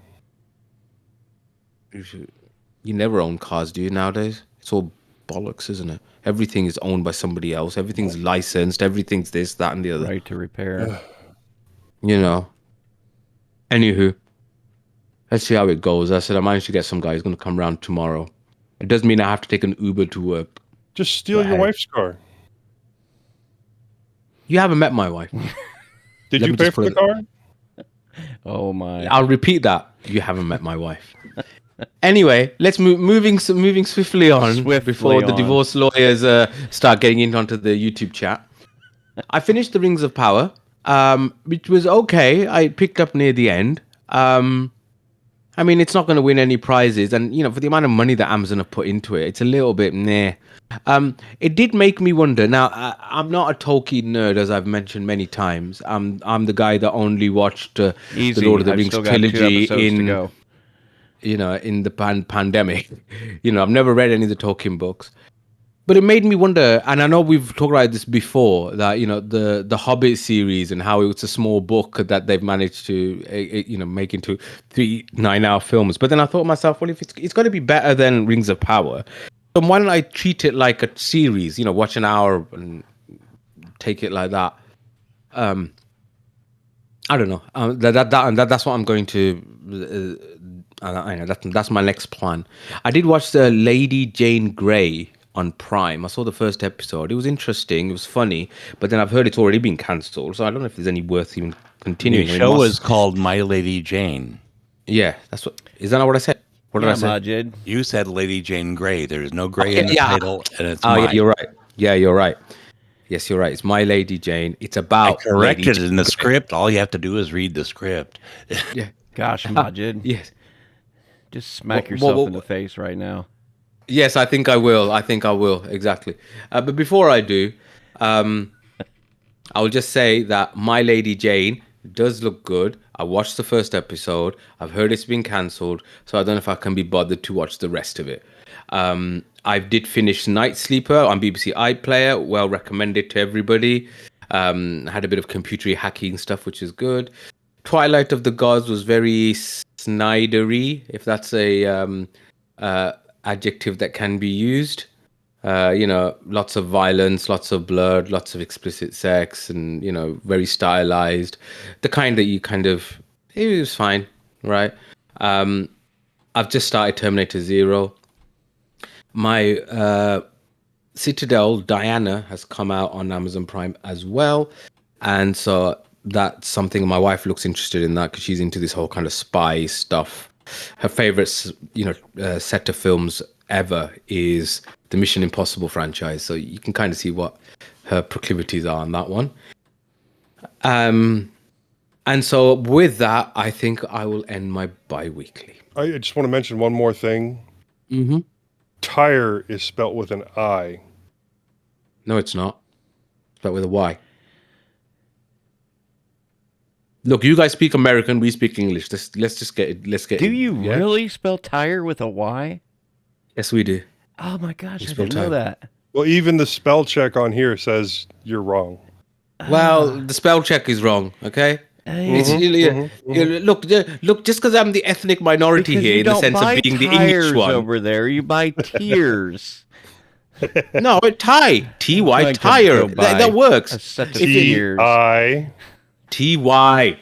You never own cars, do you, nowadays? It's all bollocks, isn't it? Everything is owned by somebody else. Everything's licensed. Everything's this, that, and the other. Right to repair. Anywho, let's see how it goes. I said I managed to get some guy who's going to come around tomorrow. It doesn't mean I have to take an Uber to work. Just steal your wife's car. You haven't met my wife. Did you pay for the car? Oh my! I'll repeat that. You haven't met my wife. Anyway, let's moving swiftly on before the divorce lawyers start getting onto the YouTube chat. I finished the Rings of Power, which was okay. I picked up near the end. I mean, it's not going to win any prizes, and for the amount of money that Amazon have put into it, it's a little bit meh. It did make me wonder. Now, I'm not a Tolkien nerd, as I've mentioned many times. I'm the guy that only watched the Lord of the Rings trilogy in the pandemic. I've never read any of the Tolkien books. But it made me wonder, and I know we've talked about this before, that the Hobbit series and how it's a small book that they've managed to make into 3 9-hour films. But then I thought to myself, well, if it's got to be better than Rings of Power, then why don't I treat it like a series? Watch an hour and take it like that. I don't know. That's what I'm going to. I know that's my next plan. I did watch the Lady Jane Grey on Prime. I saw the first episode. It was interesting. It was funny, but then I've heard it's already been cancelled, so I don't know if there's any worth even continuing. The show is called My Lady Jane. Yeah, is that not what I said? What did I say? Majid. You said Lady Jane Grey. There is no Grey in the title, and it's yeah, you're right. Yeah, you're right. Yes, you're right. It's My Lady Jane. It's about. I corrected it in the script. All you have to do is read the script. Yeah. Gosh, Majid. Yes. Just smack yourself in the face right now. Yes, I think I will. Exactly. But before I do, I'll just say that My Lady Jane does look good. I watched the first episode. I've heard it's been cancelled, so I don't know if I can be bothered to watch the rest of it. I did finish Night Sleeper on BBC iPlayer. Well recommended to everybody. Had a bit of computery hacking stuff, which is good. Twilight of the Gods was very Snydery, if that's a adjective that can be used. Lots of violence, lots of blood, lots of explicit sex, and very stylized. The kind that you it was fine, right? I've just started Terminator Zero. My Citadel Diana has come out on Amazon Prime as well, and so that's something my wife looks interested in, that because she's into this whole kind of spy stuff. Her favorite set of films ever is the Mission Impossible franchise, so you can kind of see what her proclivities are on that one. And so with that, I think I will end my bi-weekly. I just want to mention one more thing. Mm-hmm. Tire is spelt with an I. No, it's not. It's spelled with a Y. Look, you guys speak American, we speak English. Let's just get it. Let's get Do it. you Yeah? really spell tire with a Y? Yes, we do. Oh my gosh, We I spell didn't know tire. that. Well, even the spell check on here says you're wrong. Well, the spell check is wrong. Okay. It's look. Just because I'm the ethnic minority because here you in the don't sense buy of being the English tires one. over there. You buy tears. No, tie. I'm T-Y, going to tire. go buy That works. A set of If it- tears. T-Y.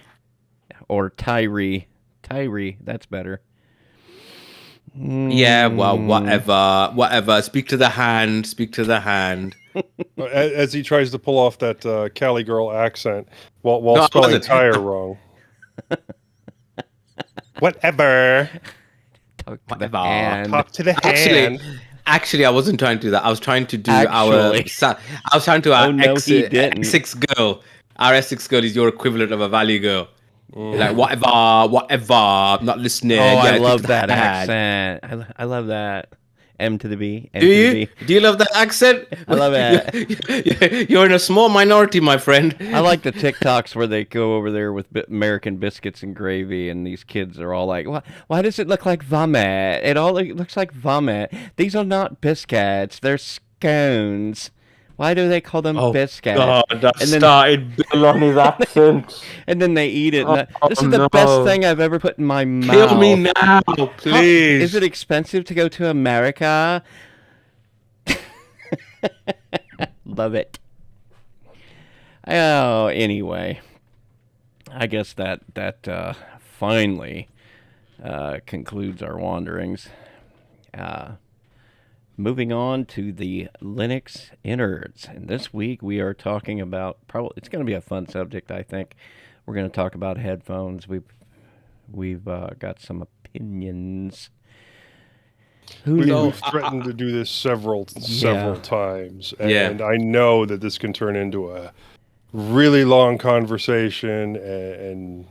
Or Tyree. Tyree, that's better. Yeah, well, whatever. Speak to the hand. As he tries to pull off that Cali girl accent while No, I spelling wasn't. tire wrong. Whatever. Talk to the Whatever. hand. Talk to the hand. Actually, I wasn't trying to do that. I was trying to do Actually. I was trying to our Oh, no, he didn't. Essex girl. Our Essex girl is your equivalent of a Valley girl. Like whatever. I'm not listening. Oh, I speak love to the that hand. accent. I love that. M to the B. M Do to the you? B. Do you love that accent? I love it. You're in a small minority, my friend. I like the TikToks where they go over there with American biscuits and gravy, and these kids are all like, "Why does it look like vomit? It looks like vomit. These are not biscuits; they're scones. Why do they call them biscuits?" God, that And then- started Bill on his accent. And then they eat it. And Oh, this is the no. best thing I've ever put in my mouth. Kill me now, How- please. Is it expensive to go to America? Love it. Oh, anyway, I guess that finally concludes our wanderings. Moving on to the Linux innards, and this week we are talking about it's going to be a fun subject. I think we're going to talk about headphones. We've got some opinions. We've threatened to do this several times, and I know that this can turn into a really long conversation. And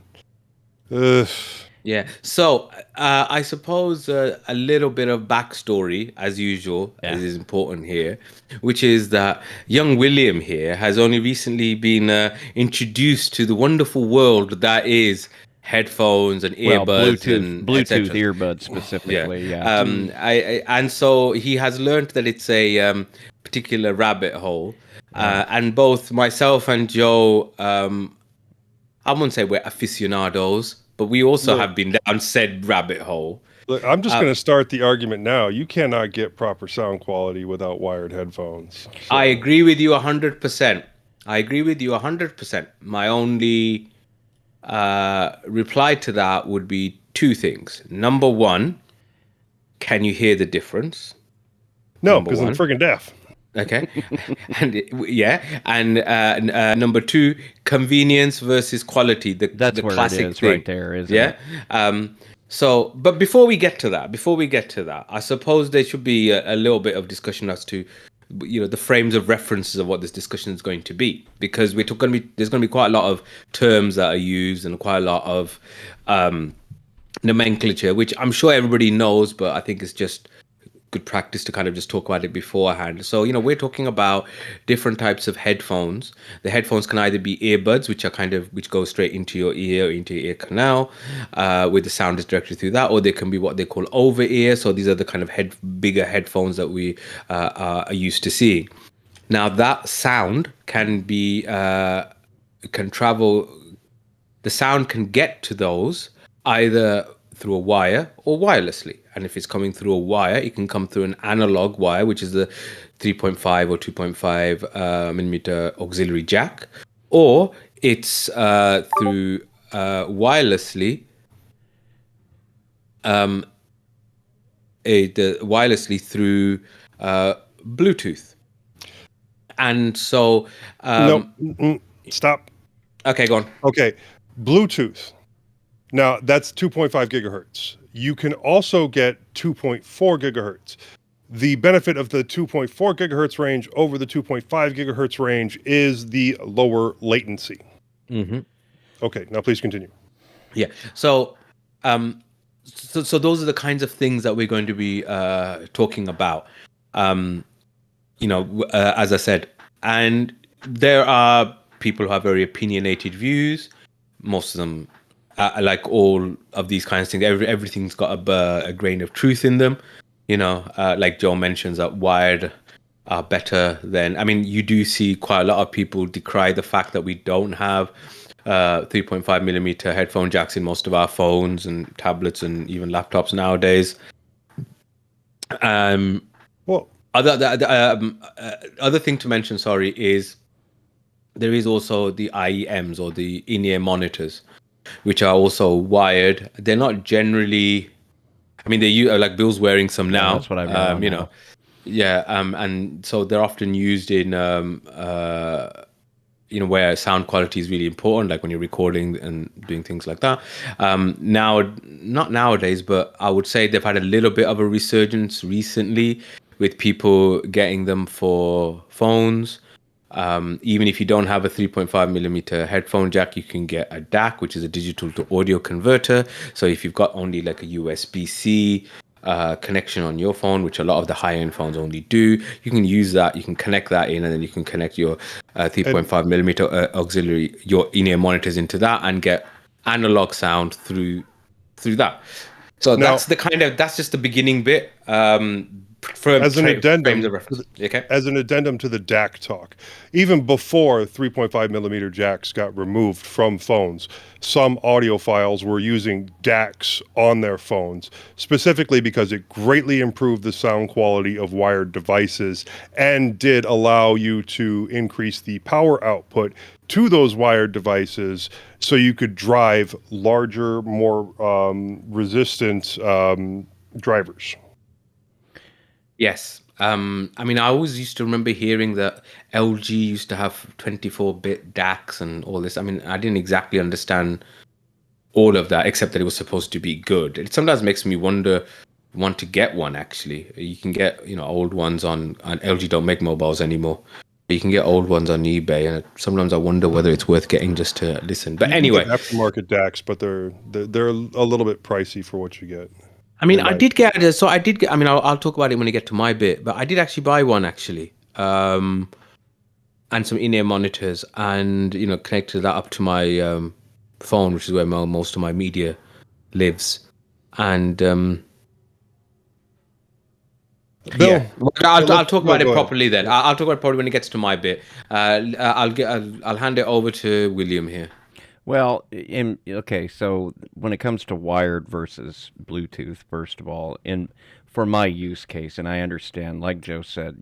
Yeah. So I suppose a little bit of backstory, as usual, is important here, which is that young William here has only recently been introduced to the wonderful world that is headphones and earbuds Bluetooth etc. earbuds specifically. Yeah. And so he has learned that it's a particular rabbit hole, and both myself and Joe, I wouldn't say we're aficionados, but we also have been down said rabbit hole. Look, I'm just going to start the argument now. You cannot get proper sound quality without wired headphones. So. I agree with you 100%. I agree with you 100%. My only reply to that would be two things. Number one, can you hear the difference? No, because I'm friggin' deaf. Okay. And number two, convenience versus quality. That's the where classic it is thing. right there, isn't it? So, but before we get to that, I suppose there should be a little bit of discussion as to, the frames of references of what this discussion is going to be, because there's going to be quite a lot of terms that are used and quite a lot of nomenclature, which I'm sure everybody knows, but I think it's just good practice to kind of just talk about it beforehand. So, we're talking about different types of headphones. The headphones can either be earbuds, which go straight into your ear, into your ear canal, with the sound is directly through that, or they can be what they call over ear. So these are the kind of bigger headphones that we are used to seeing. Now that sound can travel. The sound can get to those either through a wire or wirelessly. And if it's coming through a wire, it can come through an analog wire, which is the 3.5 or 2.5 millimeter auxiliary jack, or it's through wirelessly, wirelessly through Bluetooth. And so, stop. Okay, go on. Okay, Bluetooth. Now that's 2.5 gigahertz. You can also get 2.4 gigahertz. The benefit of the 2.4 gigahertz range over the 2.5 gigahertz range is the lower latency. Mm-hmm. Okay, now please continue. Yeah. So, so those are the kinds of things that we're going to be talking about. As I said, and there are people who have very opinionated views. most of them, like all of these kinds of things, everything's got a grain of truth in them. Like Joe mentions, that wired are better than. I mean, you do see quite a lot of people decry the fact that we don't have 3.5 millimeter headphone jacks in most of our phones and tablets and even laptops nowadays. Well, Other thing to mention, sorry, is there is also the IEMs or the in-ear monitors, which are also wired. They're not generally. I mean, like Bill's wearing some now. That's what I've got on now. Yeah, and so they're often used in where sound quality is really important, like when you're recording and doing things like that. Now, not nowadays, but I would say they've had a little bit of a resurgence recently with people getting them for phones. Even if you don't have a 3.5 millimeter headphone jack, you can get a DAC, which is a digital to audio converter. So if you've got only like a USB-C connection on your phone, which a lot of the high-end phones only do, you can use that. You can connect that in, and then you can connect your 3.5 millimeter auxiliary, your in-ear monitors into that, and get analog sound through that. So that's just the beginning bit. As an addendum, okay. As an addendum to the DAC talk, even before 3.5 millimeter jacks got removed from phones, some audiophiles were using DACs on their phones, specifically because it greatly improved the sound quality of wired devices and did allow you to increase the power output to those wired devices so you could drive larger, more resistant drivers. Yes. I mean, I always used to remember hearing that LG used to have 24-bit DACs and all this. I mean, I didn't exactly understand all of that, except that it was supposed to be good. It sometimes makes me want to get one, actually. You can get, old ones on LG don't make mobiles anymore. You can get old ones on eBay, and sometimes I wonder whether it's worth getting just to listen. But anyway, aftermarket DACs, but they're a little bit pricey for what you get. I mean, I did get. I mean, I'll talk about it when I get to my bit. But I did actually buy one actually, and some in-ear monitors, and connected that up to my phone, which is where most of my media lives. And Bill, yeah, I'll talk about it properly then. I'll talk about it probably when it gets to my bit. I'll hand it over to William here. Well, okay, so when it comes to wired versus Bluetooth, first of all, for my use case, and I understand, like Joe said,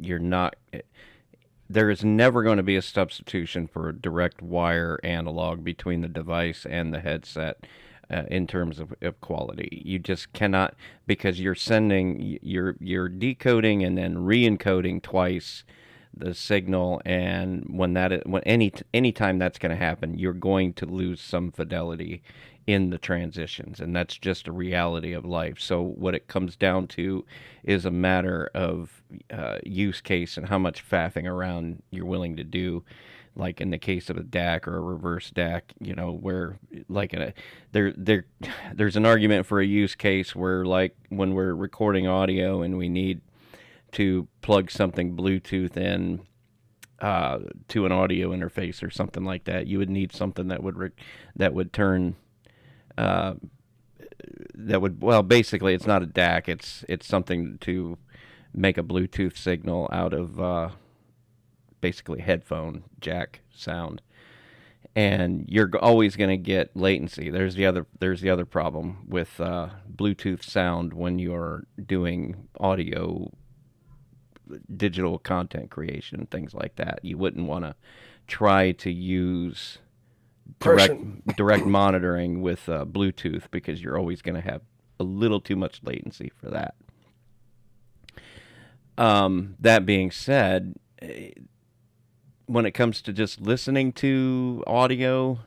there is never going to be a substitution for a direct wire analog between the device and the headset in terms of quality. You just cannot, because you're decoding and then re-encoding twice the signal, and any time that's going to happen, you're going to lose some fidelity in the transitions, and that's just a reality of life. So what it comes down to is a matter of use case and how much faffing around you're willing to do. Like in the case of a DAC or a reverse DAC, where like there's an argument for a use case where, like, when we're recording audio and we need to plug something Bluetooth in to an audio interface or something like that, you would need something that would turn basically it's not a DAC, it's something to make a Bluetooth signal out of basically headphone jack sound, and you're always going to get latency. There's the other problem with Bluetooth sound when you're doing audio digital content creation and things like that. You wouldn't want to try to use direct monitoring with Bluetooth, because you're always going to have a little too much latency for that. That being said, when it comes to just listening to audio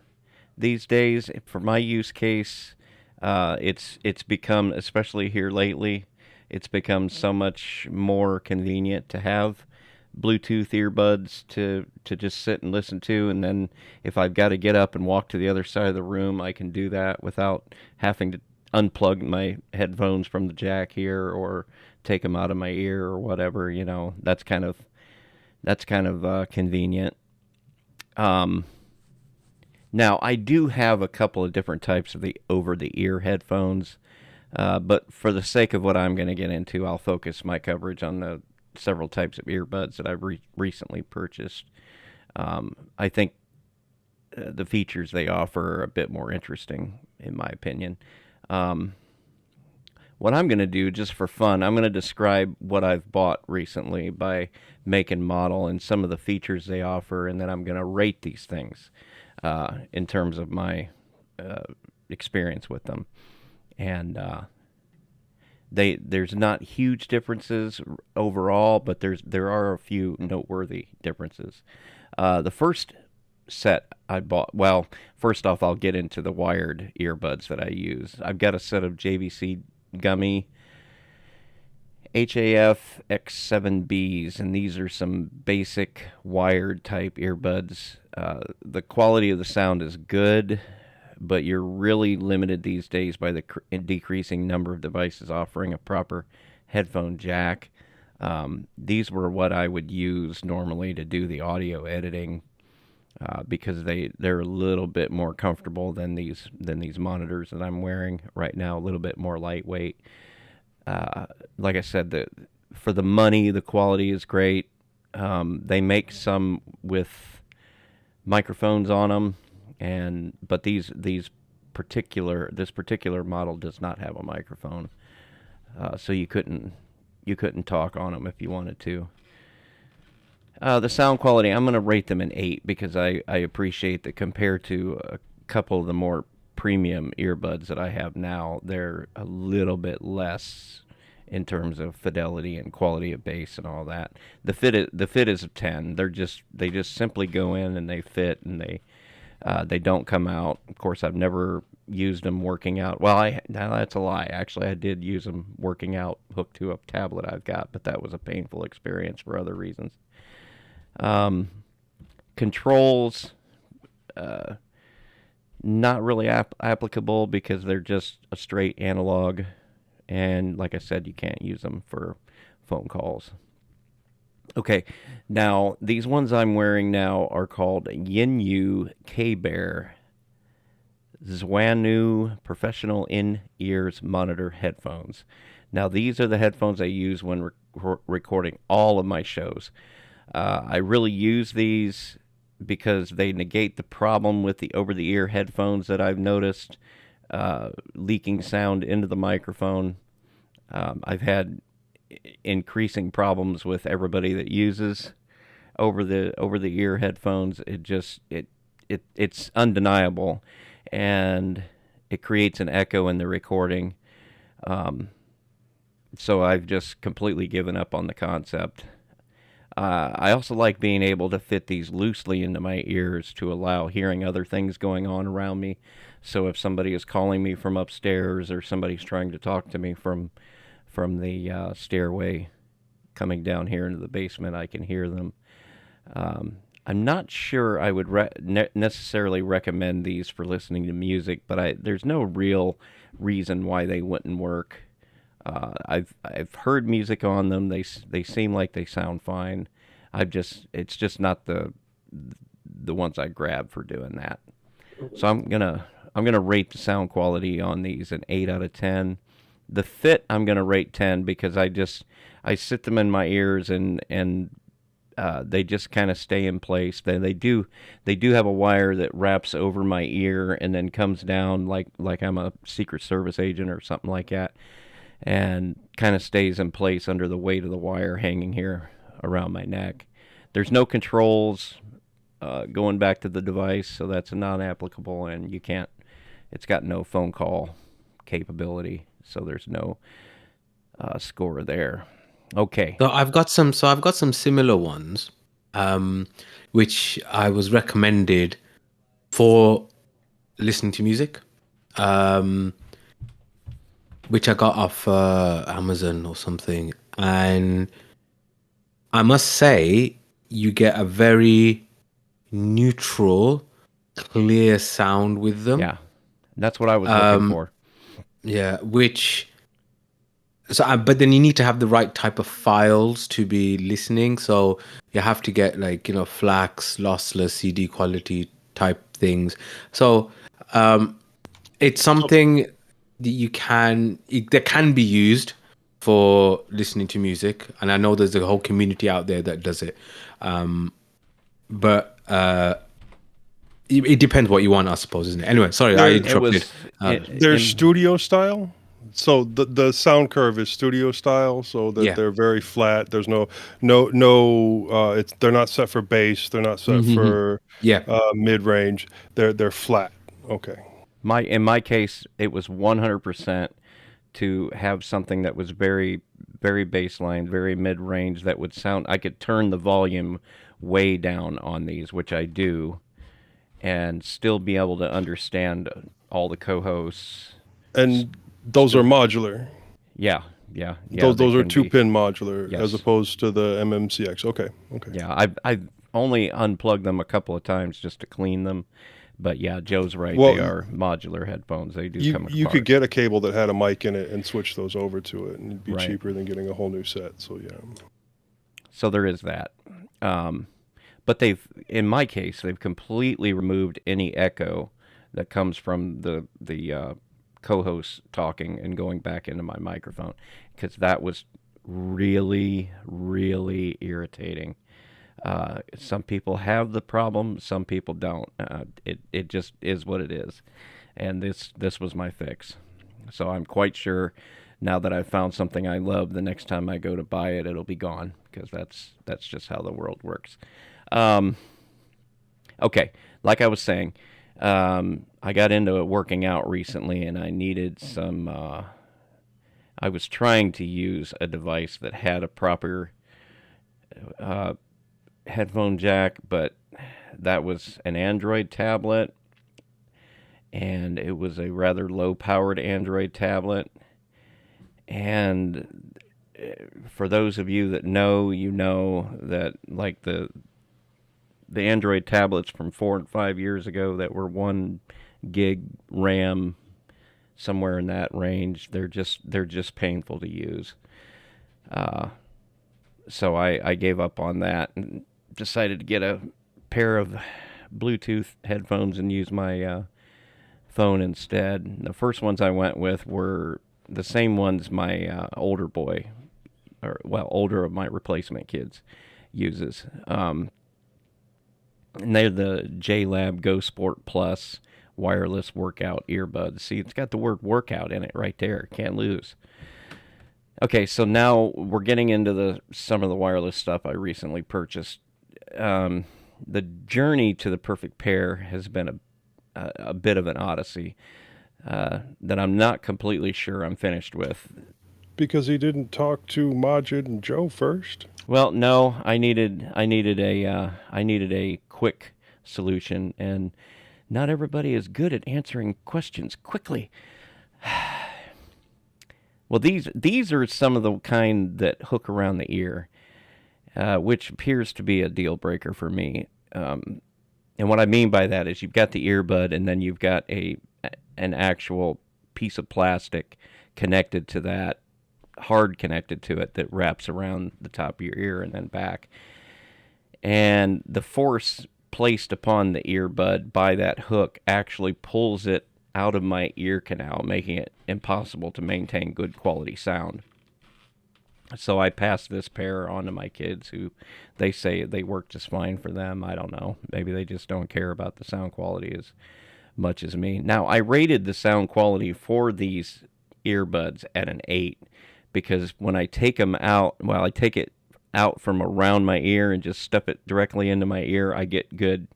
these days, for my use case, it's become, especially here lately, it's become so much more convenient to have Bluetooth earbuds to just sit and listen to, and then if I've got to get up and walk to the other side of the room, I can do that without having to unplug my headphones from the jack here or take them out of my ear or whatever. That's kind of convenient. Now, I do have a couple of different types of the over-the-ear headphones, but for the sake of what I'm going to get into, I'll focus my coverage on the several types of earbuds that I've recently purchased. I think the features they offer are a bit more interesting, in my opinion. What I'm going to do, just for fun, I'm going to describe what I've bought recently by make and model and some of the features they offer, and then I'm going to rate these things in terms of my experience with them. And there's not huge differences overall, but there are a few noteworthy differences. The first set I bought, well, first off, I'll get into the wired earbuds that I use. I've got a set of JVC Gummy HAF X7Bs, and these are some basic wired type earbuds. The quality of the sound is good, but you're really limited these days by the decreasing number of devices offering a proper headphone jack. These were what I would use normally to do the audio editing, because they're a little bit more comfortable than these monitors that I'm wearing right now. A little bit more lightweight. Like I said, for the money, the quality is great. They make some with microphones on them, but this particular model does not have a microphone, so you couldn't talk on them if you wanted to. The sound quality, I'm going to rate them an 8 because I appreciate that compared to a couple of the more premium earbuds that I have now, they're a little bit less in terms of fidelity and quality of bass and all that. The fit is a 10. They just simply go in and they fit, and they don't come out. Of course, I've never used them working out. Well, that's a lie. Actually, I did use them working out hooked to a tablet I've got, but that was a painful experience for other reasons. Controls, not really applicable because they're just a straight analog, and like I said, you can't use them for phone calls. Okay, now these ones I'm wearing now are called Yinyu K-Bear Zwanu Professional In-Ears Monitor Headphones. Now these are the headphones I use when recording all of my shows. I really use these because they negate the problem with the over-the-ear headphones that I've noticed leaking sound into the microphone. I've had increasing problems with everybody that uses over-the-ear headphones. It's undeniable, and it creates an echo in the recording. So I've just completely given up on the concept. I also like being able to fit these loosely into my ears to allow hearing other things going on around me. So if somebody is calling me from upstairs or somebody's trying to talk to me from the stairway coming down here into the basement, I can hear them. I'm not sure I would necessarily recommend these for listening to music, but there's no real reason why they wouldn't work. I've heard music on them. They seem like they sound fine. It's just not the ones I grab for doing that. So I'm gonna rate the sound quality on these an 8 out of 10. The fit I'm gonna rate 10 because I sit them in my ears and they just kind of stay in place. They do have a wire that wraps over my ear and then comes down like I'm a Secret Service agent or something like that, and kind of stays in place under the weight of the wire hanging here around my neck. There's no controls going back to the device, so that's non-applicable, and it's got no phone call capability, so there's no score there. Okay. So I've got some similar ones, which I was recommended for listening to music. Which I got off Amazon or something. And I must say, you get a very neutral, clear sound with them. Yeah, that's what I was looking for. Yeah, but then you need to have the right type of files to be listening. So you have to get FLAC, lossless, CD quality type things. So it's something that can be used for listening to music, and I know there's a whole community out there that does it. But it depends what you want, I suppose, isn't it? Anyway, sorry, I interrupted. They're studio style. So the sound curve is studio style, so that they're very flat. There's no. They're not set for bass. They're not set for mid range. They're flat. Okay. In my case, it was 100% to have something that was very, very baseline, very mid range. That would sound. I could turn the volume way down on these, which I do, and still be able to understand all the co-hosts. And those are modular. Yeah. Those are 2-pin modular as opposed to the MMCX. Okay. Yeah, I've only unplugged them a couple of times just to clean them. But yeah, Joe's right. Well, they are modular headphones. They do come apart. You could get a cable that had a mic in it and switch those over to it, and it'd be cheaper than getting a whole new set. So yeah. So there is that. But in my case, they've completely removed any echo that comes from the co-host talking and going back into my microphone, because that was really, really irritating. Some people have the problem, some people don't. It just is what it is, and this was my fix. So I'm quite sure now that I've found something I love, the next time I go to buy it, it'll be gone, because that's just how the world works. Okay, like I was saying, I got into working out recently, and I needed some. I was trying to use a device that had a proper headphone jack, but that was an Android tablet, and it was a rather low-powered Android tablet. And for those of you that know, you know that like the Android tablets from 4 and 5 years ago that were 1 gig RAM, somewhere in that range, they're just painful to use. So I gave up on that and decided to get a pair of Bluetooth headphones and use my phone instead. The first ones I went with were the same ones my older of my replacement kids uses. And they're the JLab Go Sport Plus wireless workout earbuds. See, it's got the word workout in it right there. Can't lose. Okay, so now we're getting into some of the wireless stuff I recently purchased. The journey to the perfect pair has been a bit of an odyssey that I'm not completely sure I'm finished with. Because he didn't talk to Majid and Joe first? Well, no, I needed a quick solution, and not everybody is good at answering questions quickly. Well, these are some of the kind that hook around the ear, which appears to be a deal breaker for me. And what I mean by that is you've got the earbud, and then you've got an actual piece of plastic connected to that, hard connected to it, that wraps around the top of your ear and then back. And the force placed upon the earbud by that hook actually pulls it out of my ear canal, making it impossible to maintain good quality sound. So I passed this pair on to my kids, who they say they work just fine for them. I don't know. Maybe they just don't care about the sound quality as much as me. Now, I rated the sound quality for these earbuds at an 8, because when I take them out, I take it out from around my ear and just stuff it directly into my ear, I get good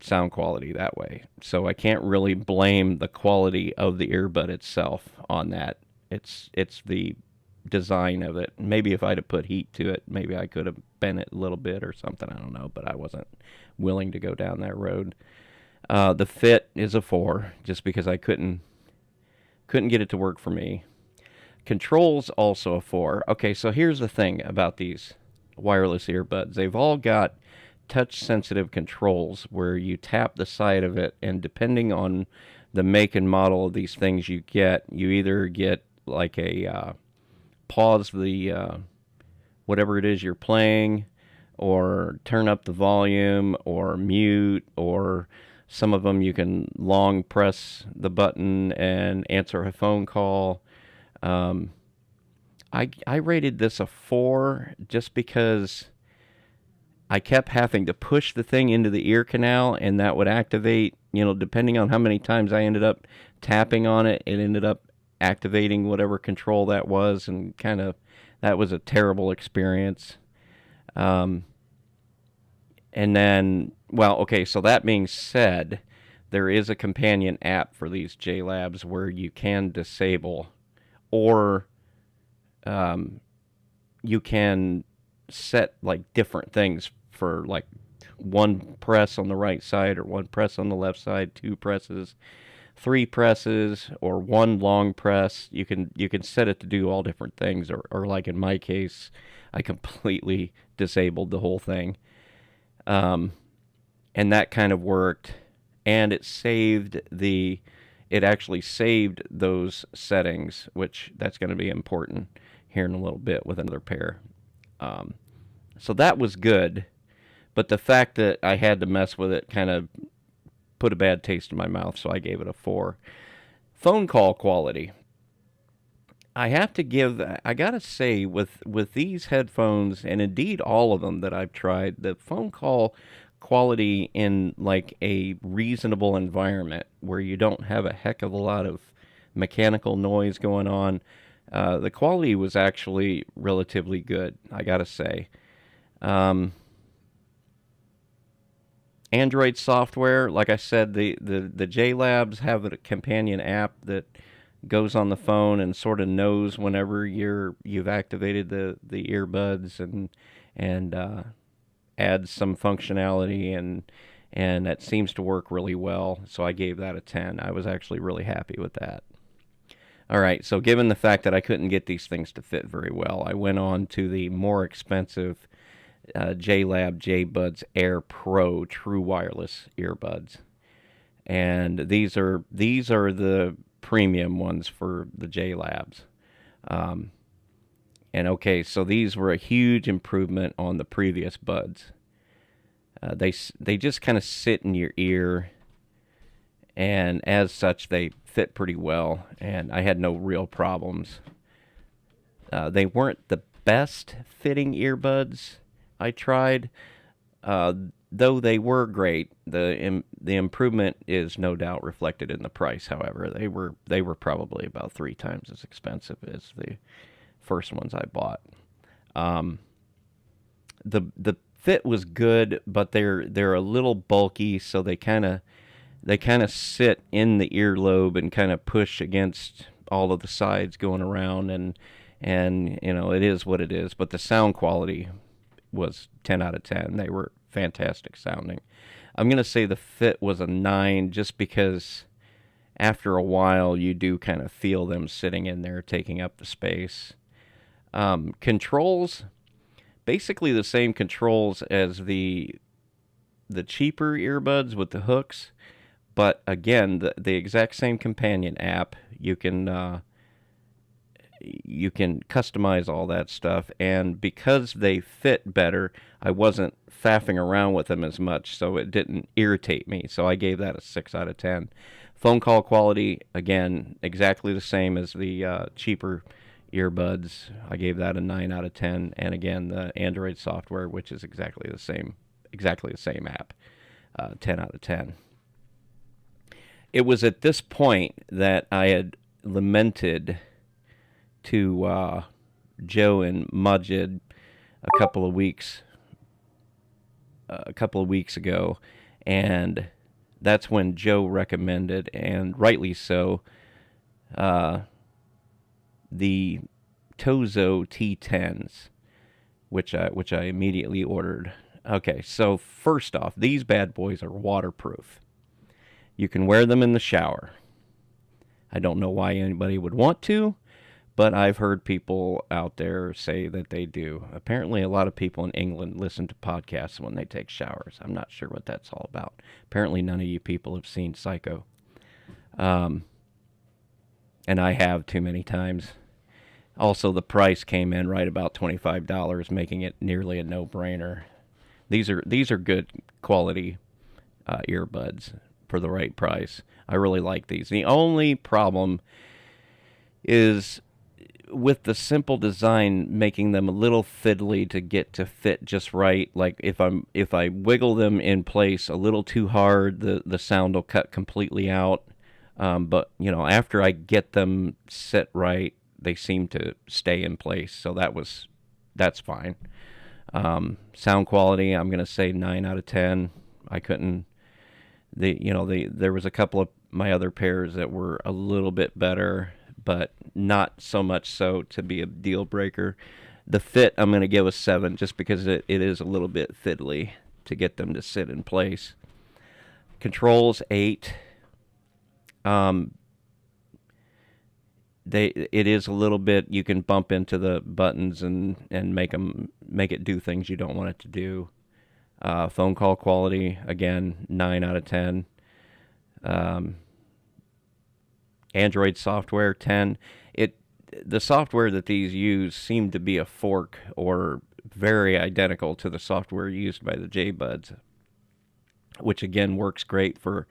sound quality that way. So I can't really blame the quality of the earbud itself on that. It's the design of it. Maybe if I'd have put heat to it, maybe I could have bent it a little bit or something. I don't know, but I wasn't willing to go down that road. The fit is a 4, just because I couldn't get it to work for me. Controls also a 4. Okay, so here's the thing about these wireless earbuds. They've all got touch-sensitive controls where you tap the side of it, and depending on the make and model of these things you either get like a pause the whatever it is you're playing, or turn up the volume or mute, or some of them you can long press the button and answer a phone call. I rated this a 4 just because I kept having to push the thing into the ear canal, and that would activate, depending on how many times I ended up tapping on it, it ended up activating whatever control that was, and that was a terrible experience. And then, well, okay, so that being said, there is a companion app for these JLabs where you can disable, or you can set like different things for like one press on the right side or one press on the left side, 2 presses, 3 presses, or 1 long press. You can set it to do all different things, or like in my case, I completely disabled the whole thing. And that kind of worked, and it actually saved those settings, which that's going to be important here in a little bit with another pair. So that was good, but the fact that I had to mess with it kind of put a bad taste in my mouth, so I gave it a 4. Phone call quality. I gotta say, with these headphones, and indeed all of them that I've tried, the phone call quality in like a reasonable environment where you don't have a heck of a lot of mechanical noise going on, the quality was actually relatively good, I gotta say. Android software, like I said, the JLabs have a companion app that goes on the phone and sort of knows whenever you've activated the earbuds, and adds some functionality, and that seems to work really well. So I gave that a 10. I was actually really happy with that. All right, so given the fact that I couldn't get these things to fit very well, I went on to the more expensive JLab JBuds Air Pro True Wireless earbuds, and these are the premium ones for the JLabs. And okay, so these were a huge improvement on the previous buds. They just kind of sit in your ear, and as such, they fit pretty well, and I had no real problems. They weren't the best fitting earbuds I tried, though they were great. The improvement is no doubt reflected in the price. However, they were probably about 3 times as expensive as the first ones I bought. The fit was good, but they're a little bulky, so they kind of sit in the earlobe and kind of push against all of the sides going around, and it is what it is. But the sound quality was 10 out of 10. They were fantastic sounding. I'm going to say the fit was a 9 just because after a while you do kind of feel them sitting in there taking up the space. Controls, basically the same controls as the cheaper earbuds with the hooks, but again, the exact same companion app. You can customize all that stuff, and because they fit better, I wasn't faffing around with them as much, so it didn't irritate me. So I gave that a 6 out of 10. Phone call quality, again, exactly the same as the cheaper earbuds. I gave that a 9 out of 10. And again, the Android software, which is exactly the same app, 10 out of 10. It was at this point that I had lamented to Joe and Majid a couple of weeks ago, and that's when Joe recommended, and rightly so, the Tozo T10s, which I immediately ordered. Okay, so first off, these bad boys are waterproof. You can wear them in the shower. I don't know why anybody would want to, but I've heard people out there say that they do. Apparently, a lot of people in England listen to podcasts when they take showers. I'm not sure what that's all about. Apparently, none of you people have seen Psycho. And I have too many times. Also, the price came in right about $25, making it nearly a no-brainer. These are good quality earbuds for the right price. I really like these. The only problem is with the simple design, making them a little fiddly to get to fit just right. Like if I wiggle them in place a little too hard, the sound will cut completely out. But after I get them set right, they seem to stay in place. So that's fine. Sound quality, I'm gonna say 9 out of 10. I couldn't. There was a couple of my other pairs that were a little bit better, but not so much so to be a deal breaker. The fit, I'm going to give a 7 just because it is a little bit fiddly to get them to sit in place. Controls, 8. It is a little bit, you can bump into the buttons and make it do things you don't want it to do. Phone call quality, again, 9 out of 10. Android software, 10. The software that these use seemed to be a fork or very identical to the software used by the J-Buds, which again works great for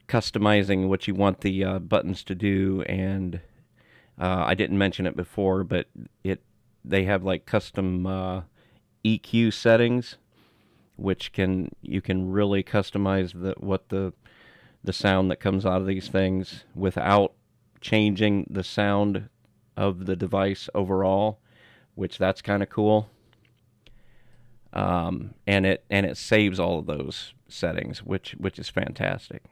customizing what you want the buttons to do. And I didn't mention it before, but they have like custom EQ settings, which you can really customize the sound that comes out of these things without changing the sound of the device overall, which that's kind of cool. And it saves all of those settings, which is fantastic.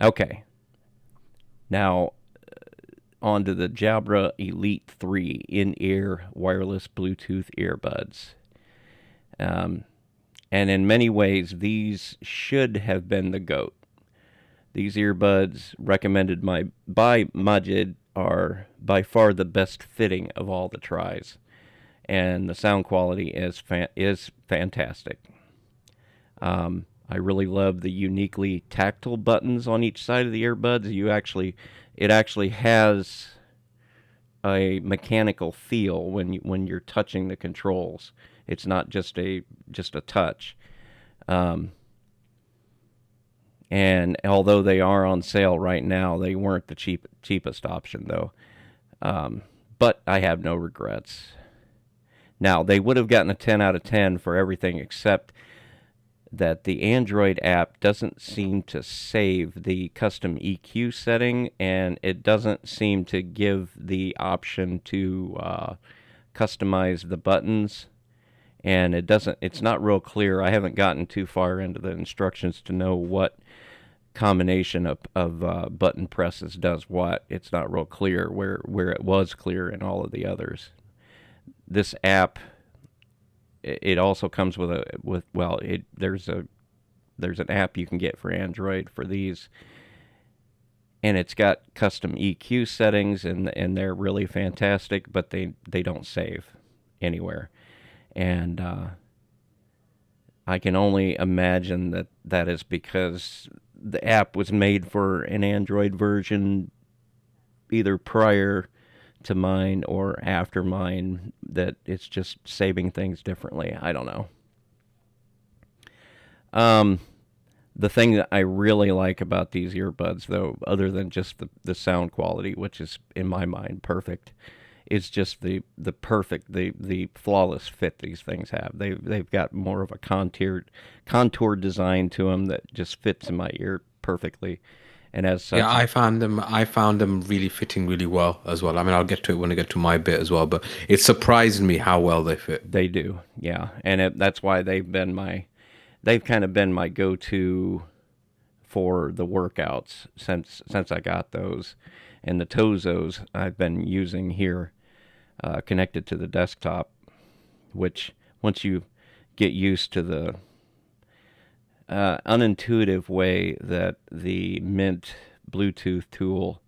Okay. Now on to the Jabra Elite 3 in-ear wireless Bluetooth earbuds. And in many ways, these should have been the GOAT. These earbuds recommended by Majid are by far the best fitting of all the tries, and the sound quality is fantastic. I really love the uniquely tactile buttons on each side of the earbuds. It actually has a mechanical feel when you're touching the controls. It's not just a touch. And although they are on sale right now, they weren't the cheapest option, though. But I have no regrets. Now, they would have gotten a 10 out of 10 for everything except that the Android app doesn't seem to save the custom EQ setting, and it doesn't seem to give the option to customize the buttons. And it's not real clear. I haven't gotten too far into the instructions to know what combination of button presses does what. It's not real clear where it was clear in all of the others. This app, it also comes there's an app you can get for Android for these, and it's got custom EQ settings, and they're really fantastic, but they don't save anywhere. And I can only imagine that is because the app was made for an Android version either prior to mine or after mine, that it's just saving things differently. I don't know. The thing that I really like about these earbuds, though, other than just the sound quality, which is, in my mind, perfect, is just the flawless fit these things have. They've got more of a contour design to them that just fits in my ear perfectly. And as such, Yeah, I found them really fitting really well as well. I mean, I'll get to it when I get to my bit as well, but it surprised me how well they fit. They do, yeah. And that's why they've kind of been my go-to for the workouts since I got those. And the Tozos I've been using here, connected to the desktop, which once you get used to the unintuitive way that the Mint Bluetooth tool,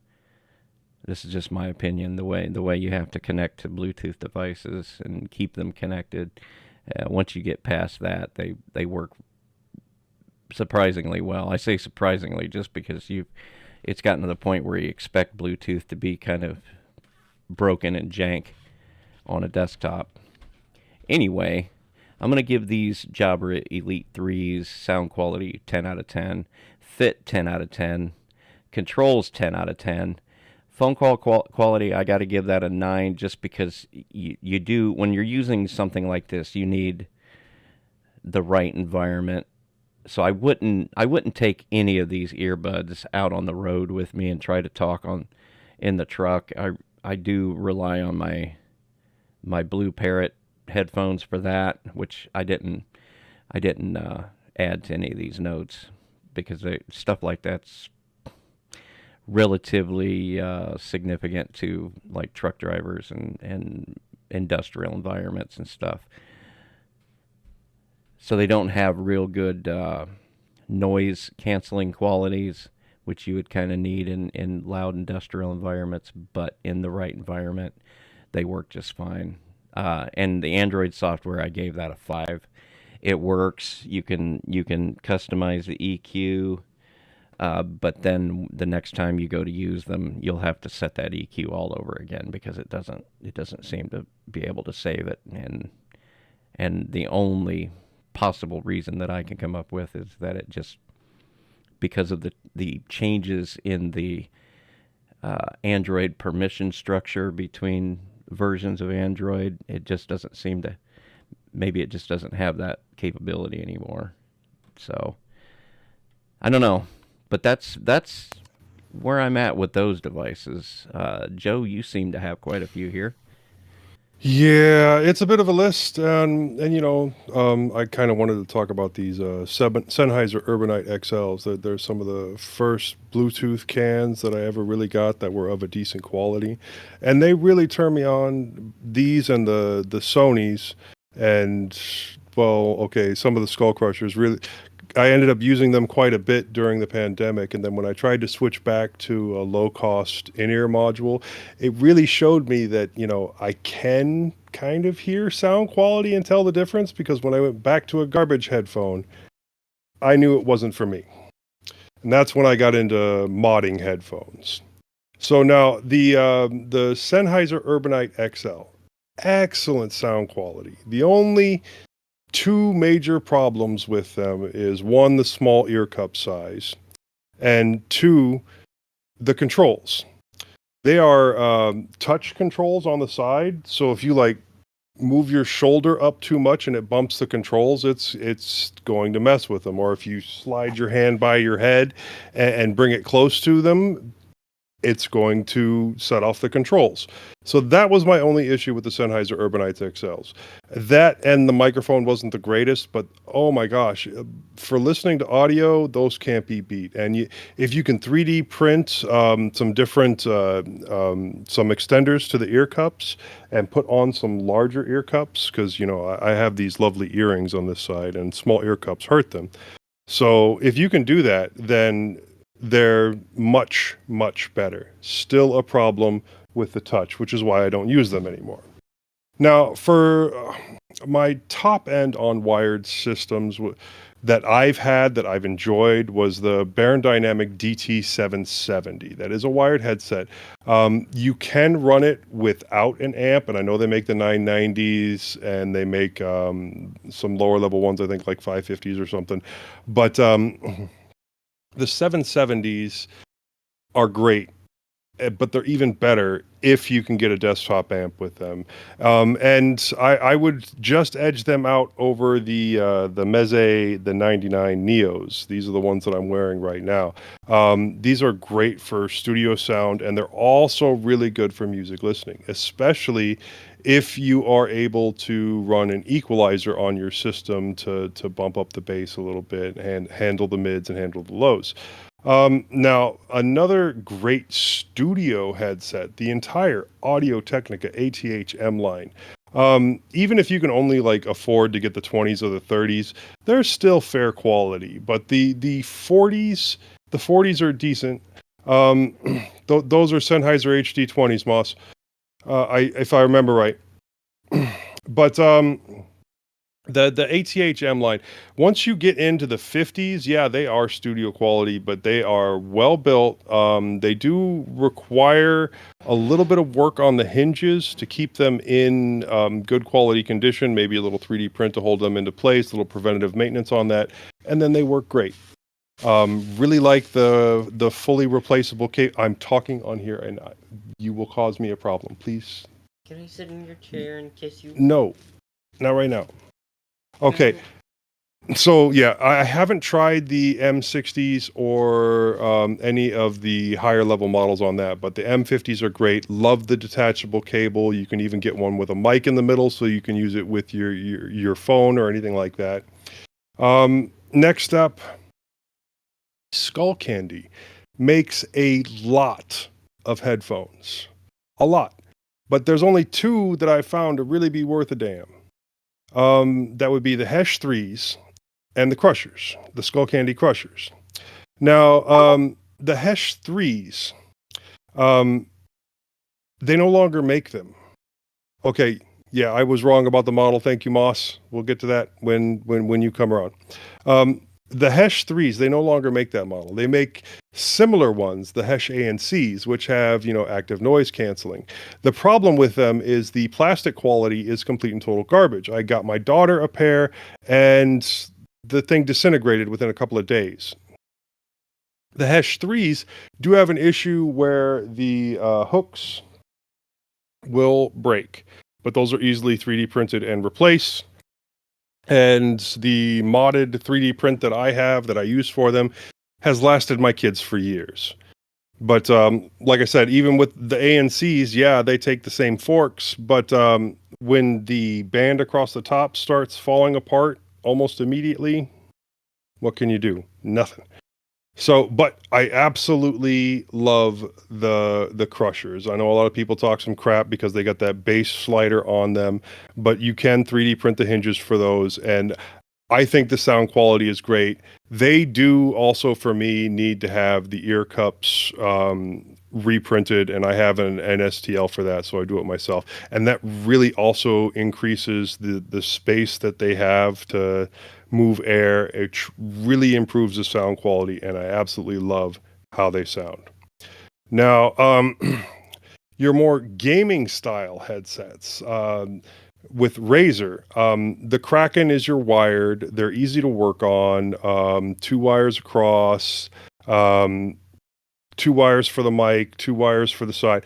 this is just my opinion, the way you have to connect to Bluetooth devices and keep them connected, once you get past that, they work surprisingly well. I say surprisingly just because it's gotten to the point where you expect Bluetooth to be kind of broken and jank on a desktop. Anyway, I'm going to give these Jabra Elite 3s sound quality 10 out of 10, fit 10 out of 10, controls 10 out of 10. Phone call quality, I got to give that a 9 just because you do, when you're using something like this, you need the right environment. So I wouldn't take any of these earbuds out on the road with me and try to talk in the truck. I do rely on my Blue Parrot headphones for that, which I didn't add to any of these notes because stuff like that's relatively significant to like truck drivers and industrial environments and stuff. So they don't have real good noise canceling qualities, which you would kind of need in loud industrial environments, but in the right environment, they work just fine. And the Android software, I gave that a 5. It works. You can customize the EQ, but then the next time you go to use them, you'll have to set that EQ all over again because it doesn't seem to be able to save it. And the only possible reason that I can come up with is that it just, because of the changes in the Android permission structure between versions of Android, it just doesn't seem to, maybe it just doesn't have that capability anymore. So I don't know, but that's where I'm at with those devices. Joe, you seem to have quite a few here. Yeah, it's a bit of a list, and I kind of wanted to talk about these Sennheiser Urbanite XLs. They're some of the first Bluetooth cans that I ever really got that were of a decent quality, and they really turned me on. These and the Sonys, and well, okay, some of the Skull Crushers really. I ended up using them quite a bit during the pandemic, and then when I tried to switch back to a low-cost in-ear module, it really showed me that, I can kind of hear sound quality and tell the difference, because when I went back to a garbage headphone, I knew it wasn't for me. And that's when I got into modding headphones. So now, the Sennheiser Urbanite XL, excellent sound quality. The only two major problems with them is, one, the small ear cup size, and two, the controls. They are touch controls on the side, so if you move your shoulder up too much and it bumps the controls, it's going to mess with them. Or if you slide your hand by your head and bring it close to them, it's going to set off the controls. So that was my only issue with the Sennheiser Urbanites XLs. That and the microphone wasn't the greatest, but oh my gosh, for listening to audio, those can't be beat. And if you can 3D print some different, some extenders to the ear cups and put on some larger ear cups, because, I have these lovely earrings on this side and small ear cups hurt them. So if you can do that, then they're much, much better. Still a problem with the touch, which is why I don't use them anymore. Now, for my top end on wired systems that I've had, that I've enjoyed, was the Baron Dynamic DT770. That is a wired headset. You can run it without an amp, and I know they make the 990s, and they make some lower level ones, I think like 550s or something. But the 770s are great, but they're even better if you can get a desktop amp with them. And I would just edge them out over the Meze, the 99 Neos. These are the ones that I'm wearing right now. These are great for studio sound, and they're also really good for music listening, especially if you are able to run an equalizer on your system to bump up the bass a little bit and handle the mids and handle the lows. Now, another great studio headset, the entire Audio-Technica ATH-M line. Even if you can only afford to get the 20s or the 30s, they're still fair quality. But the 40s are decent. Those are Sennheiser HD20s, Moss. If I remember right. But The ATH-M line, once you get into the 50s, yeah, they are studio quality, but they are well built. They do require a little bit of work on the hinges to keep them in good quality condition, maybe a little 3D print to hold them into place, a little preventative maintenance on that, and then they work great. Really like the fully replaceable cable. I'm talking on here, and you will cause me a problem. Please. Can I sit in your chair and kiss you? No, not right now. Okay. So yeah, I haven't tried the M60s or any of the higher level models on that, but the M50s are great. Love the detachable cable. You can even get one with a mic in the middle, so you can use it with your phone or anything like that. Next up, Skull Candy makes a lot of headphones, a lot, but there's only two that I found to really be worth a damn. That would be the Hesh 3s and the Crushers, the Skull Candy Crushers. Now, the Hesh 3s, they no longer make them. Okay, yeah, I was wrong about the model. Thank you, Moss. We'll get to that when you come around. The Hesh 3s, they no longer make that model. They make similar ones, the Hesh ANCs, which have, active noise canceling. The problem with them is the plastic quality is complete and total garbage. I got my daughter a pair, and the thing disintegrated within a couple of days. The Hesh 3s do have an issue where the hooks will break, but those are easily 3D printed and replaced. And the modded 3D print that I have that I use for them has lasted my kids for years. But like I said, even with the ANCs, yeah, they take the same forks, but when the band across the top starts falling apart almost immediately, what can you do? Nothing. So, but I absolutely love the Crushers. I know a lot of people talk some crap because they got that base slider on them, but you can 3D print the hinges for those, and I think the sound quality is great. They do also, for me, need to have the ear cups reprinted, and I have an STL for that, so I do it myself. And that really also increases the space that they have to move air. It really improves the sound quality, and I absolutely love how they sound. Now, your more gaming style headsets, with Razer, the Kraken is your wired. They're easy to work on. 2 wires across, 2 wires for the mic, 2 wires for the side.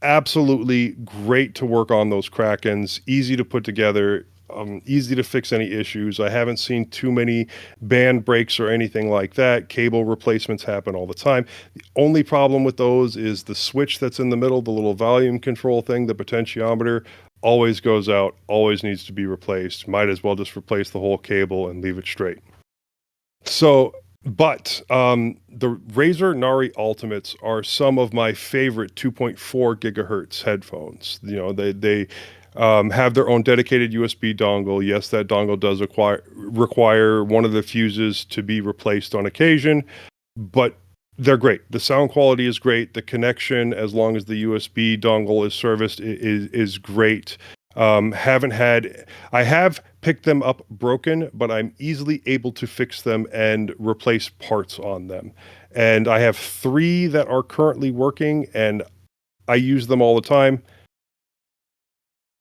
Absolutely great to work on those Krakens. Easy to put together. Easy to fix any issues. I haven't seen too many band breaks or anything like that. Cable replacements happen all the time. The only problem with those is the switch that's in the middle, the little volume control thing, the potentiometer, always goes out, always needs to be replaced. Might as well just replace the whole cable and leave it straight. So, but the Razer Nari Ultimates are some of my favorite 2.4 gigahertz headphones. They have their own dedicated USB dongle. Yes, that dongle does require one of the fuses to be replaced on occasion, but they're great. The sound quality is great. The connection, as long as the USB dongle is serviced, is great. I have picked them up broken, but I'm easily able to fix them and replace parts on them. And I have 3 that are currently working, and I use them all the time.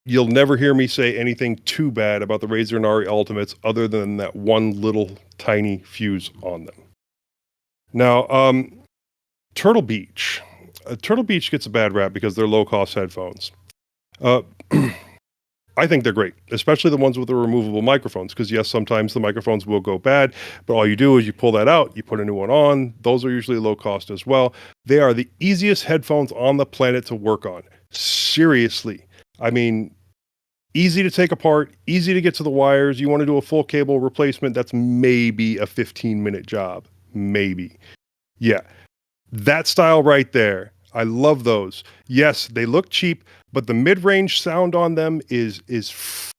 You'll never hear me say anything too bad about the Razer Nari Ultimates other than that one little tiny fuse on them. Now, Turtle Beach. Turtle Beach gets a bad rap because they're low-cost headphones. I think they're great, especially the ones with the removable microphones, because yes, sometimes the microphones will go bad, but all you do is you pull that out, you put a new one on. Those are usually low cost as well. They are the easiest headphones on the planet to work on. Seriously. I mean, easy to take apart, easy to get to the wires. You want to do a full cable replacement, that's maybe a 15-minute job. Maybe. Yeah. That style right there. I love those. Yes, they look cheap, but the mid-range sound on them is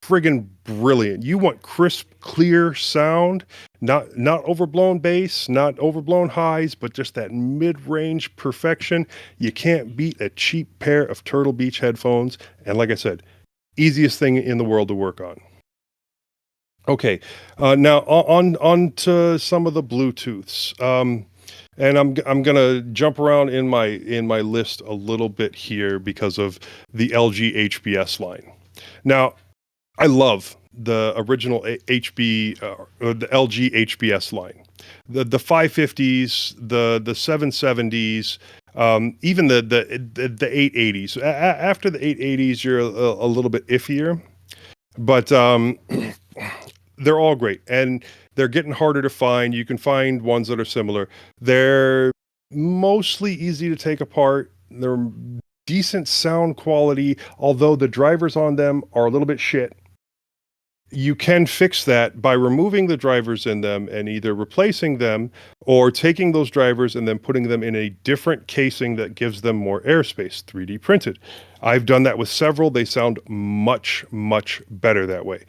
friggin' brilliant. You want crisp, clear sound, not overblown bass, not overblown highs, but just that mid-range perfection. You can't beat a cheap pair of Turtle Beach headphones. And like I said, easiest thing in the world to work on. Okay, now on to some of the Bluetooths, and I'm gonna jump around in my list a little bit here because of the LG HBS line. Now, I love the original the LG HBS line, the 550s, the 770s, even the 880s. After the 880s, you're a little bit iffier, but they're all great, and they're getting harder to find. You can find ones that are similar. They're mostly easy to take apart. They're decent sound quality, although the drivers on them are a little bit shit. You can fix that by removing the drivers in them and either replacing them or taking those drivers and then putting them in a different casing that gives them more airspace, 3D printed. I've done that with several. They sound much, much better that way.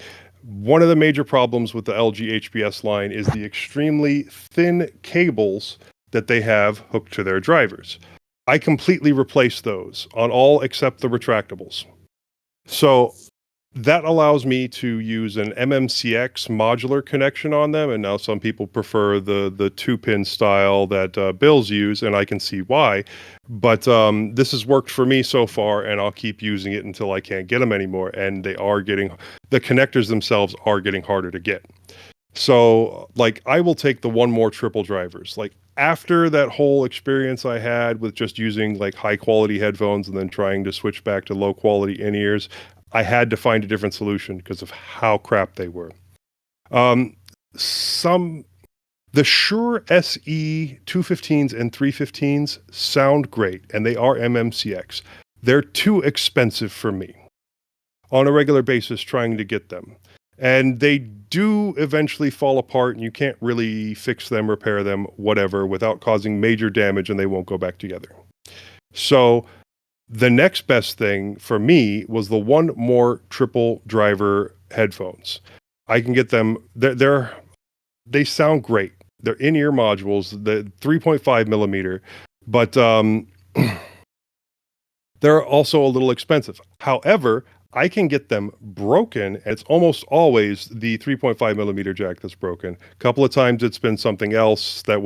One of the major problems with the LG HBS line is the extremely thin cables that they have hooked to their drivers. I completely replaced those on all except the retractables. So that allows me to use an MMCX modular connection on them, and now some people prefer the 2-pin style that Bill's use, and I can see why. But this has worked for me so far, and I'll keep using it until I can't get them anymore. And the connectors themselves are getting harder to get. So, like, I will take the one more triple drivers. Like, after that whole experience I had with just using like high quality headphones and then trying to switch back to low quality in-ears, I had to find a different solution because of how crap they were. The Shure SE 215s and 315s sound great, and they are MMCX. They're too expensive for me on a regular basis trying to get them. And they do eventually fall apart, and you can't really fix them, repair them, whatever, without causing major damage, and they won't go back together. So the next best thing for me was the one more triple driver headphones. I can get them. They sound great. They're in-ear modules, the 3.5 millimeter, but they're also a little expensive. However, I can get them broken. It's almost always the 3.5 millimeter jack that's broken. A couple of times it's been something else that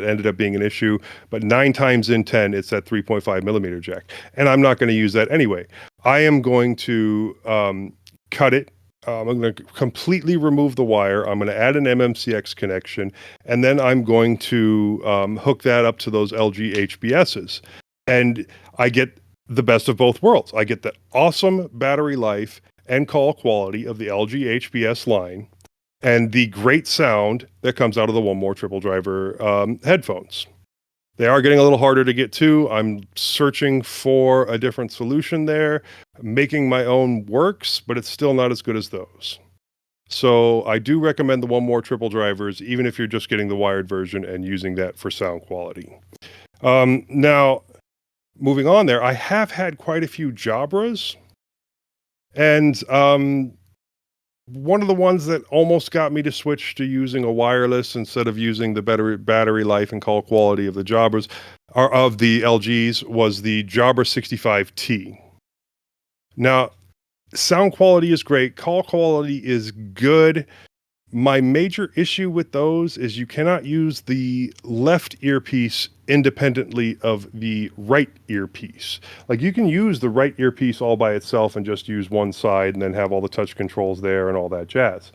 ended up being an issue, but 9 times in 10 it's that 3.5 millimeter jack, and I'm not going to use that anyway. I am going to cut it. I'm going to completely remove the wire. I'm going to add an MMCX connection, and then I'm going to hook that up to those LG HBSs, and I get the best of both worlds. I get the awesome battery life and call quality of the LG HBS line and the great sound that comes out of the one more triple driver headphones. They are getting a little harder to get to. I'm searching for a different solution there. Making my own works, but it's still not as good as those. So I do recommend the one more triple drivers, even if you're just getting the wired version and using that for sound quality. Now, moving on there, I have had quite a few Jabras, and one of the ones that almost got me to switch to using a wireless instead of using the battery life and call quality of the Jabras, or of the LGs, was the Jabra 65T. Now, sound quality is great, call quality is good. My major issue with those is you cannot use the left earpiece independently of the right earpiece. Like, you can use the right earpiece all by itself and just use one side and then have all the touch controls there and all that jazz.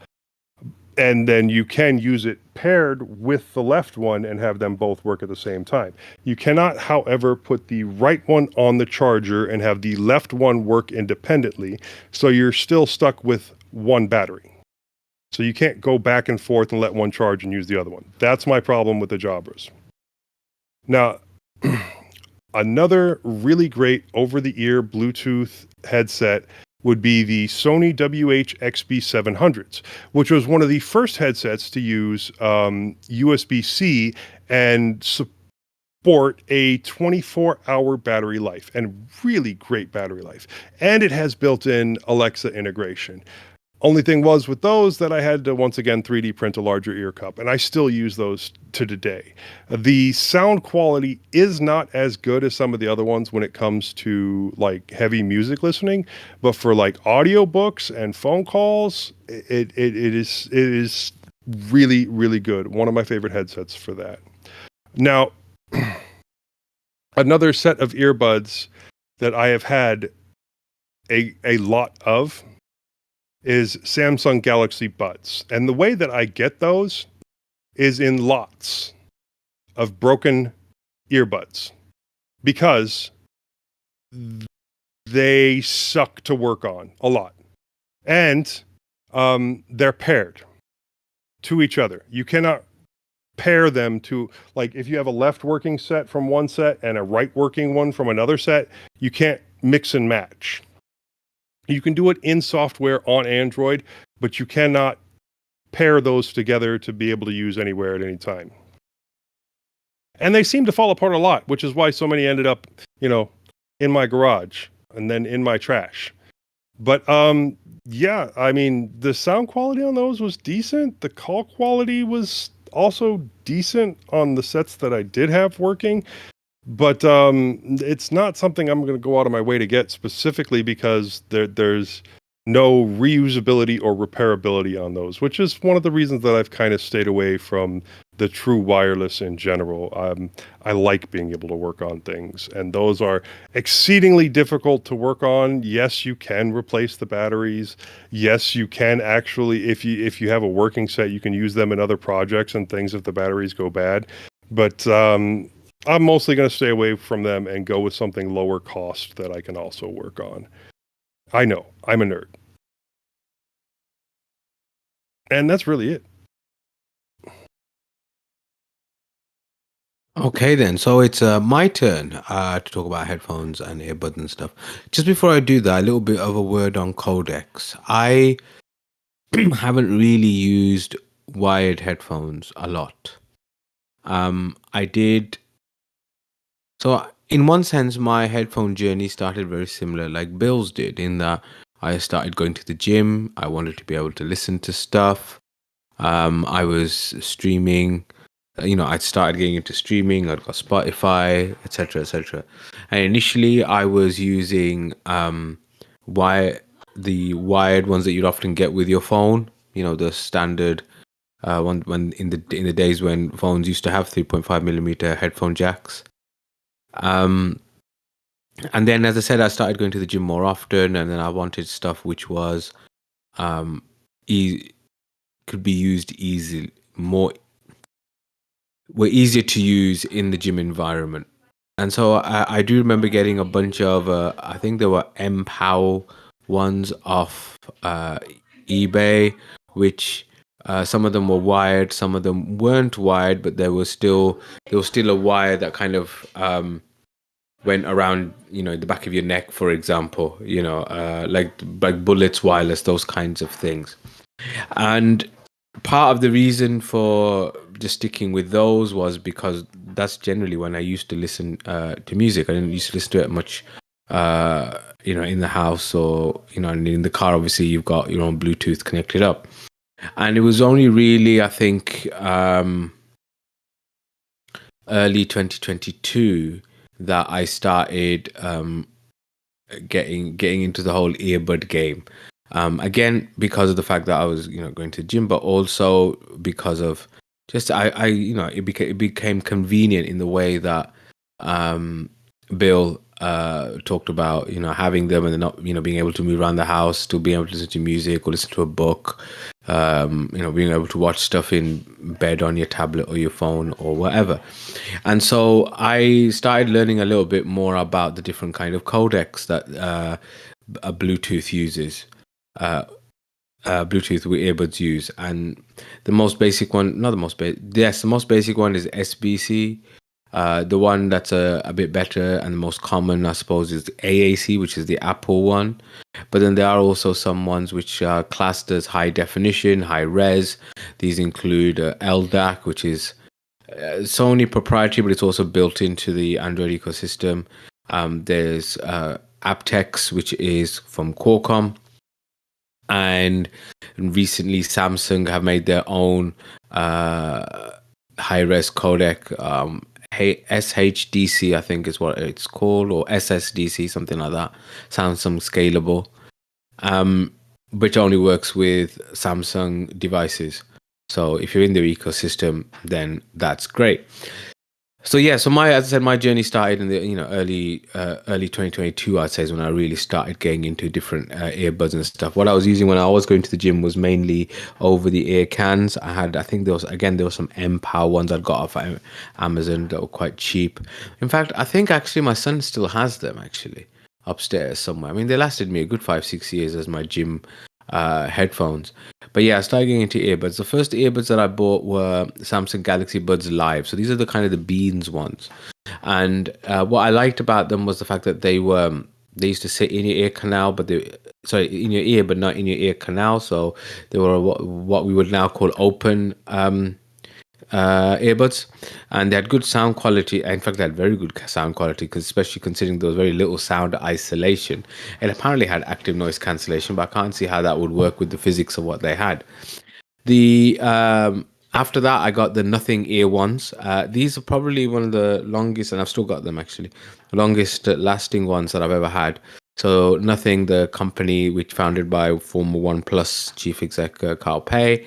And then you can use it paired with the left one and have them both work at the same time. You cannot, however, put the right one on the charger and have the left one work independently, so you're still stuck with one battery. So you can't go back and forth and let one charge and use the other one. That's my problem with the Jabras. Now, another really great over-the-ear Bluetooth headset would be the Sony WH-XB700s, which was one of the first headsets to use USB-C and support a 24-hour battery life, and really great battery life. And it has built-in Alexa integration. Only thing was with those that I had to once again 3D print a larger ear cup, and I still use those to today. The sound quality is not as good as some of the other ones when it comes to like heavy music listening, but for like audiobooks and phone calls, it is really, really good. One of my favorite headsets for that. Now, another set of earbuds that I have had a lot of is Samsung Galaxy Buds. And the way that I get those is in lots of broken earbuds because they suck to work on a lot. And they're paired to each other. You cannot pair them to, like, if you have a left working set from one set and a right working one from another set, you can't mix and match. You can do it in software on Android, but you cannot pair those together to be able to use anywhere at any time. And they seem to fall apart a lot, which is why so many ended up, in my garage and then in my trash. But yeah, I mean, the sound quality on those was decent. The call quality was also decent on the sets that I did have working. But it's not something I'm going to go out of my way to get specifically because there's no reusability or repairability on those, which is one of the reasons that I've kind of stayed away from the true wireless in general. I like being able to work on things, and those are exceedingly difficult to work on. Yes, you can replace the batteries. Yes, you can actually, if you have a working set, you can use them in other projects and things if the batteries go bad. But I'm mostly going to stay away from them and go with something lower cost that I can also work on. I know, I'm a nerd. And that's really it. Okay, then. So it's my turn to talk about headphones and earbuds and stuff. Just before I do that, a little bit of a word on codecs. I haven't really used wired headphones a lot. I did. So in one sense, my headphone journey started very similar like Bill's did, in that I started going to the gym. I wanted to be able to listen to stuff. I was streaming. I'd started getting into streaming. I'd got Spotify, etc., etc. And initially, I was using the wired ones that you'd often get with your phone. The standard one when in the days when phones used to have 3.5mm headphone jacks. And then, as I said, I started going to the gym more often, and then I wanted stuff which was could be used easily, were easier to use in the gym environment. And so I do remember getting a bunch of I think there were M Powell ones off eBay, which some of them were wired, some of them weren't wired, but there was still a wire that kind of went around, the back of your neck, for example, like Bullets wireless, those kinds of things. And part of the reason for just sticking with those was because that's generally when I used to listen to music. I didn't used to listen to it much, in the house or, and in the car, obviously you've got your own Bluetooth connected up. And it was only really, I think, early 2022 that I started getting into the whole earbud game. Again, because of the fact that I was, going to the gym, but also because of just it became convenient in the way that Bill talked about, having them and then not, being able to move around the house, still being able to listen to music or listen to a book, being able to watch stuff in bed on your tablet or your phone or whatever. And so I started learning a little bit more about the different kind of codecs that a Bluetooth uses. Bluetooth earbuds use, and the most basic one, not the most basic, yes, the most basic one is SBC. The one that's a bit better and the most common, I suppose, is the AAC, which is the Apple one. But then there are also some ones which are classed as high definition, high res. These include LDAC, which is Sony proprietary, but it's also built into the Android ecosystem. There's aptX, which is from Qualcomm. And recently, Samsung have made their own high-res codec. SHDC, I think is what it's called, or SSDC, something like that. Samsung Scalable, which only works with Samsung devices. So if you're in their ecosystem, then that's great. So yeah, so as I said, my journey started in the early 2022. I'd say is when I really started getting into different earbuds and stuff. What I was using when I was going to the gym was mainly over the ear cans. I think there were some M Power ones I'd got off Amazon that were quite cheap. In fact, I think actually my son still has them actually upstairs somewhere. I mean, they lasted me a good 5-6 years as my gym headphones. But yeah, I started getting into earbuds. The first earbuds that I bought were Samsung Galaxy Buds Live. So these are the kind of the beans ones. And what I liked about them was the fact that they used to sit in your ear canal, but in your ear, but not in your ear canal. So they were what we would now call open earbuds, and they had good sound quality. In fact, they had very good sound quality, because especially considering there was very little sound isolation. It apparently had active noise cancellation, but I can't see how that would work with the physics of what they had. The after that, I got the Nothing Ear ones. These are probably one of the longest, and I've still got them actually, longest lasting ones that I've ever had. So Nothing, the company which founded by former OnePlus chief exec Carl Pei.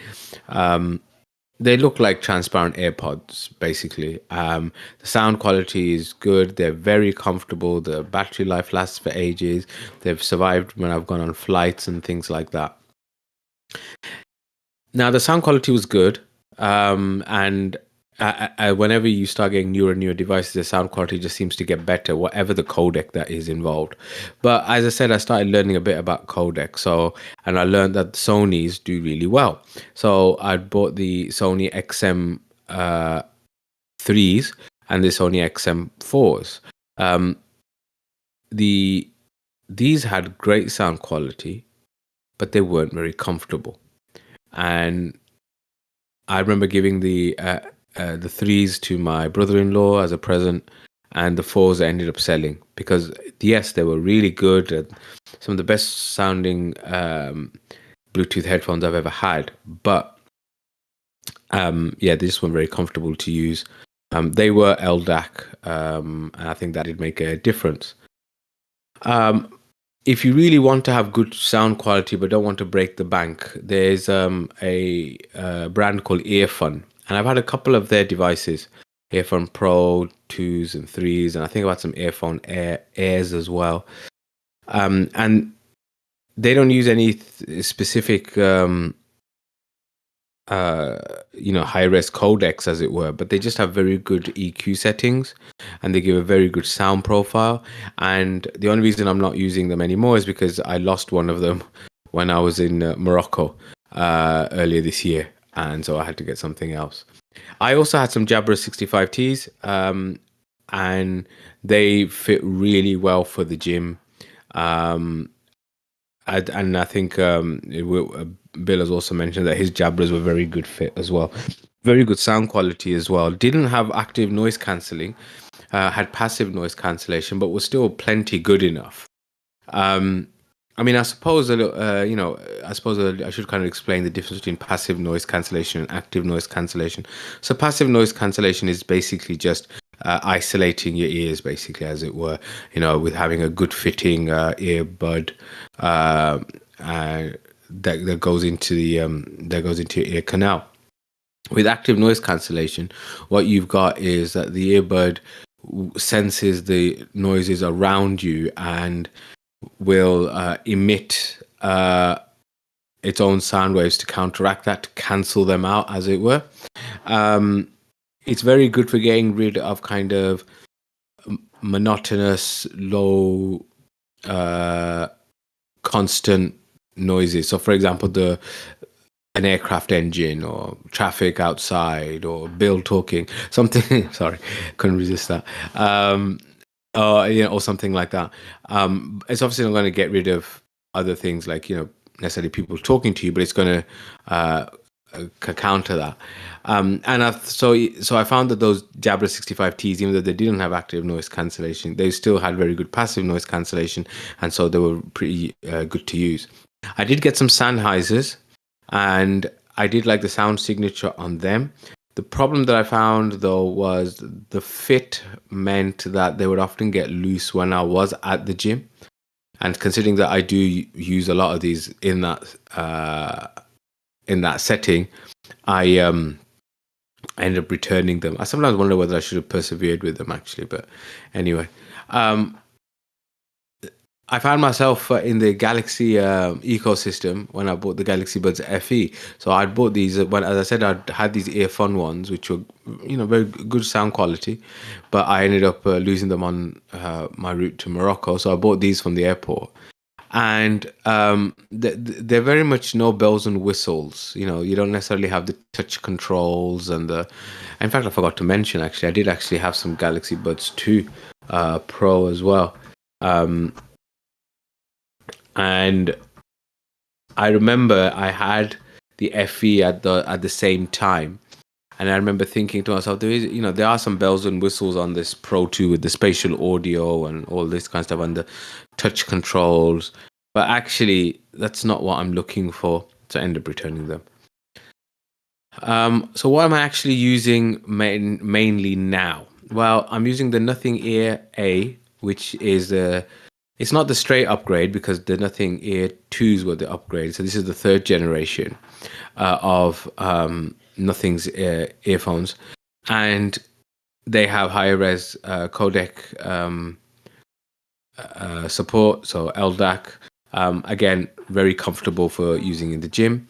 They look like transparent AirPods, basically. The sound quality is good. They're very comfortable. The battery life lasts for ages. They've survived when I've gone on flights and things like that. Now, the sound quality was good. And whenever you start getting newer and newer devices, the sound quality just seems to get better, whatever the codec that is involved. But as I said, I started learning a bit about codec. And I learned that Sony's do really well. So I bought the Sony XM 3s and the Sony XM 4s. These had great sound quality, but they weren't very comfortable. And I remember giving the 3s to my brother-in-law as a present, and the 4s I ended up selling, because yes, they were really good, some of the best sounding Bluetooth headphones I've ever had, but they just weren't very comfortable to use. They were LDAC, and I think that did make a difference. If you really want to have good sound quality but don't want to break the bank, there's a brand called Earfun. And I've had a couple of their devices, Earphone Pro 2s and 3s, and I think about some Earphone Airs as well. And they don't use any specific, high-res codecs, as it were, but they just have very good EQ settings, and they give a very good sound profile. And the only reason I'm not using them anymore is because I lost one of them when I was in Morocco earlier this year. And so I had to get something else. I also had some Jabra 65Ts, and they fit really well for the gym. And I think Bill has also mentioned that his Jabras were very good fit as well. Very good sound quality as well. Didn't have active noise cancelling, had passive noise cancellation, but was still plenty good enough. I suppose I should kind of explain the difference between passive noise cancellation and active noise cancellation. So passive noise cancellation is basically just isolating your ears, basically, as it were, with having a good fitting earbud that goes into your ear canal. With active noise cancellation, what you've got is that the earbud senses the noises around you and will emit its own sound waves to counteract that, to cancel them out, as it were. It's very good for getting rid of kind of monotonous, low, constant noises. So, for example, an aircraft engine, or traffic outside, or Bill talking, something. Sorry, couldn't resist that. Or something like that. It's obviously not going to get rid of other things like necessarily people talking to you, but it's going to counter that. So I found that those Jabra 65Ts, even though they didn't have active noise cancellation, they still had very good passive noise cancellation, and so they were pretty good to use. I did get some Sennheisers, and I did like the sound signature on them. The problem that I found though was the fit meant that they would often get loose when I was at the gym. And considering that I do use a lot of these in that setting, I ended up returning them. I sometimes wonder whether I should have persevered with them actually, but anyway. I found myself in the Galaxy ecosystem when I bought the Galaxy Buds FE. So I'd bought these when, as I said, I'd had these earphone ones, which were, very good sound quality, but I ended up losing them on my route to Morocco. So I bought these from the airport, and they're very much no bells and whistles. You don't necessarily have the touch controls and the. In fact, I forgot to mention actually, I did actually have some Galaxy Buds 2 Pro as well. And I remember I had the FE at the same time, and I remember thinking to myself, there are some bells and whistles on this Pro 2 with the spatial audio and all this kind of stuff and the touch controls, but actually that's not what I'm looking for. So I end up returning them. So what am I actually using mainly now? Well, I'm using the Nothing Ear A, which is it's not the straight upgrade because the Nothing Ear 2s were the upgrade. So this is the third generation of Nothing's earphones. And they have higher res codec support, so LDAC. Again, very comfortable for using in the gym.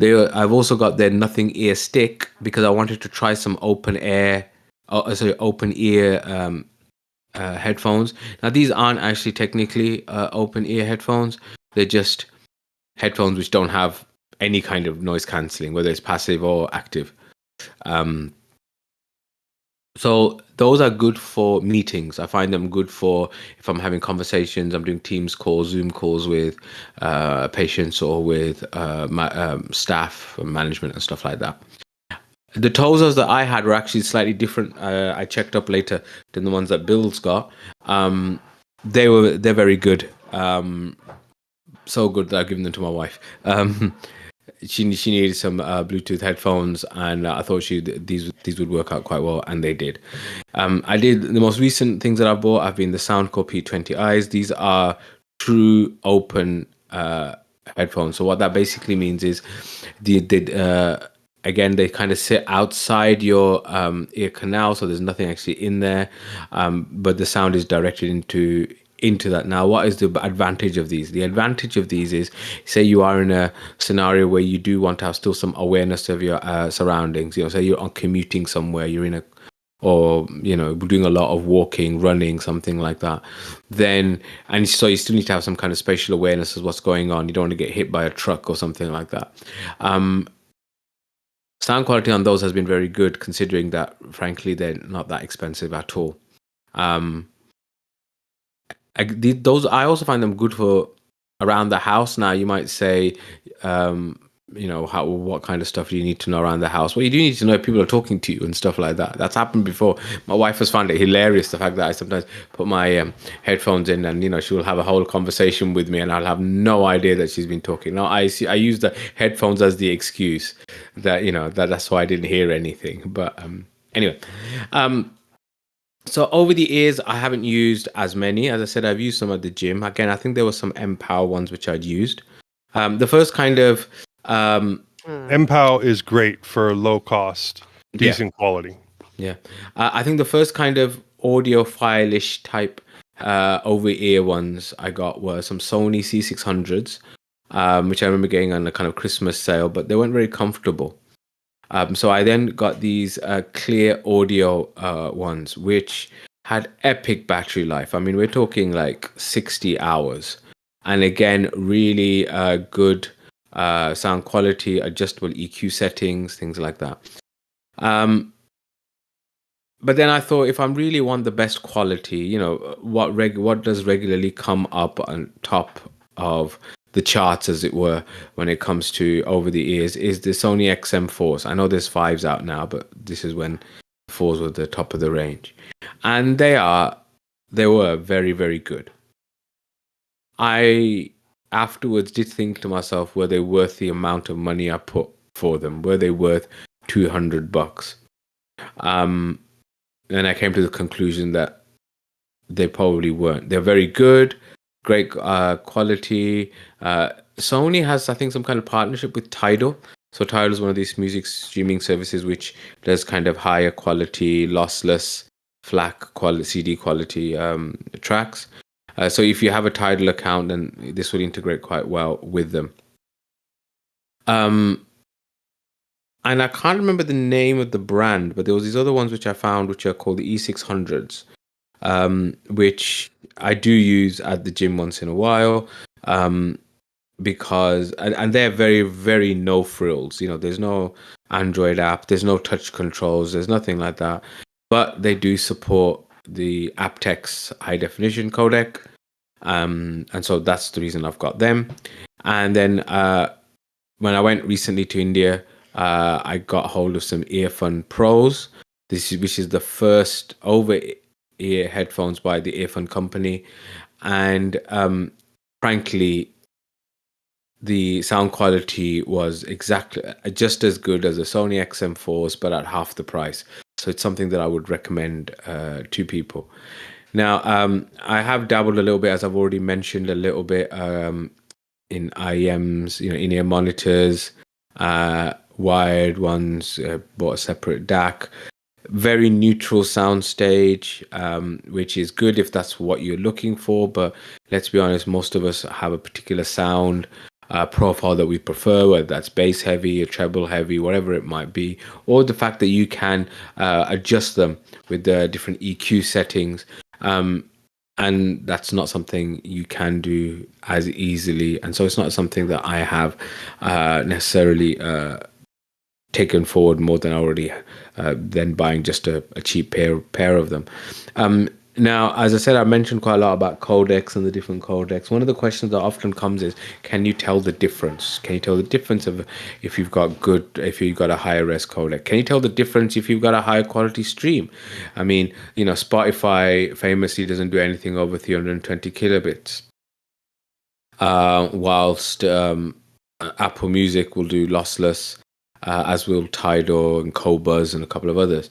I've also got their Nothing Ear Stick because I wanted to try some open ear headphones. Now these aren't actually technically open ear headphones. They're just headphones which don't have any kind of noise cancelling, whether it's passive or active. So those are good for meetings. I find them good for if I'm having conversations, I'm doing Teams calls, Zoom calls with patients or with my staff and management and stuff like that. The Tozos that I had were actually slightly different. I checked up later than the ones that Bill's got. They're very good. So good that I've given them to my wife. She needed some Bluetooth headphones, and I thought these would work out quite well, and they did. I did the most recent things that I bought have been the Soundcore P20Is. These are true open headphones. So what that basically means is again, they kind of sit outside your ear canal, so there's nothing actually in there, but the sound is directed into that. Now, what is the advantage of these? The advantage of these is, say you are in a scenario where you do want to have still some awareness of your surroundings. Say you're on commuting somewhere, you're in doing a lot of walking, running, something like that. And so you still need to have some kind of spatial awareness of what's going on. You don't want to get hit by a truck or something like that. Sound quality on those has been very good, considering that, frankly, they're not that expensive at all. Those I also find them good for around the house. Now, you might say, what kind of stuff do you need to know around the house? Well, you do need to know if people are talking to you and stuff like that. That's happened before. My wife has found it hilarious, the fact that I sometimes put my headphones in and, she will have a whole conversation with me and I'll have no idea that she's been talking. Now, I use the headphones as the excuse that, that's why I didn't hear anything. But anyway, so over the years, I haven't used as many. As I said, I've used some at the gym. Again, I think there were some Empower ones which I'd used. The first kind of MPOW is great for low cost, decent quality. Yeah. I think the first kind of audiophile-ish type over-ear ones I got were some Sony C600s, which I remember getting on a kind of Christmas sale, but they weren't very comfortable. So I then got these clear audio ones, which had epic battery life. I mean, we're talking like 60 hours. And again, really good sound quality, adjustable EQ settings, things like that. But then I thought, if I really want the best quality, what does regularly come up on top of the charts, as it were, when it comes to over the ears, is the Sony XM4s. I know there's 5s out now, but this is when 4s were the top of the range. And they were very, very good. I afterwards did think to myself, were they worth the amount of money I put for them? Were they worth $200? And I came to the conclusion that they probably weren't. They're very good, great quality. Sony has, I think, some kind of partnership with Tidal. So Tidal is one of these music streaming services which does kind of higher quality, lossless, FLAC quality, CD quality tracks. So if you have a Tidal account, then this would integrate quite well with them. And I can't remember the name of the brand, but there was these other ones which I found, which are called the E600s, which I do use at the gym once in a while, because and they're very, very no frills. You know, there's no Android app, there's no touch controls, there's nothing like that. But they do support the aptX high definition codec, and so that's the reason I've got them. And then when I went recently to India, I got hold of some Earphone Pros. Which is the first over-ear headphones by the Earphone company, and frankly, the sound quality was exactly just as good as the Sony XM4s, but at half the price. So it's something that I would recommend to people. Now, I have dabbled a little bit, as I've already mentioned, a little bit in IEMs, in-ear monitors, wired ones, bought a separate DAC. Very neutral soundstage, which is good if that's what you're looking for. But let's be honest, most of us have a particular sound profile that we prefer, whether that's bass heavy or treble heavy, whatever it might be, or the fact that you can adjust them with the different EQ settings. And that's not something you can do as easily. And so it's not something that I have necessarily taken forward more than already than buying just a cheap pair of them. Now, as I said, I mentioned quite a lot about codecs and the different codecs. One of the questions that often comes is, can you tell the difference? Can you tell the difference of if you've got a higher res codec? Can you tell the difference if you've got a higher quality stream? I mean, Spotify famously doesn't do anything over 320 kilobits, whilst Apple Music will do lossless, as will Tidal and Qobuz and a couple of others.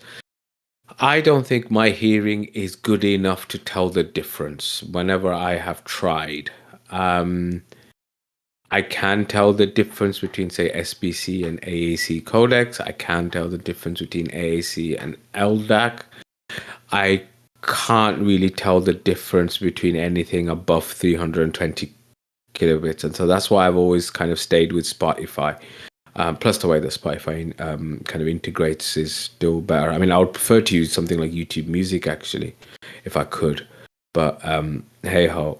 I don't think my hearing is good enough to tell the difference whenever I have tried. I can tell the difference between, say, SBC and AAC codecs. I can tell the difference between AAC and LDAC. I can't really tell the difference between anything above 320 kilobits. And so that's why I've always kind of stayed with Spotify. Plus the way that Spotify kind of integrates is still better. I mean, I would prefer to use something like YouTube Music, actually, if I could. But hey ho.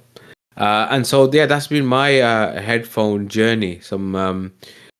And so, yeah, that's been my headphone journey.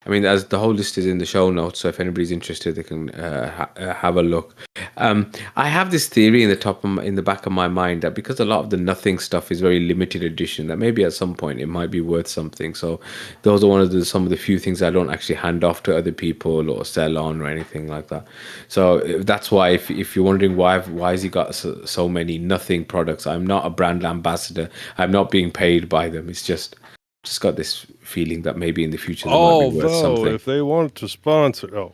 As the whole list is in the show notes, so if anybody's interested, they can have a look. I have this theory in the back of my mind that because a lot of the Nothing stuff is very limited edition, that maybe at some point it might be worth something. So those are some of the few things I don't actually hand off to other people or sell on or anything like that. So that's why, if you're wondering why has he got so many Nothing products, I'm not a brand ambassador. I'm not being paid by them. It's just got this feeling that maybe in the future they might be worth something. If they want to sponsor,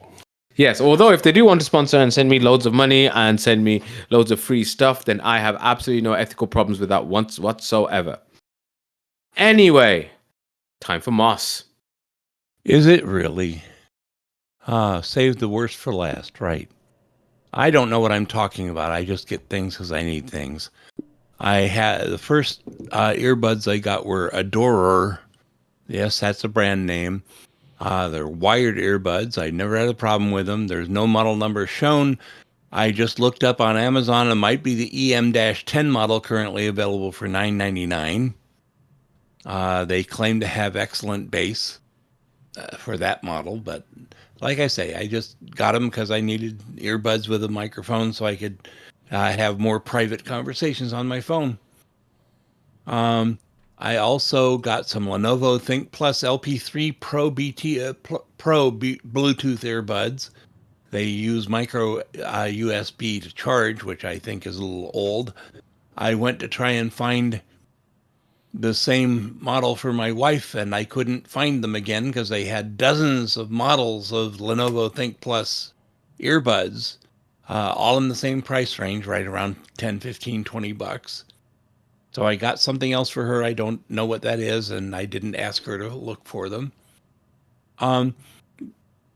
Yes, although if they do want to sponsor and send me loads of money and send me loads of free stuff, then I have absolutely no ethical problems with that whatsoever. Anyway, time for Moss. Is it really? Save the worst for last, right? I don't know what I'm talking about. I just get things because I need things. I had the first earbuds I got were Adorer. Yes, that's a brand name. They're wired earbuds. I never had a problem with them. There's no model number shown. I just looked up on Amazon. It might be the EM-10 model currently available for $9.99. They claim to have excellent bass for that model, but like I say, I just got them because I needed earbuds with a microphone so I could have more private conversations on my phone. I also got some Lenovo Think Plus LP3 Pro Bluetooth earbuds. They use micro USB to charge, which I think is a little old. I went to try and find the same model for my wife, and I couldn't find them again because they had dozens of models of Lenovo Think Plus earbuds, all in the same price range, right around 10, 15, 20 bucks. So I got something else for her. I don't know what that is, and I didn't ask her to look for them.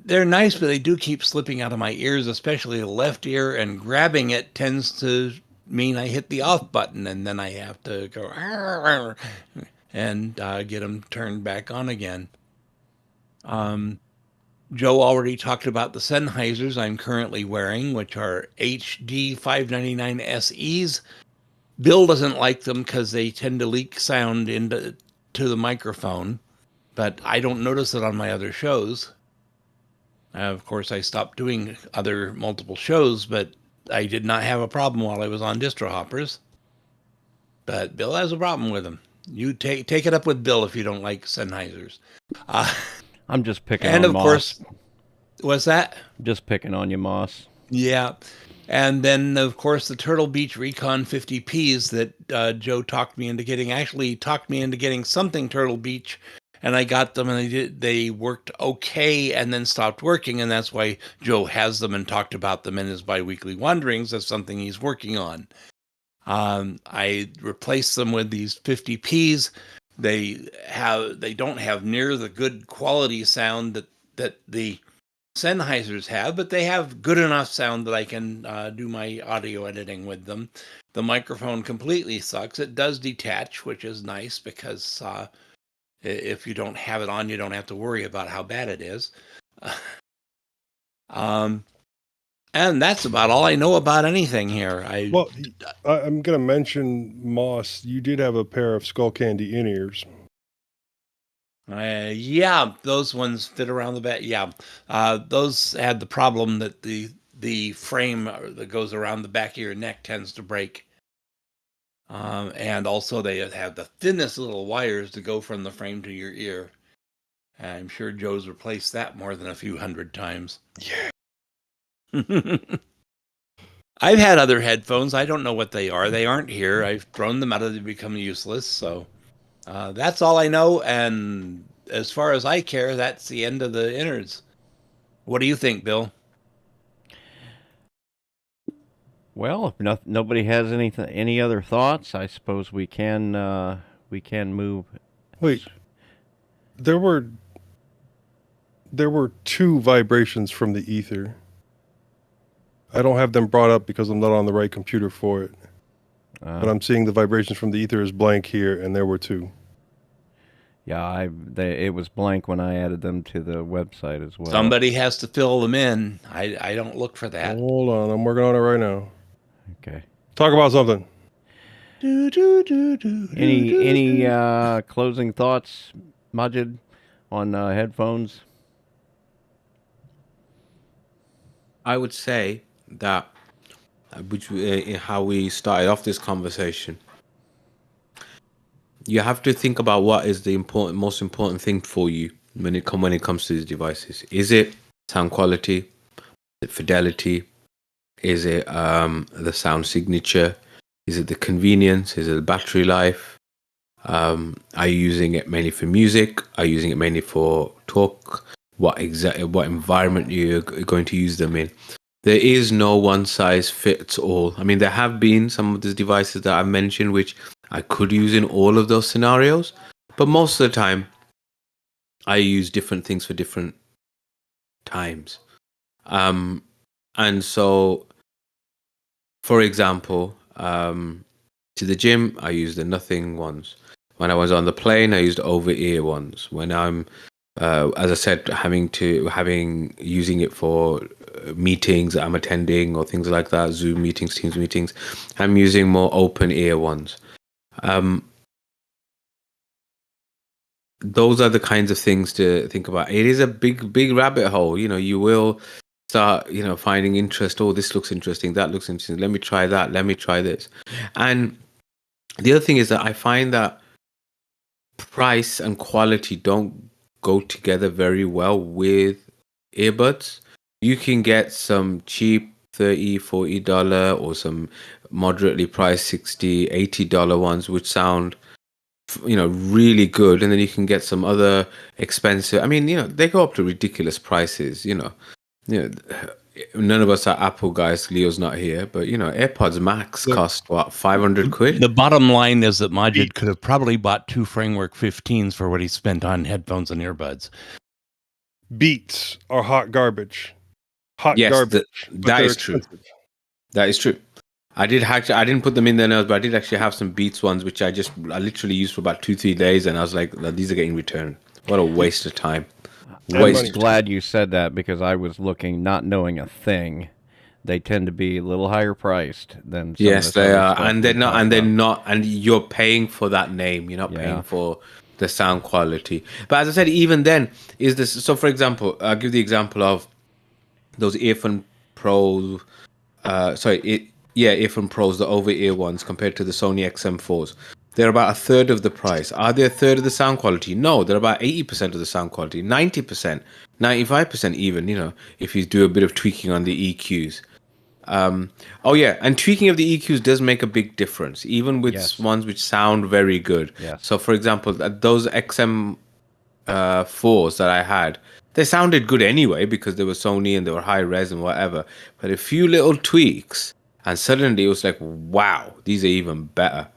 They're nice, but they do keep slipping out of my ears, especially the left ear, and grabbing it tends to mean I hit the off button, and then I have to go and get them turned back on again. Joe already talked about the Sennheisers I'm currently wearing, which are HD 599 SEs. Bill doesn't like them because they tend to leak sound into the microphone, but I don't notice it on my other shows. Of course, I stopped doing other multiple shows, but I did not have a problem while I was on Distro Hoppers. But Bill has a problem with them. You take it up with Bill if you don't like Sennheisers. I'm just picking and on of Moss. course, what's that? Just picking on you, Moss. Yeah. And then, of course, the Turtle Beach Recon 50Ps that Joe talked me into getting, actually talked me into getting something Turtle Beach, and I got them, and they worked okay and then stopped working, and that's why Joe has them and talked about them in his biweekly wanderings as something he's working on. I replaced them with these 50Ps. They don't have near the good quality sound that the Sennheisers have, but they have good enough sound that I can do my audio editing with them. The microphone completely sucks. It does detach, which is nice because if you don't have it on, you don't have to worry about how bad it is. And that's about all I know about anything here. Well, I'm going to mention, Moss, you did have a pair of Skull Candy in-ears. Yeah, those ones fit around the back. Yeah, those had the problem that the frame that goes around the back of your neck tends to break. And also they have the thinnest little wires to go from the frame to your ear. I'm sure Joe's replaced that more than a few hundred times. Yeah. I've had other headphones. I don't know what they are. They aren't here. I've thrown them out. They become useless. So that's all I know. And as far as I care, that's the end of the innards. What do you think, Bill? Well, if nobody has any other thoughts, I suppose we can move. Wait, there were two vibrations from the ether. I don't have them brought up because I'm not on the right computer for it. But I'm seeing the vibrations from the ether is blank here, and there were two. Yeah, it was blank when I added them to the website as well. Somebody has to fill them in. I don't look for that. Hold on, I'm working on it right now. Okay. Talk about something. Any closing thoughts, Majid, on headphones? I would say that, how we started off this conversation, you have to think about what is the most important thing for you when it comes to these devices. Is it sound quality? Is it fidelity? Is it the sound signature? Is it the convenience? Is it the battery life? Are you using it mainly for music? Are you using it mainly for talk? What environment you're going to use them in? There is no one size fits all. I mean, there have been some of these devices that I mentioned which I could use in all of those scenarios, but most of the time I use different things for different times. And so, for example, to the gym, I use the nothing ones. When I was on the plane, I used over-ear ones. When I'm, as I said, using it for meetings that I'm attending or things like that, Zoom meetings, Teams meetings, I'm using more open-ear ones. Those are the kinds of things to think about. It is a big rabbit hole. You will start, finding interest. Oh, this looks interesting. That looks interesting. Let me try that. Let me try this. And the other thing is that I find that price and quality don't go together very well with earbuds. You can get some cheap $30, $40 or some moderately priced $60, $80 ones which sound really good, and then you can get some other expensive. I mean, they go up to ridiculous prices. None of us are Apple guys. Leo's not here, but AirPods Max cost what, 500 quid? The bottom line is that Majid could have probably bought 2 Framework 15s for what he spent on headphones and earbuds. Beats are hot garbage. Yes, Garbage. that is true. That is true. I didn't put them in there now, but I did actually have some Beats ones, which I literally used for about 2-3 days, and I was like, these are getting returned. What a waste of time. I'm glad you said that, because I was looking, not knowing a thing. They tend to be a little higher priced than some yes, of this they other are, stuff and they're not, and you're paying for that name. You're not paying for the sound quality. But as I said, even then, is this so? For example, I'll give the example of those Earphone Pro. Earphone Pros, the over-ear ones, compared to the Sony XM4s. They're about a third of the price. Are they a third of the sound quality? No, they're about 80% of the sound quality, 90%, 95% even, if you do a bit of tweaking on the EQs. And tweaking of the EQs does make a big difference, even with ones which sound very good. Yes. So, for example, those XM 4s that I had, they sounded good anyway because they were Sony and they were high res and whatever. But a few little tweaks, and suddenly it was like, wow, these are even better.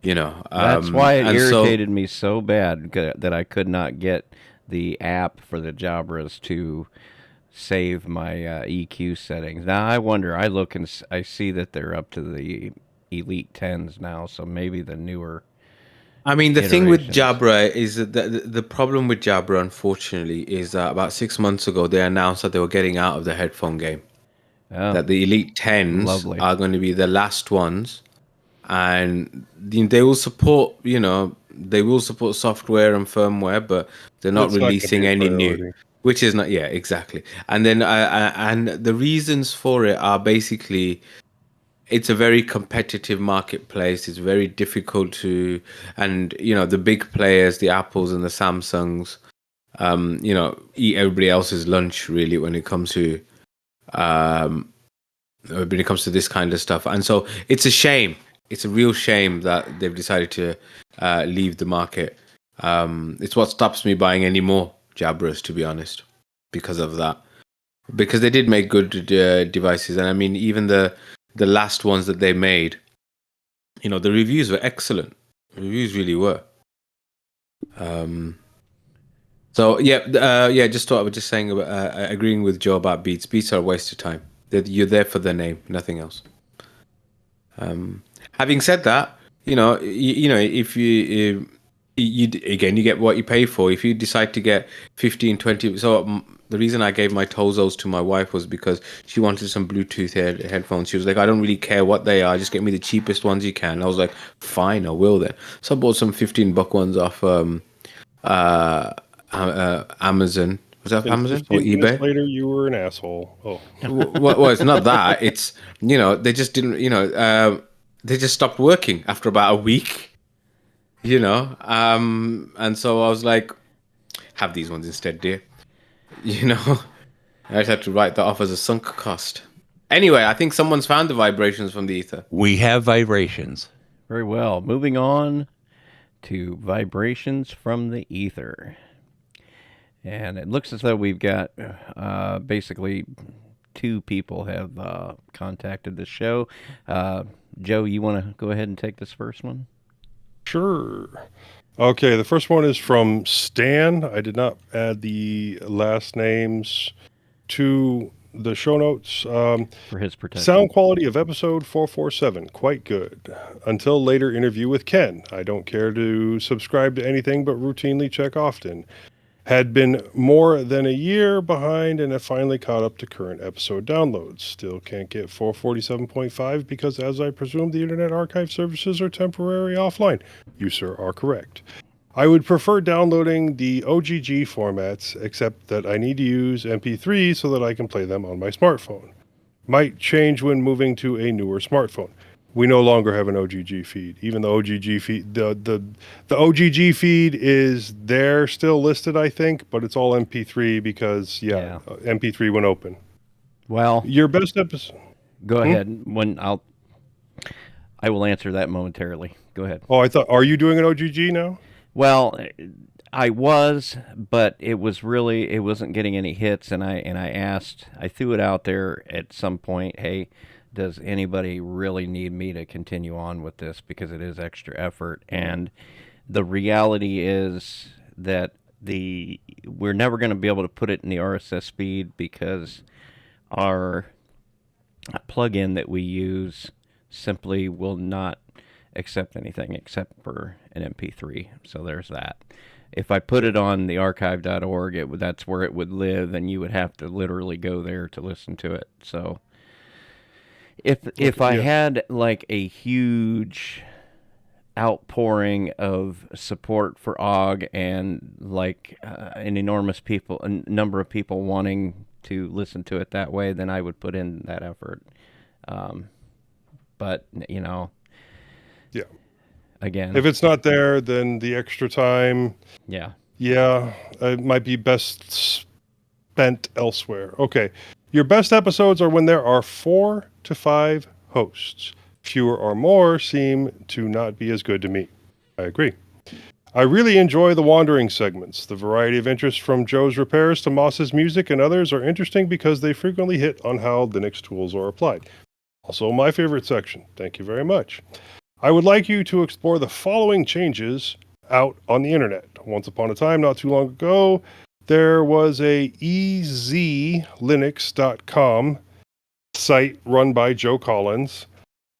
That's why it irritated me so bad that I could not get the app for the Jabras to save my EQ settings. Now I wonder. I look and I see that they're up to the Elite 10s now, so maybe the newer. I mean, the thing with Jabra is that the problem with Jabra, unfortunately, is that about 6 months ago they announced that they were getting out of the headphone game. Oh, that the Elite 10s are going to be the last ones, and they will support, they will support software and firmware, but they're not releasing any new, which is not, exactly. And then and the reasons for it are basically, it's a very competitive marketplace. It's very difficult to, and the big players, the Apples and the Samsungs, eat everybody else's lunch really when it comes to this kind of stuff. And so it's a shame. It's a real shame that they've decided to leave the market. It's what stops me buying any more Jabras, to be honest, because of that. Because they did make good devices, and I mean, even the last ones that they made, the reviews were excellent. The reviews really were. Just thought I was just saying about agreeing with Joe about Beats. Beats are a waste of time. You're there for the name, nothing else. Having said that, if you get what you pay for. If you decide to get 15, 20, so the reason I gave my Tozos to my wife was because she wanted some Bluetooth headphones. She was like, I don't really care what they are, just get me the cheapest ones you can. I was like, fine, I will then. So I bought some $15 ones off Amazon. Was that Amazon or eBay? Later, you were an asshole. Oh, well, it's not that. It's they just didn't. They just stopped working after about a week. And so I was like, have these ones instead, dear. I just had to write that off as a sunk cost. Anyway, I think someone's found the vibrations from the ether. We have vibrations. Very well. Moving on to vibrations from the ether. And it looks as though we've got basically 2 people have contacted the show. Joe, you want to go ahead and take this first one? Sure. Okay, the first one is from Stan. I did not add the last names to the show notes. For his protection. Sound quality of episode 447, quite good. Until later interview with Ken. I don't care to subscribe to anything, but routinely check often. Had been more than a year behind and have finally caught up to current episode downloads. Still can't get 447.5 because, as I presume, the Internet Archive services are temporarily offline. You, sir, are correct. I would prefer downloading the OGG formats, except that I need to use MP3 so that I can play them on my smartphone. Might change when moving to a newer smartphone. We no longer have an OGG feed. Even the OGG feed, the OGG feed is there still listed, I think, but it's all MP3 because MP3 went open. Well, your best episode. Go ahead. I will answer that momentarily. Go ahead. Oh, are you doing an OGG now? Well, I was, but it wasn't getting any hits, and I threw it out there at some point. Hey, does anybody really need me to continue on with this, because it is extra effort? And the reality is that we're never going to be able to put it in the RSS feed, because our plugin that we use simply will not accept anything except for an MP3. So there's that. If I put it on the archive.org, that's where it would live, and you would have to literally go there to listen to it. So if I had like a huge outpouring of support for OGG, and like an enormous number of people wanting to listen to it that way, then I would put in that effort. But yeah. Again, If it's not there, then the extra time, yeah, it might be best spent elsewhere. Okay, your best episodes are when there are 4 to 5 hosts. Fewer or more seem to not be as good to me. I agree. I really enjoy the wandering segments. The variety of interests from Joe's repairs to Moss's music and others are interesting because they frequently hit on how Linux tools are applied. Also my favorite section. Thank you very much. I would like you to explore the following changes out on the internet. Once upon a time, not too long ago, there was a easylinux.com site run by Joe Collins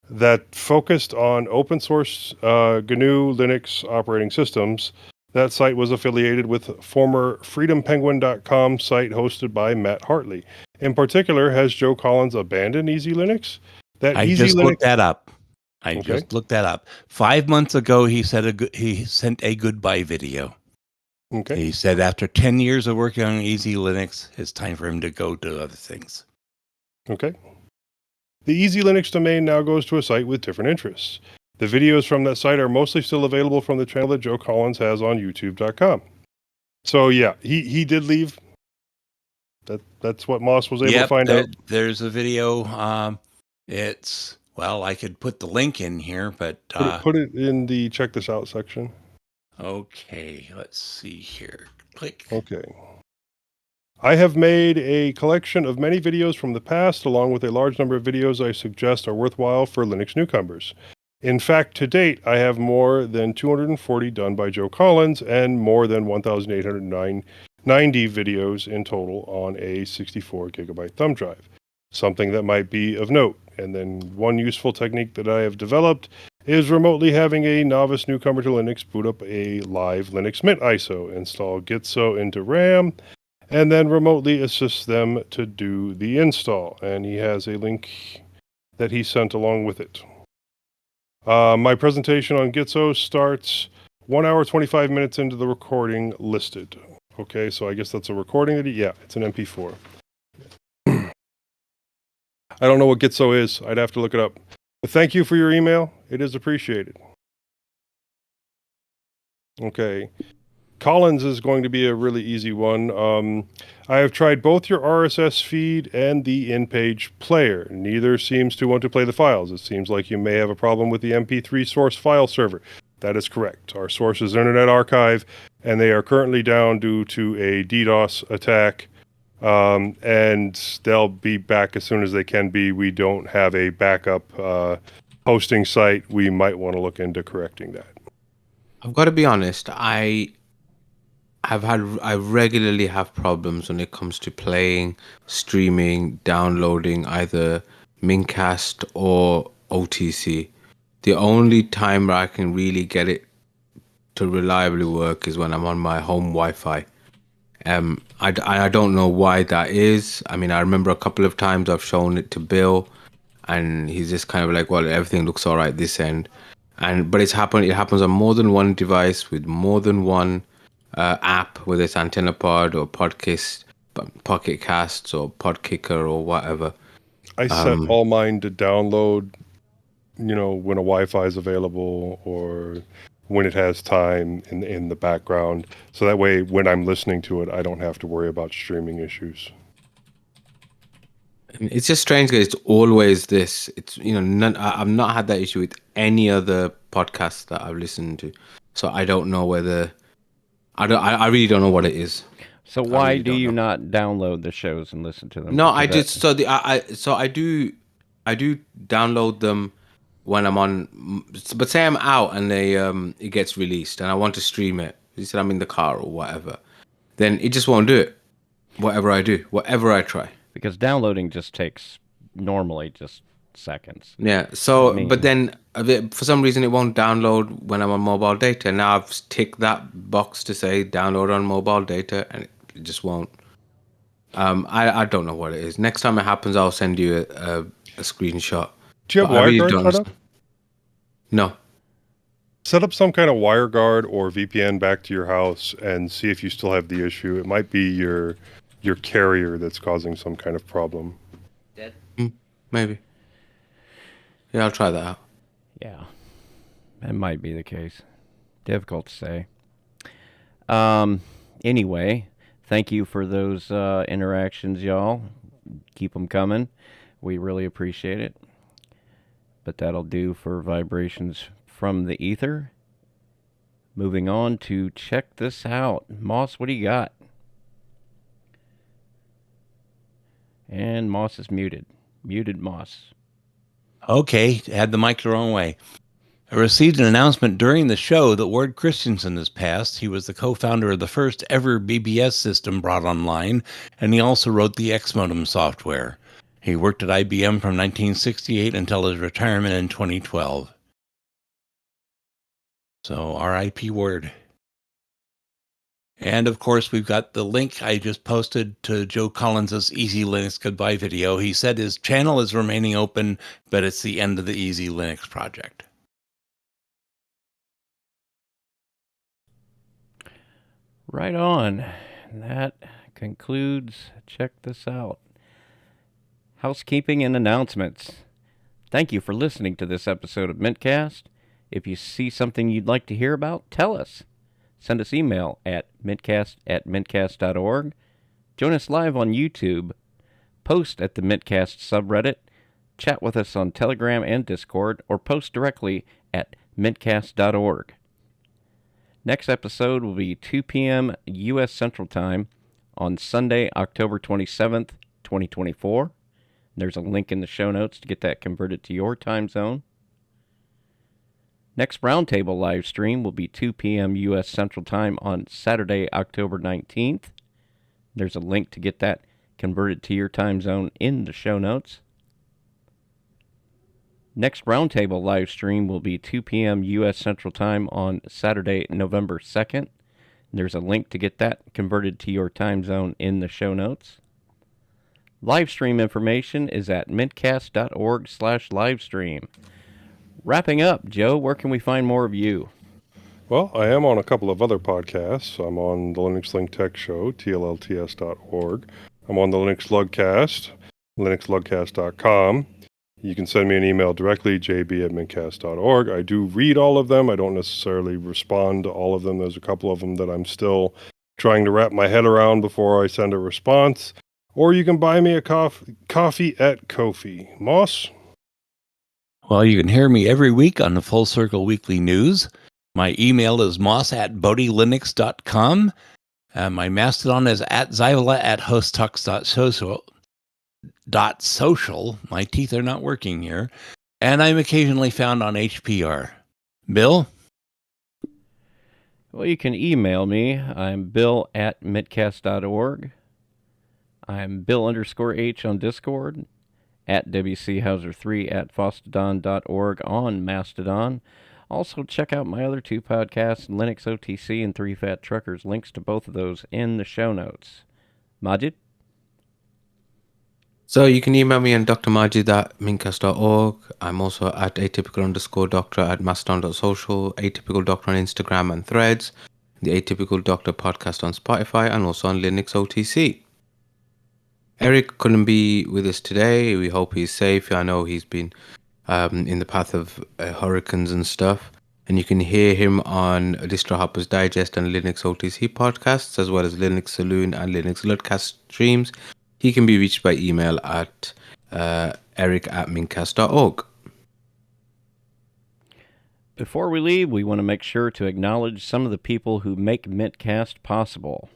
that focused on open source GNU Linux operating systems. That site was affiliated with former freedompenguin.com site hosted by Matt Hartley. In particular, has Joe Collins abandoned Easy Linux? I just looked that up. Just looked that up. 5 months ago, he sent a goodbye video. Okay. He said after 10 years of working on Easy Linux, it's time for him to go to other things. Okay. The Easy Linux domain now goes to a site with different interests. The videos from that site are mostly still available from the channel that Joe Collins has on youtube.com. So yeah, he did leave. That's what Moss was able to find out. There's a video. I could put the link in here, but Put it in the check this out section. Okay, let's see here. Click. Okay. I have made a collection of many videos from the past, along with a large number of videos I suggest are worthwhile for Linux newcomers. In fact, to date, I have more than 240 done by Joe Collins and more than 1,890 videos in total on a 64 gigabyte thumb drive. Something that might be of note. And then one useful technique that I have developed is remotely having a novice newcomer to Linux boot up a live Linux Mint ISO, install Gitso into RAM, and then remotely assist them to do the install. And he has a link that he sent along with it. My presentation on Gitso starts 1 hour, 25 minutes into the recording listed. Okay, so I guess that's a recording it's an MP4. I don't know what Gitso is. I'd have to look it up. But thank you for your email. It is appreciated. Okay. Collins is going to be a really easy one. I have tried both your RSS feed and the in-page player. Neither seems to want to play the files. It seems like you may have a problem with the MP3 source file server. That is correct. Our source is Internet Archive, and they are currently down due to a DDoS attack. And they'll be back as soon as they can be. We don't have a backup hosting site. We might want to look into correcting that. I've got to be honest. I regularly have problems when it comes to playing, streaming, downloading either mintCast or OTC. The only time where I can really get it to reliably work is when I'm on my home Wi-Fi. I don't know why that is. I mean, I remember a couple of times I've shown it to Bill, and he's just kind of like, well, everything looks all right this end. But it happens on more than one device with more than one app, whether it's AntennaPod or Pocket Casts or Podkicker or whatever. I set all mine to download, when a Wi-Fi is available or when it has time in the background. So that way, when I'm listening to it, I don't have to worry about streaming issues. It's just strange because it's always this. It's I've not had that issue with any other podcast that I've listened to, so I don't know whether I really don't know what it is. So why really do don't you know. not download the shows and listen to them? No, I Because just I do download them when I'm on, but say I'm out and it gets released and I want to stream it. You said I'm in the car or whatever, then it just won't do it. Whatever I do, whatever I try. because downloading just takes normally just seconds. Yeah. So, I mean- but then for some reason it won't download when I'm on mobile data. Now I've ticked that box to say download on mobile data, and it just won't. I don't know what it is. Next time it happens, I'll send you a screenshot. Do you have But I really WireGuard don't set up? understand. No. Set up some kind of WireGuard or VPN back to your house and see if you still have the issue. It might be your carrier that's causing some kind of problem. Maybe. Yeah, I'll try that out. Yeah, that might be the case. Difficult to say. Anyway, thank you for those interactions, y'all. Keep them coming. We really appreciate it. But that'll do for vibrations from the ether. Moving on to check this out. Moss, what do you got? And Moss is muted. Muted Moss. Okay, had the mic the wrong way. I received an announcement during the show that Ward Christensen has passed. He was the co-founder of the first ever BBS system brought online, and he also wrote the X-Modem software. He worked at IBM from 1968 until his retirement in 2012. So, R.I.P. Ward. And of course, we've got the link I just posted to Joe Collins' Easy Linux Goodbye video. He said his channel is remaining open, but it's the end of the Easy Linux project. Right on. That concludes Check This Out. Housekeeping and announcements. Thank you for listening to this episode of mintCast. If you see something you'd like to hear about, tell us. Send us email at mintcast@mintcast.org. Join us live on YouTube. Post at the mintcast subreddit. Chat with us on Telegram and Discord, or post directly at mintcast.org. Next episode will be 2 p.m. U.S. Central Time on Sunday, October 27th, 2024. There's a link in the show notes to get that converted to your time zone. Next Roundtable live stream will be 2 p.m. U.S. Central Time on Saturday, October 19th. There's a link to get that converted to your time zone in the show notes. Next Roundtable live stream will be 2 p.m. U.S. Central Time on Saturday, November 2nd. There's a link to get that converted to your time zone in the show notes. Livestream information is at mintcast.org/livestream. Wrapping up, Joe, where can we find more of you? Well, I am on a couple of other podcasts. I'm on the Linux Link Tech Show, tllts.org. I'm on the Linux Lugcast, linuxlugcast.com. You can send me an email directly, jb@mintcast.org. I do read all of them. I don't necessarily respond to all of them. There's a couple of them that I'm still trying to wrap my head around before I send a response. Or you can buy me a coffee at Ko-fi. Moss? Well, you can hear me every week on the Full Circle Weekly News. My email is moss@bodhilinux.com. My Mastodon is @zyvala@hostux.social. My teeth are not working here. And I'm occasionally found on HPR. Bill? Well, you can email me. I'm bill@mintcast.org. I'm Bill_H on Discord, at WCHauser3 at Fostodon.org on Mastodon. Also, check out my other two podcasts, Linux OTC and Three Fat Truckers. Links to both of those in the show notes. Majid? So you can email me on drmajid@mintcast.org. I'm also at atypical_doctor at mastodon.social, atypical doctor on Instagram and Threads, the Atypical Doctor podcast on Spotify, and also on Linux OTC. Eric couldn't be with us today. We hope he's safe. I know he's been in the path of hurricanes and stuff. And you can hear him on Distro Hoppers Digest and Linux OTC podcasts, as well as Linux Saloon and Linux Ludcast streams. He can be reached by email at Eric at mintcast.org. Before we leave, we want to make sure to acknowledge some of the people who make mintCast possible.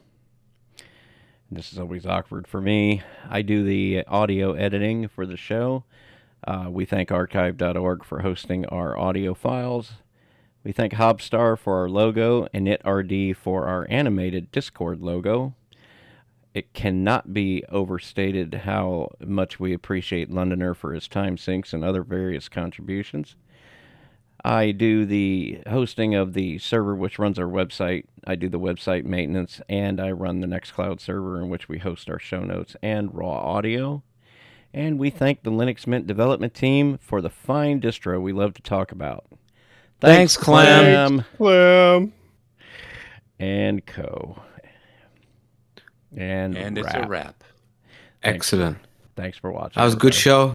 This is always awkward for me. I do the audio editing for the show. We thank archive.org for hosting our audio files. We thank Hobstar for our logo and NitRD for our animated Discord logo. It cannot be overstated how much we appreciate Londoner for his time sinks and other various contributions. I do the hosting of the server which runs our website. I do the website maintenance, and I run the Nextcloud server in which we host our show notes and raw audio. And we thank the Linux Mint development team for the fine distro we love to talk about. Thanks, Clam. Clam. And Co. And it's a wrap. Excellent. Thanks for watching. That was a good show.